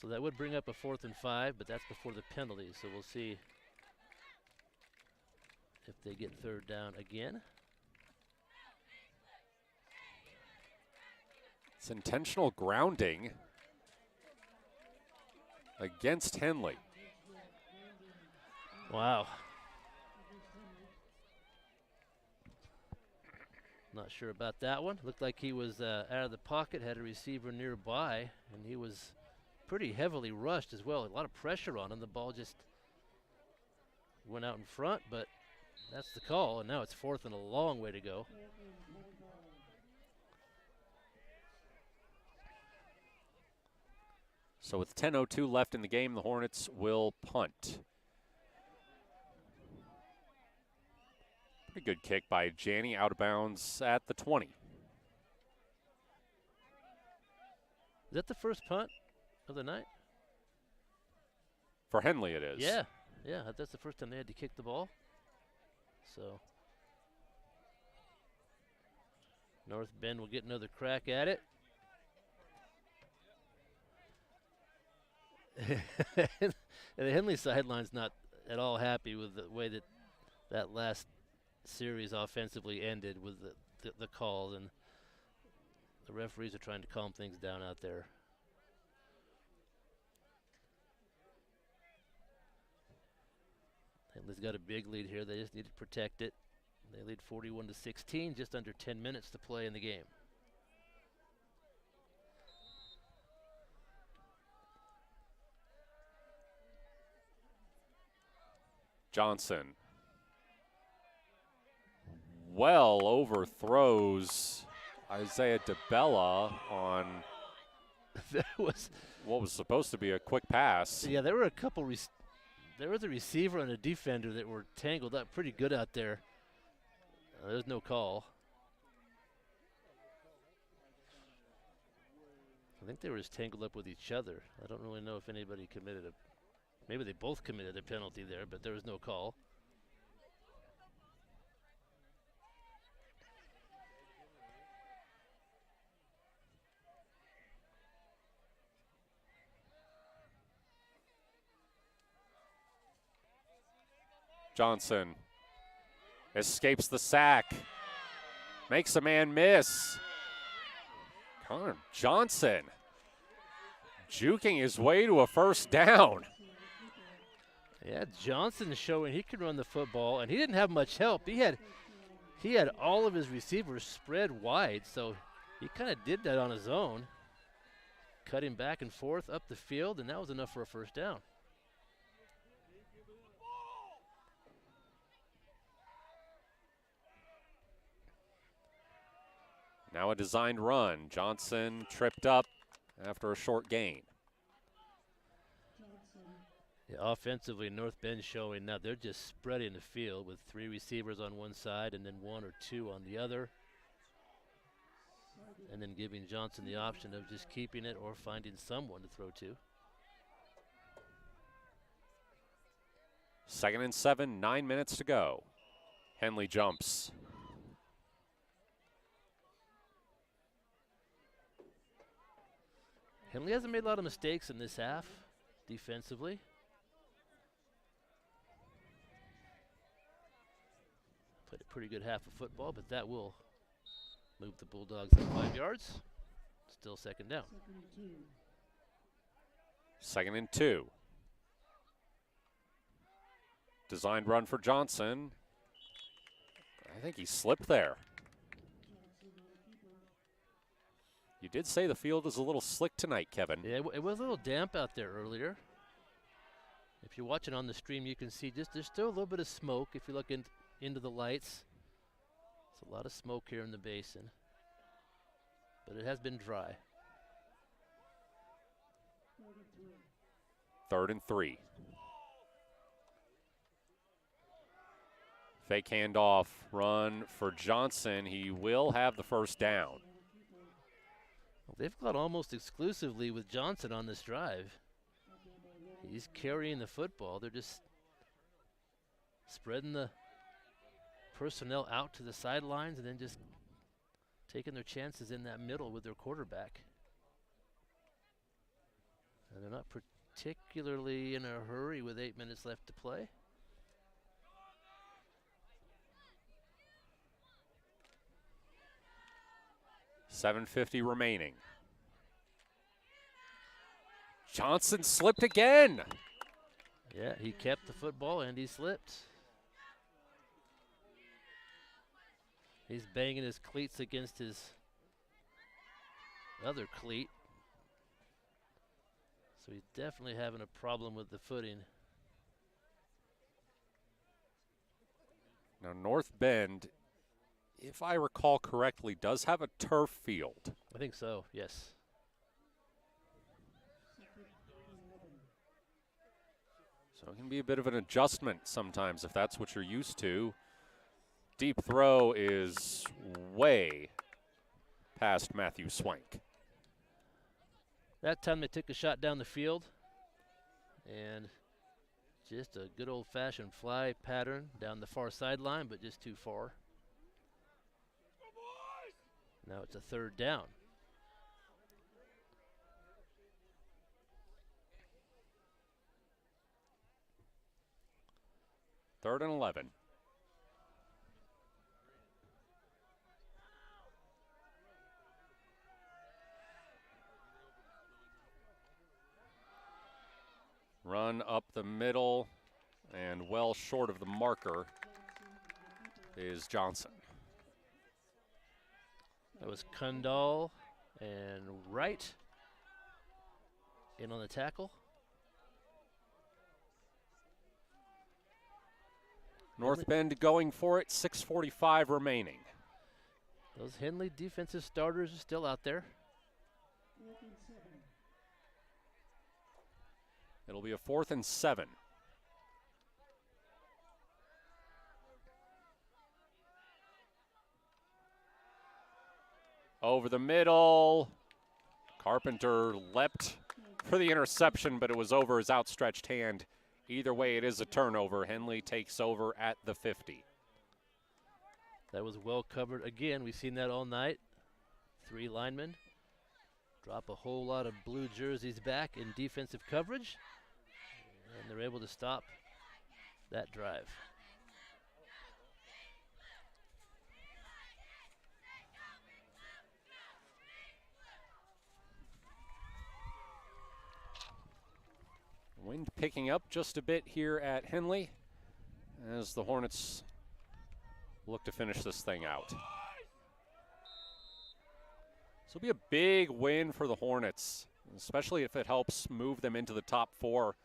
So that would bring up a 4th and 5, but that's before the penalty. So we'll see if they get 3rd down again. It's intentional grounding against Henley. Wow. Not sure about that one. Looked like he was out of the pocket, had a receiver nearby, and he was pretty heavily rushed as well. A lot of pressure on him. The ball just went out in front, but that's the call, and now it's 4th and a long way to go. So with 10:02 left in the game, the Hornets will punt. Pretty good kick by Janney, out of bounds at the 20. Is that the first punt of the night? For Henley it is. Yeah, that's the first time they had to kick the ball. So North Bend will get another crack at it. And the Henley sideline's not at all happy with the way that last series offensively ended with the call, and the referees are trying to calm things down out there. Henley's got a big lead here. They just need to protect it. They lead 41-16, just under 10 minutes to play in the game. Johnson well overthrows Isaiah DeBella on that was what was supposed to be a quick pass. Yeah, there were a couple. There was a receiver and a defender that were tangled up pretty good out there. There's no call. I think they were just tangled up with each other. I don't really know if anybody committed a. Maybe they both committed a penalty there, but there was no call. Johnson escapes the sack, makes a man miss. Connor Johnson juking his way to a first down. Yeah, Johnson is showing he can run the football, and he didn't have much help. He had all of his receivers spread wide, so he kind of did that on his own. Cut him back and forth up the field, and that was enough for a first down. Now a designed run. Johnson tripped up after a short gain. Yeah, offensively, North Bend showing now they're just spreading the field with 3 receivers on one side and then 1 or 2 on the other. And then giving Johnson the option of just keeping it or finding someone to throw to. 2nd and 7, 9 minutes to go. Henley jumps. Henley hasn't made a lot of mistakes in this half defensively. Played a pretty good half of football, but that will move the Bulldogs up 5 yards. Still 2nd down. 2nd and 2. Designed run for Johnson. I think he slipped there. You did say the field is a little slick tonight, Kevin. Yeah, it was a little damp out there earlier. If you're watching on the stream, you can see just there's still a little bit of smoke if you look into the lights. There's a lot of smoke here in the basin, but it has been dry. 3rd and 3. Fake handoff, run for Johnson. He will have the first down. Well, they've got almost exclusively with Johnson on this drive. He's carrying the football. They're just spreading the personnel out to the sidelines and then just taking their chances in that middle with their quarterback. And they're not particularly in a hurry with 8 minutes left to play. $7:50 remaining. Johnson slipped again. Yeah, he kept the football and he slipped. He's banging his cleats against his other cleat. So he's definitely having a problem with the footing. Now North Bend, if I recall correctly, does have a turf field. I think so, yes. So it can be a bit of an adjustment sometimes if that's what you're used to. Deep throw is way past Matthew Swank. That time they took a shot down the field and just a good old-fashioned fly pattern down the far sideline, but just too far. Now it's a 3rd down. Third and 11. Run up the middle and well short of the marker is Johnson. That was Kundal and Wright in on the tackle. North Bend going for it, 6:45 remaining. Those Henley defensive starters are still out there. It'll be a 4th and 7. Over the middle. Carpenter leapt for the interception, but it was over his outstretched hand. Either way, it is a turnover. Henley takes over at the 50. That was well covered. Again, we've seen that all night. 3 linemen drop a whole lot of blue jerseys back in defensive coverage, and they're able to stop that drive. Wind picking up just a bit here at Henley as the Hornets look to finish this thing out. This will be a big win for the Hornets, especially if it helps move them into the top 4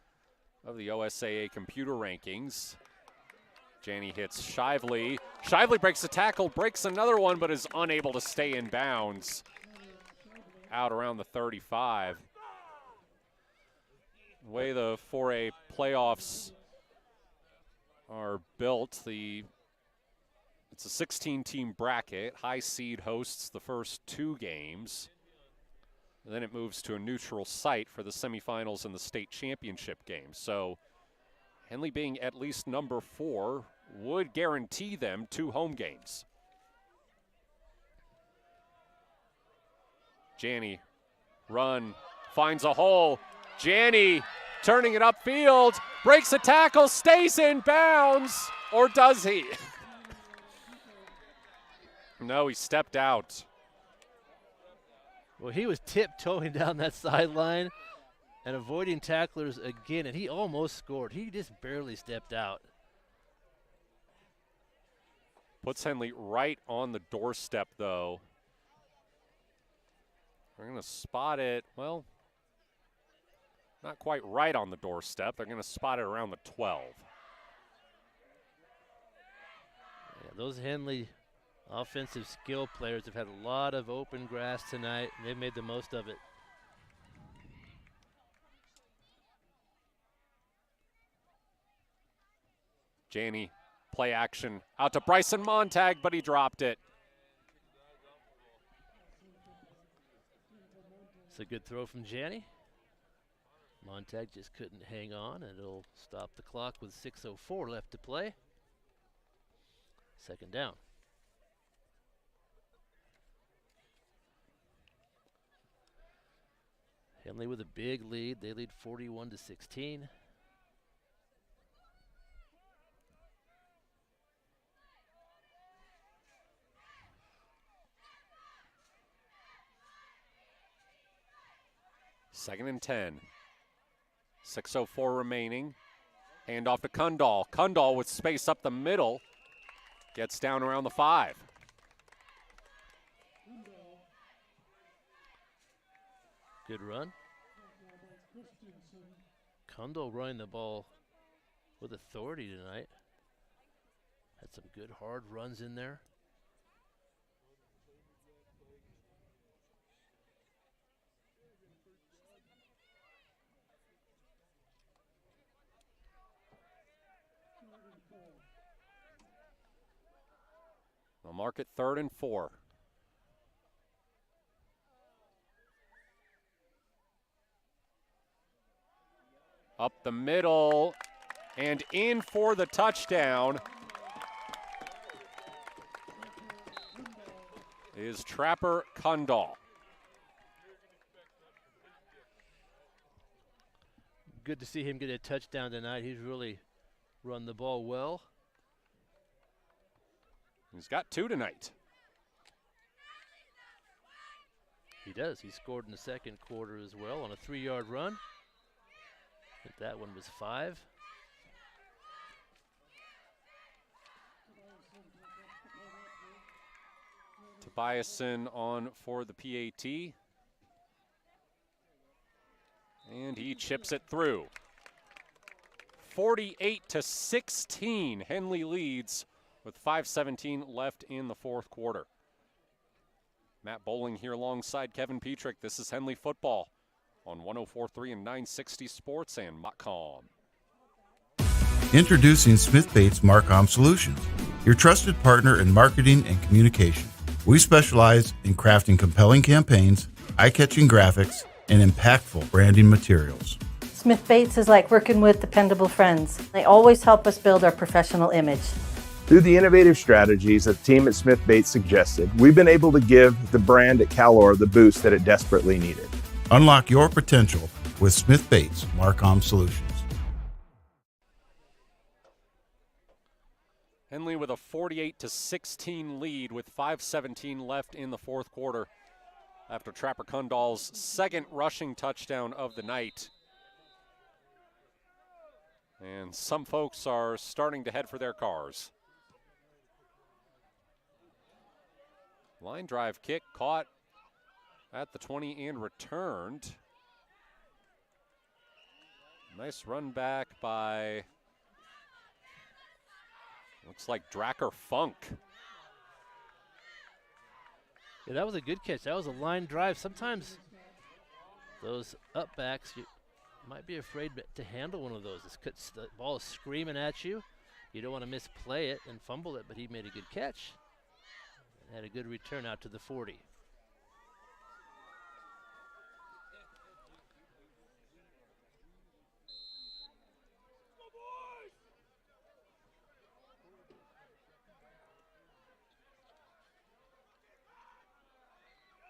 of the OSAA computer rankings. Janney hits Shively. Shively breaks a tackle, breaks another one, but is unable to stay in bounds out around the 35. The way the 4A playoffs are built, it's a 16-team bracket. High seed hosts the first 2 games. And then it moves to a neutral site for the semifinals and the state championship game. So Henley being at least number 4 would guarantee them 2 home games. Janney, run, finds a hole. Janney turning it upfield, breaks a tackle, stays in bounds, or does he? No, he stepped out. Well, he was tiptoeing down that sideline and avoiding tacklers again, and he almost scored. He just barely stepped out. Puts Henley right on the doorstep, though. They're going to spot it, well, not quite right on the doorstep. They're going to spot it around the 12. Yeah, those Henley offensive skill players have had a lot of open grass tonight, and they've made the most of it. Janney, play action, out to Bryson Montag, but he dropped it. It's a good throw from Janney. Montag just couldn't hang on, and it'll stop the clock with 6:04 left to play. 2nd down. Henley with a big lead. They lead 41-16. Second and 10. 6:04 remaining. Hand off to Kundal. Kundal with space up the middle. Gets down around the 5. Good run. Kundal running the ball with authority tonight. Had some good hard runs in there. They'll mark it 3rd and 4. Up the middle and in for the touchdown is Trapper Kundal. Good to see him get a touchdown tonight. He's really run the ball well. He's got 2 tonight. He does. He scored in the 2nd quarter as well on a 3-yard run. I think that one was 5. Tobiason on for the PAT. And he chips it through. 48-16. Henley leads with 5:17 left in the fourth quarter. Matt Bowling here alongside Kevin Petrik. This is Henley football on 104.3 and 960 Sports and Montcalm. Introducing Smith Bates Marcom Solutions, your trusted partner in marketing and communication. We specialize in crafting compelling campaigns, eye-catching graphics, and impactful branding materials. Smith Bates is like working with dependable friends. They always help us build our professional image. Through the innovative strategies the team at Smith Bates suggested, we've been able to give the brand at Calor the boost that it desperately needed. Unlock your potential with Smith Bates Marcom Solutions. Henley with a 48-16 lead with 5:17 left in the fourth quarter after Trapper Kundal's second rushing touchdown of the night. And some folks are starting to head for their cars. Line drive kick caught at the 20 and returned. Nice run back by, looks like Dracker Funk. Yeah, that was a good catch. That was a line drive. Sometimes those up backs, you might be afraid to handle one of those. The ball is screaming at you. You don't want to misplay it and fumble it, but he made a good catch. And had a good return out to the 40.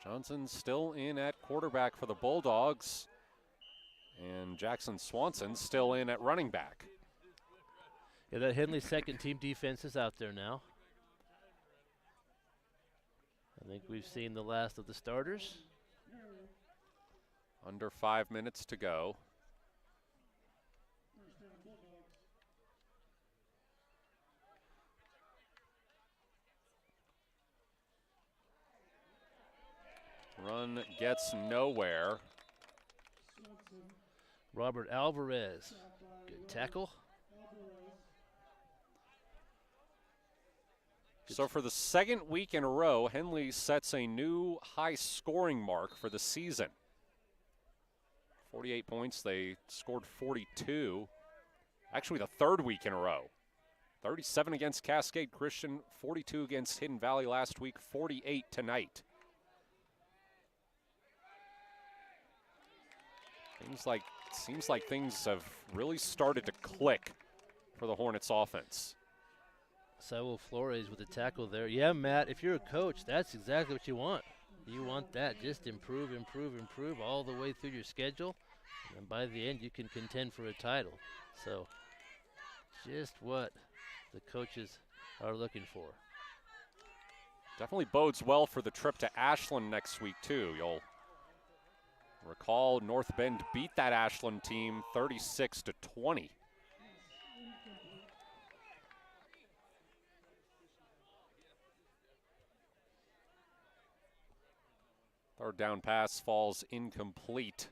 Johnson still in at quarterback for the Bulldogs. And Jackson Swanson still in at running back. Yeah, that Henley second team defense is out there now. I think we've seen the last of the starters. Under 5 minutes to go. Run gets nowhere. Robert Alvarez, good tackle. So for the second week in a row, Henley sets a new high scoring mark for the season. 48 points, they scored 42. Actually the third week in a row. 37 against Cascade Christian, 42 against Hidden Valley last week, 48 tonight. Seems like things have really started to click for the Hornets offense. Saul Flores with the tackle there. Yeah, Matt, if you're a coach, that's exactly what you want. You want that. Just improve, improve, improve all the way through your schedule. And by the end, you can contend for a title. So just what the coaches are looking for. Definitely bodes well for the trip to Ashland next week, too. You'll recall North Bend beat that Ashland team 36-20. Third down pass falls incomplete.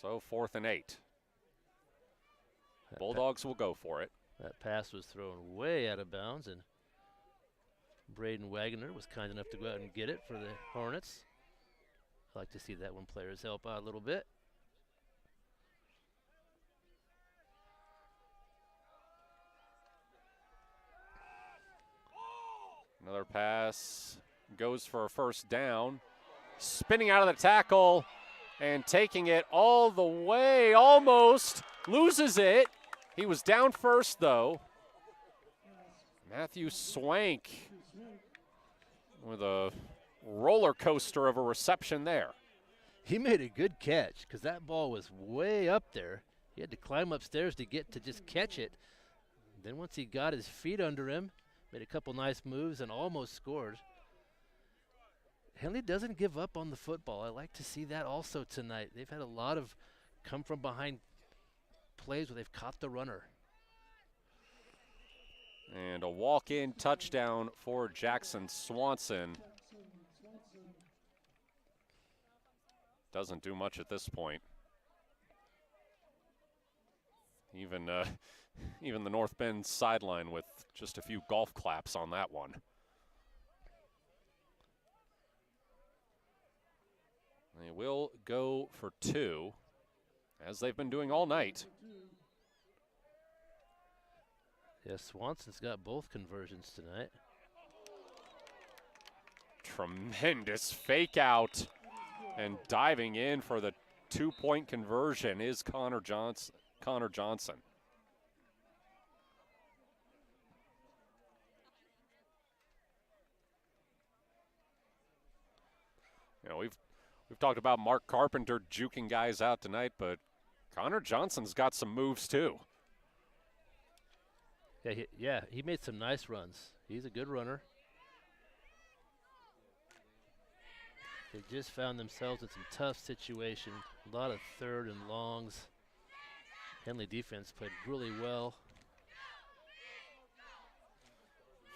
So 4th and 8. Bulldogs will go for it. That pass was thrown way out of bounds, and Braden Wagner was kind enough to go out and get it for the Hornets. I like to see that when players help out a little bit. Another pass goes for a first down. Spinning out of the tackle and taking it all the way, almost loses it. He was down first, though. Matthew Swank with a roller coaster of a reception there. He made a good catch because that ball was way up there. He had to climb upstairs to get to just catch it. Then once he got his feet under him, made a couple nice moves and almost scored. Henley doesn't give up on the football. I like to see that also tonight. They've had a lot of come from behind plays where they've caught the runner. And a walk-in touchdown for Jackson Swanson. Doesn't do much at this point. Even the North Bend sideline with just a few golf claps on that one. They will go for 2, as they've been doing all night. Yeah, Swanson's got both conversions tonight. Tremendous fake out, and diving in for the 2-point conversion is Connor Johnson. You know, we've talked about Mark Carpenter juking guys out tonight, but Connor Johnson's got some moves too. Yeah, he made some nice runs. He's a good runner. They just found themselves in some tough situations. A lot of 3rd and longs. Henley defense played really well.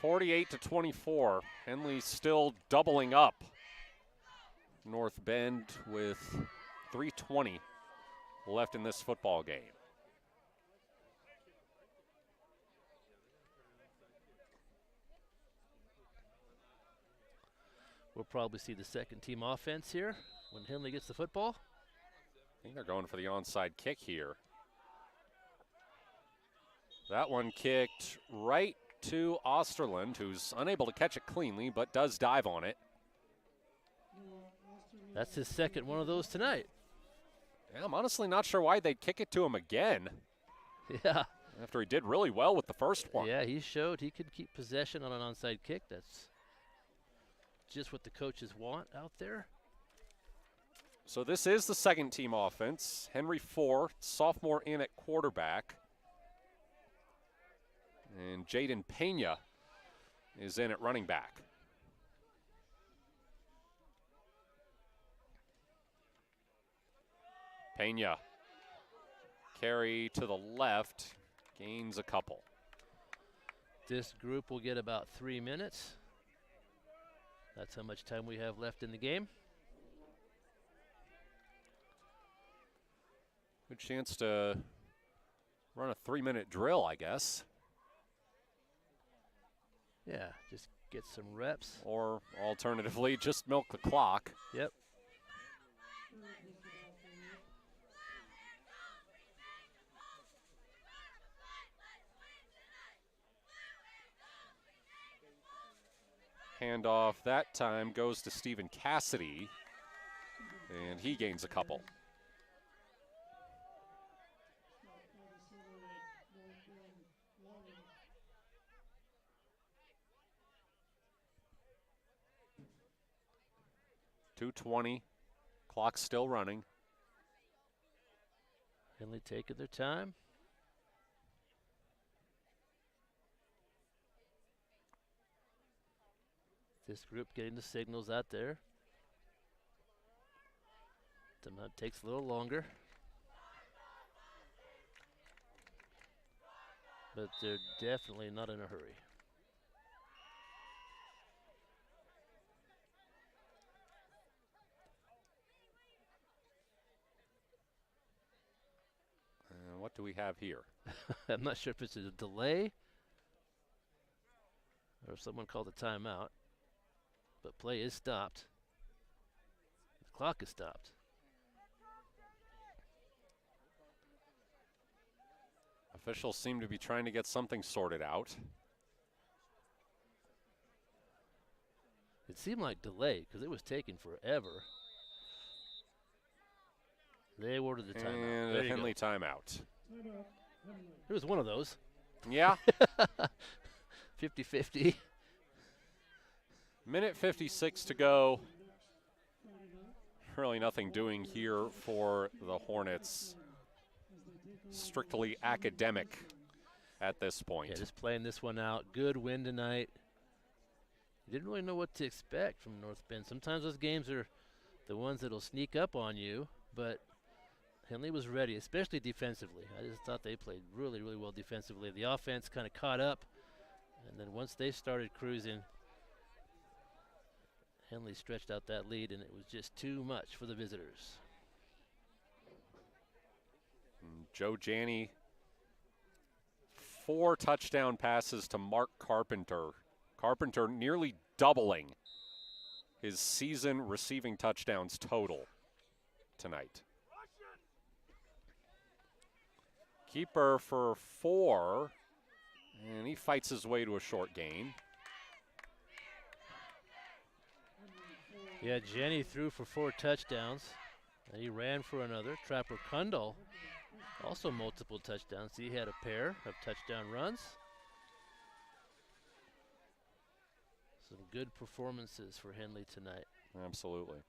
48-24. Henley still doubling up. North Bend with 3:20 left in this football game. We'll probably see the second team offense here when Henley gets the football. I think they're going for the onside kick here. That one kicked right to Osterland, who's unable to catch it cleanly, but does dive on it. That's his second one of those tonight. Yeah, I'm honestly not sure why they'd kick it to him again. Yeah. After he did really well with the first one. Yeah, he showed he could keep possession on an onside kick. That's just what the coaches want out there. So this is the second team offense. Henry 4, sophomore in at quarterback. And Jaden Pena is in at running back. Pena, carry to the left, gains a couple. This group will get about 3 minutes. That's how much time we have left in the game. Good chance to run a 3-minute drill, I guess. Yeah, just get some reps. Or alternatively, just milk the clock. Yep. Handoff that time goes to Stephen Cassidy, and he gains a couple. .220, clock still running. Henley taking their time. This group getting the signals out there. Sometimes it takes a little longer. But they're definitely not in a hurry. What do we have here? I'm not sure if it's a delay or if someone called a timeout. But play is stopped. The clock is stopped. Officials seem to be trying to get something sorted out. It seemed like delay because it was taking forever. They ordered the timeout. And a Henley timeout. It was one of those. Yeah. 50-50. Minute 56 to go. Really nothing doing here for the Hornets. Strictly academic at this point. Yeah, just playing this one out. Good win tonight. Didn't really know what to expect from North Bend. Sometimes those games are the ones that'll sneak up on you, but Henley was ready, especially defensively. I just thought they played really, really well defensively. The offense kind of caught up, and then once they started cruising, Henley stretched out that lead, and it was just too much for the visitors. And Joe Janney 4 touchdown passes to Mark Carpenter. Carpenter nearly doubling his season receiving touchdowns total tonight. Keeper for 4, and he fights his way to a short gain. Yeah, Jenny threw for 4 touchdowns, and he ran for another. Trapper Kundal, also multiple touchdowns. He had a pair of touchdown runs. Some good performances for Henley tonight. Absolutely.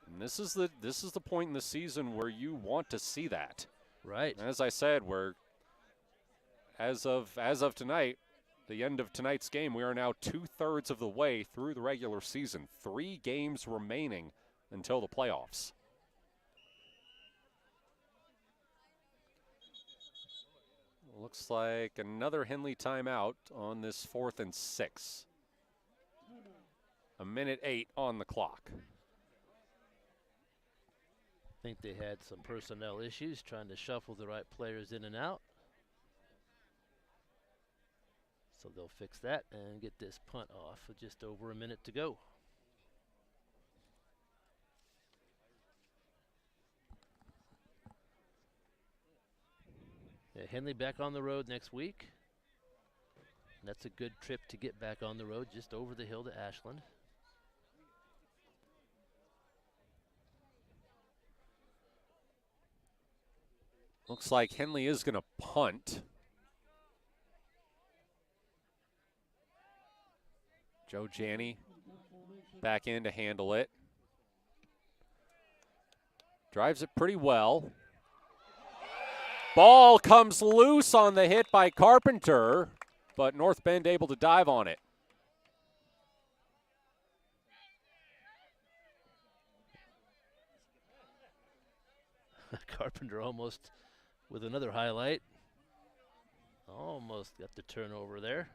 And this is the point in the season where you want to see that. Right. And as I said, as of tonight, the end of tonight's game, we are now 2/3 of the way through the regular season. 3 games remaining until the playoffs. Looks like another Henley timeout on this 4th and 6. 1:08 on the clock. I think they had some personnel issues trying to shuffle the right players in and out. So they'll fix that and get this punt off with just over a minute to go. Yeah, Henley back on the road next week. And that's a good trip to get back on the road, just over the hill to Ashland. Looks like Henley is going to punt. Joe Janney back in to handle it. Drives it pretty well. Ball comes loose on the hit by Carpenter, but North Bend able to dive on it. Carpenter almost with another highlight. Almost got the turnover there.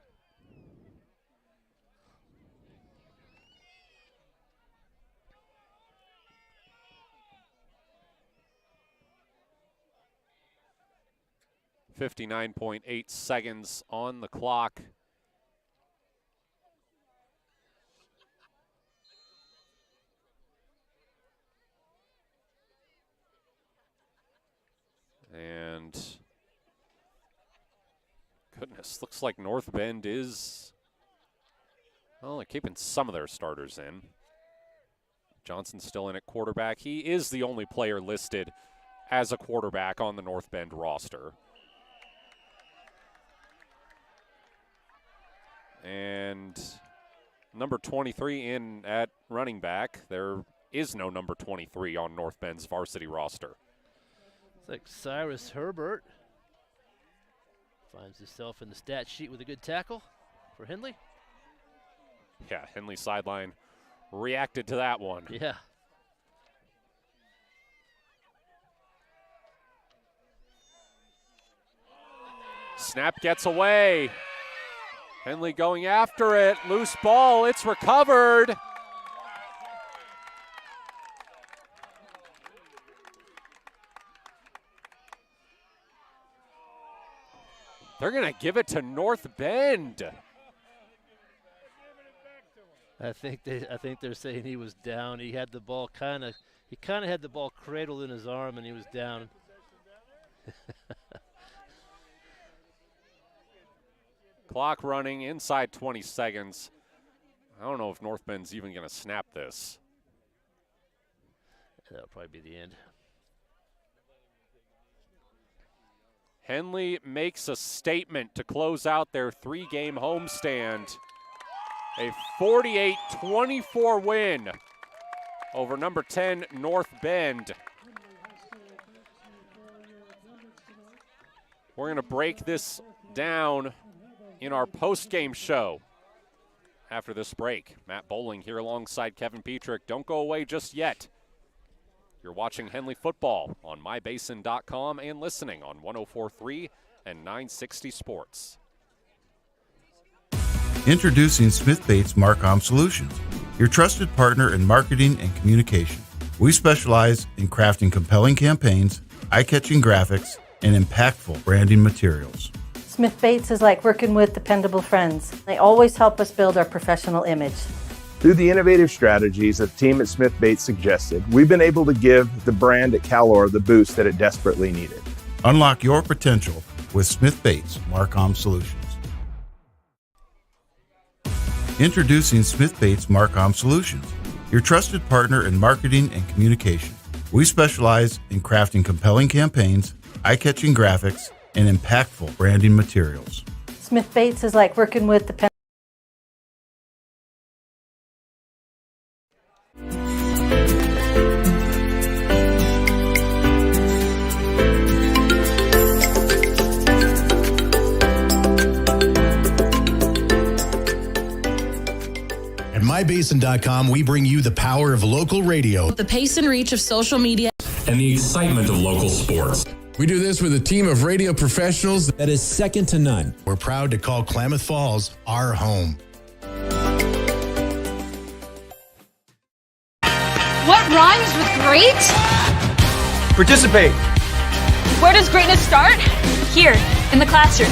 .8 seconds on the clock. And goodness, looks like North Bend is, well, they're keeping some of their starters in. Johnson's still in at quarterback. He is the only player listed as a quarterback on the North Bend roster. And number 23 in at running back. There is no number 23 on North Bend's varsity roster. It's like Cyrus Herbert finds himself in the stat sheet with a good tackle for Henley. Yeah, Henley sideline reacted to that one. Yeah. Snap gets away. Henley going after it. Loose ball. It's recovered. They're going to give it to North Bend. I think they're saying he was down. He had the ball kind of had the ball cradled in his arm and he was down. Clock running inside 20 seconds. I don't know if North Bend's even going to snap this. That'll probably be the end. Henley makes a statement to close out their 3-game homestand. A 48-24 win over number 10 North Bend. We're going to break this down in our post-game show after this break. Matt Bowling here alongside Kevin Petrik. Don't go away just yet. You're watching Henley football on mybasin.com and listening on 104.3 and 960 Sports. Introducing Smith Bates Marcom Solutions, your trusted partner in marketing and communication. We specialize in crafting compelling campaigns, eye-catching graphics, and impactful branding materials. Smith Bates is like working with dependable friends. They always help us build our professional image. Through the innovative strategies that the team at Smith Bates suggested, we've been able to give the brand at Calor the boost that it desperately needed. Unlock your potential with Smith Bates Marcom Solutions. Introducing Smith Bates Marcom Solutions, your trusted partner in marketing and communication. We specialize in crafting compelling campaigns, eye-catching graphics, and impactful branding materials. Smith Bates is like working with dependable. At MyBasin.com, we bring you the power of local radio, The pace and reach of social media, and the excitement of local sports. We do this with a team of radio professionals that is second to none. We're proud to call Klamath Falls our home. What rhymes with great? Participate. Where does greatness start? Here, in the classroom.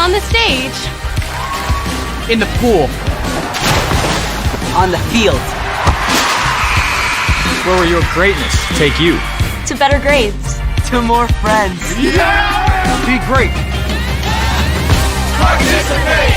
On the stage. In the pool. On the field. Where will your greatness take you? To better grades. To more friends. Yeah! Be great. Participate.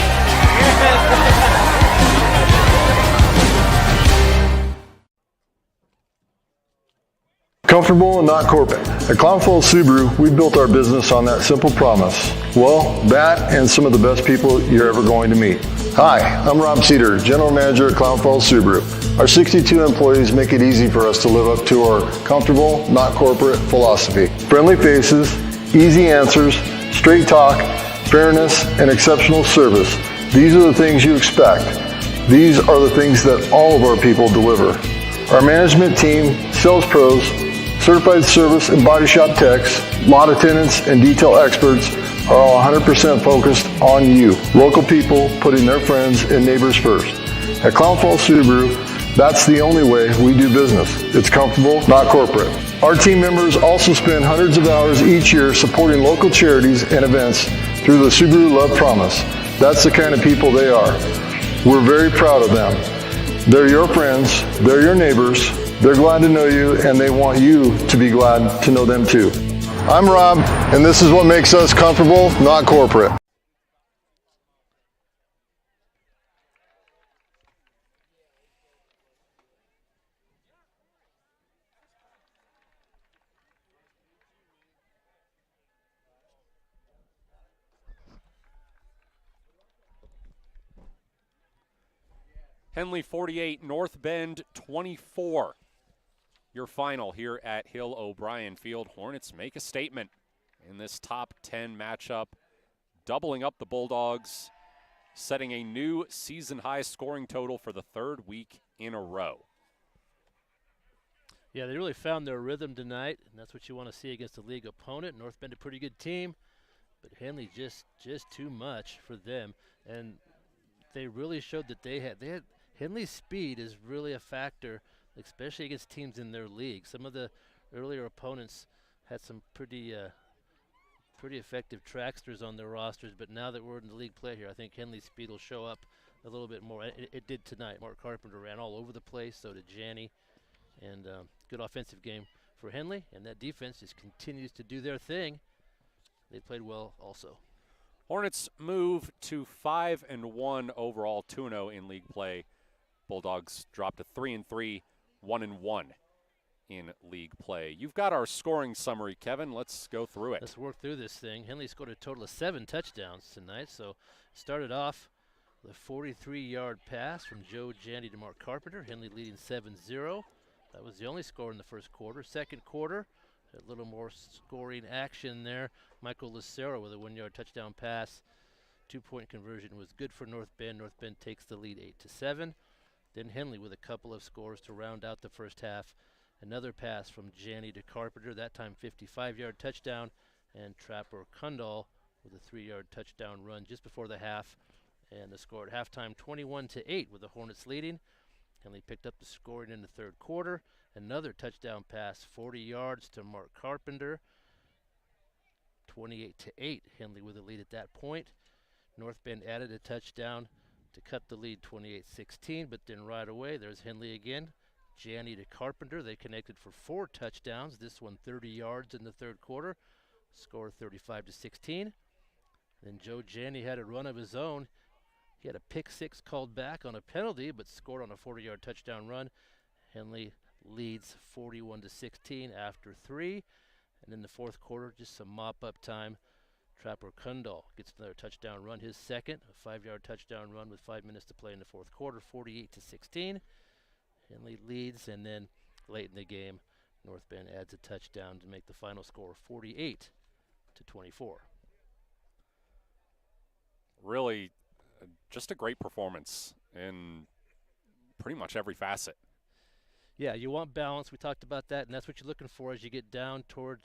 Comfortable and not corporate. At Klamath Falls Subaru, we built our business on that simple promise. Well, that and some of the best people you're ever going to meet. Hi, I'm Rob Cedar, General Manager at Klamath Falls Subaru. Our 62 employees make it easy for us to live up to our comfortable, not corporate philosophy. Friendly faces, easy answers, straight talk, fairness, and exceptional service. These are the things you expect. These are the things that all of our people deliver. Our management team, sales pros, certified service and body shop techs, lot attendants, and detail experts are all 100% focused on you. Local people putting their friends and neighbors first. At Klamath Falls Subaru, that's the only way we do business. It's comfortable, not corporate. Our team members also spend hundreds of hours each year supporting local charities and events through the Subaru Love Promise. That's the kind of people they are. We're very proud of them. They're your friends, they're your neighbors, they're glad to know you, and they want you to be glad to know them too. I'm Rob, and this is what makes us comfortable, not corporate. Henley 48, North Bend 24. Your final here at Hill O'Brien Field. Hornets make a statement in this top 10 matchup, doubling up the Bulldogs, setting a new season-high scoring total for the third week in a row. Yeah, they really found their rhythm tonight, and that's what you want to see against a league opponent. North Bend a pretty good team, but Henley just too much for them, and they really showed that they had Henley's speed is really a factor, especially against teams in their league. Some of the earlier opponents had some pretty effective tracksters on their rosters, but now that we're in the league play here, I think Henley's speed will show up a little bit more. It did tonight. Mark Carpenter ran all over the place, so did Janney, and good offensive game for Henley, and that defense just continues to do their thing. They played well also. Hornets move to 5-1 overall, 2-0 in league play. Bulldogs dropped to 3-3, 1-1 in league play. You've got our scoring summary, Kevin. Let's go through it. Let's work through this thing. Henley scored a total of 7 touchdowns tonight. So started off with a 43-yard pass from Joe Janney to Mark Carpenter. Henley leading 7-0. That was the only score in the first quarter. Second quarter, a little more scoring action there. Michael Lucero with a 1-yard touchdown pass. 2-point conversion was good for North Bend. North Bend takes the lead 8-7. Then Henley with a couple of scores to round out the first half. Another pass from Janney to Carpenter, that time 55-yard touchdown. And Trapper Kundal with a 3-yard touchdown run just before the half. And the score at halftime 21-8 with the Hornets leading. Henley picked up the scoring in the third quarter. Another touchdown pass, 40 yards to Mark Carpenter. 28-8. Henley with a lead at that point. North Bend added a touchdown to cut the lead 28-16, but then right away there's Henley again. Janney to Carpenter. They connected for 4 touchdowns. This one 30 yards in the third quarter. Score 35-16. Then Joe Janney had a run of his own. He had a pick 6 called back on a penalty, but scored on a 40-yard touchdown run. Henley leads 41-16 after 3. And in the fourth quarter, just some mop-up time. Trapper Kundal gets another touchdown run, his second, a 5-yard touchdown run with 5 minutes to play in the fourth quarter, 48-16. Henley leads, and then late in the game, North Bend adds a touchdown to make the final score 48-24. Really, just a great performance in pretty much every facet. Yeah, you want balance. We talked about that, and that's what you're looking for as you get down toward,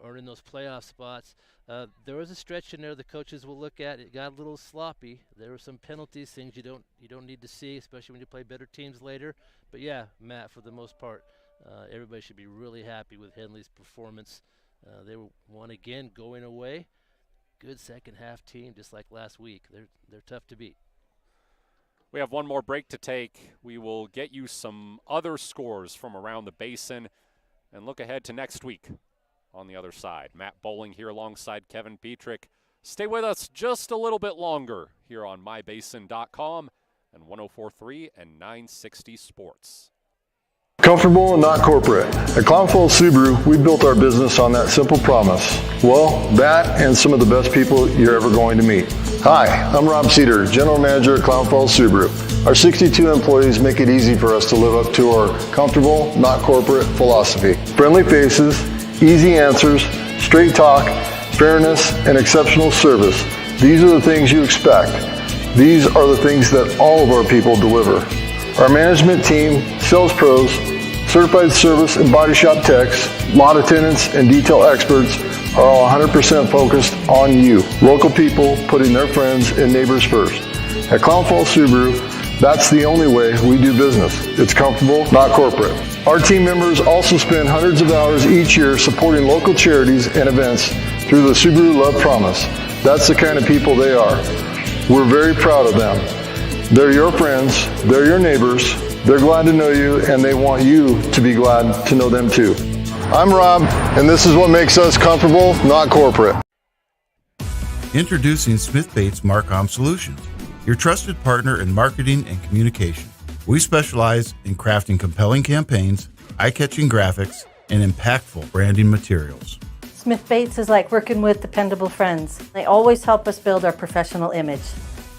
earning those playoff spots. There was a stretch in there the coaches will look at. It got a little sloppy. There were some penalties, things you don't need to see, especially when you play better teams later. But yeah, Matt, for the most part, everybody should be really happy with Henley's performance. They won again going away. Good second half team, just like last week. They're tough to beat. We have one more break to take. We will get you some other scores from around the basin and look ahead to next week on the other side. Matt Bowling here alongside Kevin Petrik. Stay with us just a little bit longer here on mybasin.com and 104.3 and 960 Sports. Comfortable and not corporate. At Clown Falls Subaru, we built our business on that simple promise. Well, that and some of the best people you're ever going to meet. Hi, I'm Rob Cedar, General Manager at Clown Falls Subaru. Our 62 employees make it easy for us to live up to our comfortable, not corporate philosophy. Friendly faces, easy answers, straight talk, fairness, and exceptional service. These are the things you expect. These are the things that all of our people deliver. Our management team, sales pros, certified service and body shop techs, lot attendants, and detail experts are all 100% focused on you. Local people putting their friends and neighbors first. At Clown Falls Subaru, that's the only way we do business. It's comfortable, not corporate. Our team members also spend hundreds of hours each year supporting local charities and events through the Subaru Love Promise. That's the kind of people they are. We're very proud of them. They're your friends, they're your neighbors, they're glad to know you, and they want you to be glad to know them too. I'm Rob, and this is what makes us comfortable, not corporate. Introducing Smith Bates Marcom Solutions, your trusted partner in marketing and communication. We specialize in crafting compelling campaigns, eye-catching graphics, and impactful branding materials. Smith Bates is like working with dependable friends. They always help us build our professional image.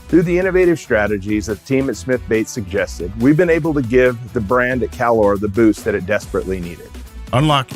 Through the innovative strategies that the team at Smith Bates suggested, we've been able to give the brand at Calor the boost that it desperately needed. Unlock.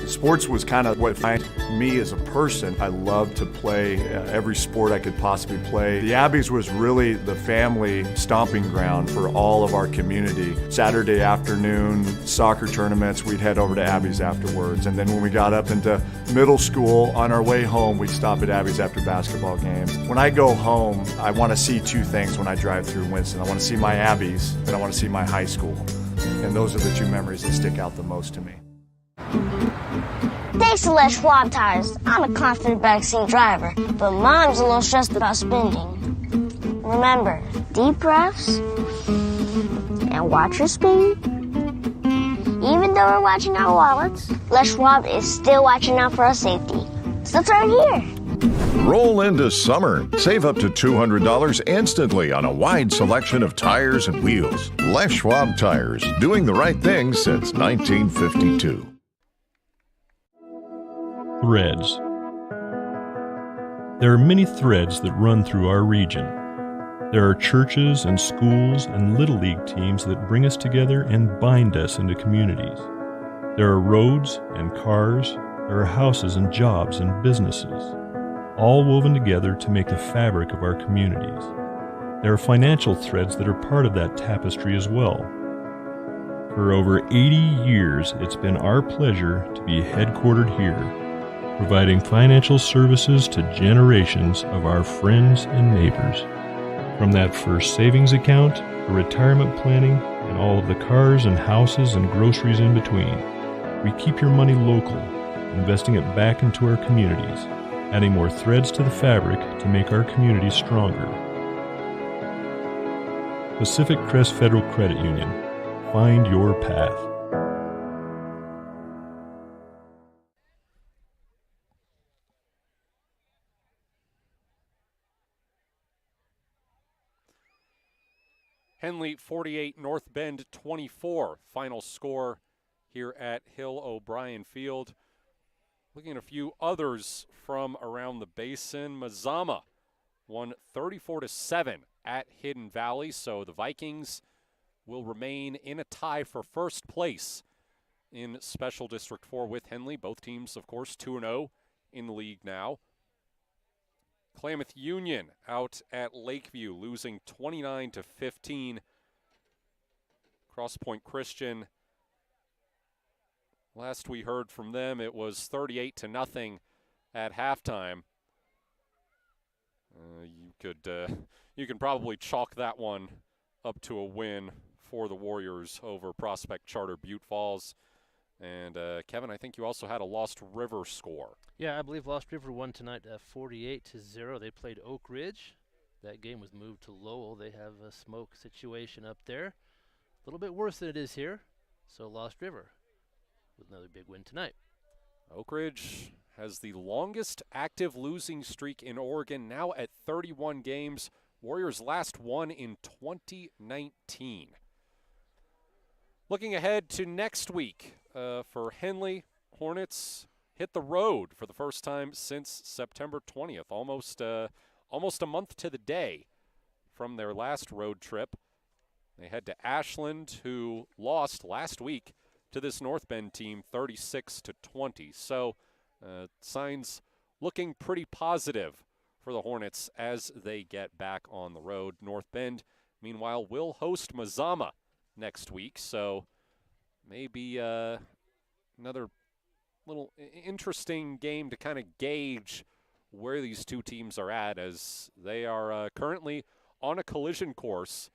Sports was kind of what defined me as a person. I loved to play every sport I could possibly play. The Abbeys was really the family stomping ground for all of our community. Saturday afternoon, soccer tournaments, we'd head over to Abbeys afterwards. And then when we got up into middle school, on our way home, we'd stop at Abbeys after basketball games. When I go home, I want to see two things when I drive through Winston. I want to see my Abbeys, and I want to see my high school. And those are the two memories that stick out the most to me. Thanks to Les Schwab tires, I'm a confident backseat driver, but Mom's a little stressed about spending. Remember, deep breaths and watch your speed. Even though we're watching our wallets, Les Schwab is still watching out for our safety. So it's right here. Roll into summer. Save up to $200 instantly on a wide selection of tires and wheels. Les Schwab tires, doing the right thing since 1952. Threads. There are many threads that run through our region. There are churches and schools and little league teams that bring us together and bind us into communities. There are roads and cars. There are houses and jobs and businesses, all woven together to make the fabric of our communities. There are financial threads that are part of that tapestry as well. For over 80 years, it's been our pleasure to be headquartered here, providing financial services to generations of our friends and neighbors. From that first savings account, the retirement planning, and all of the cars and houses and groceries in between, we keep your money local, investing it back into our communities, adding more threads to the fabric to make our communities stronger. Pacific Crest Federal Credit Union. Find your path. Henley 48, North Bend 24. Final score here at Hill O'Brien Field. Looking at a few others from around the basin. Mazama won 34-7 at Hidden Valley, so the Vikings will remain in a tie for first place in Special District 4 with Henley. Both teams, of course, 2-0 in the league now. Klamath Union out at Lakeview, losing 29-15. Cross Point Christian, last we heard from them, it was 38-0 at halftime. You can probably chalk that one up to a win for the Warriors over Prospect Charter Butte Falls. And Kevin, I think you also had a Lost River score. Yeah, I believe Lost River won tonight 48-0. They played Oak Ridge. That game was moved to Lowell. They have a smoke situation up there. A little bit worse than it is here. So Lost River with another big win tonight. Oak Ridge has the longest active losing streak in Oregon, now at 31 games. Warriors last won in 2019. Looking ahead to next week for Henley, Hornets hit the road for the first time since September 20th, almost a month to the day from their last road trip. They head to Ashland, who lost last week to this North Bend team 36-20. So signs looking pretty positive for the Hornets as they get back on the road. North Bend, meanwhile, will host Mazama next week. So maybe another little interesting game to kind of gauge where these two teams are at, as they are currently on a collision course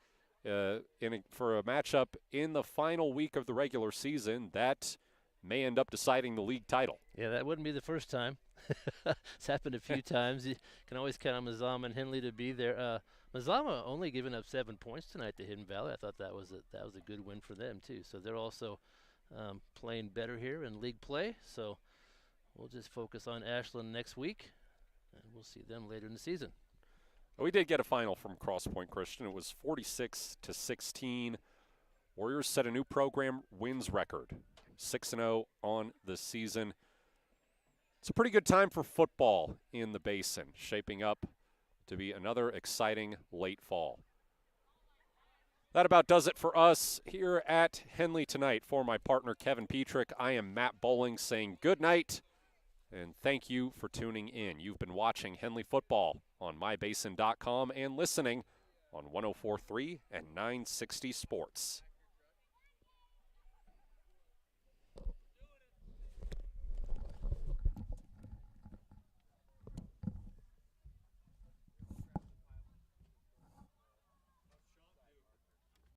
for a matchup in the final week of the regular season that may end up deciding the league title. Yeah, that wouldn't be the first time. It's happened a few times. You can always count on Mazama and Henley to be there. Mazama only giving up 7 points tonight to Hidden Valley. I thought that was a good win for them too. So they're also playing better here in league play. So we'll just focus on Ashland next week, and we'll see them later in the season. We did get a final from Cross Point Christian. It was 46-16. Warriors set a new program wins record, 6-0 on the season. It's a pretty good time for football in the Basin, shaping up to be another exciting late fall. That about does it for us here at Henley tonight. For my partner, Kevin Petrik, I am Matt Bowling saying good night and thank you for tuning in. You've been watching Henley football on mybasin.com and listening on 104.3 and 960 Sports.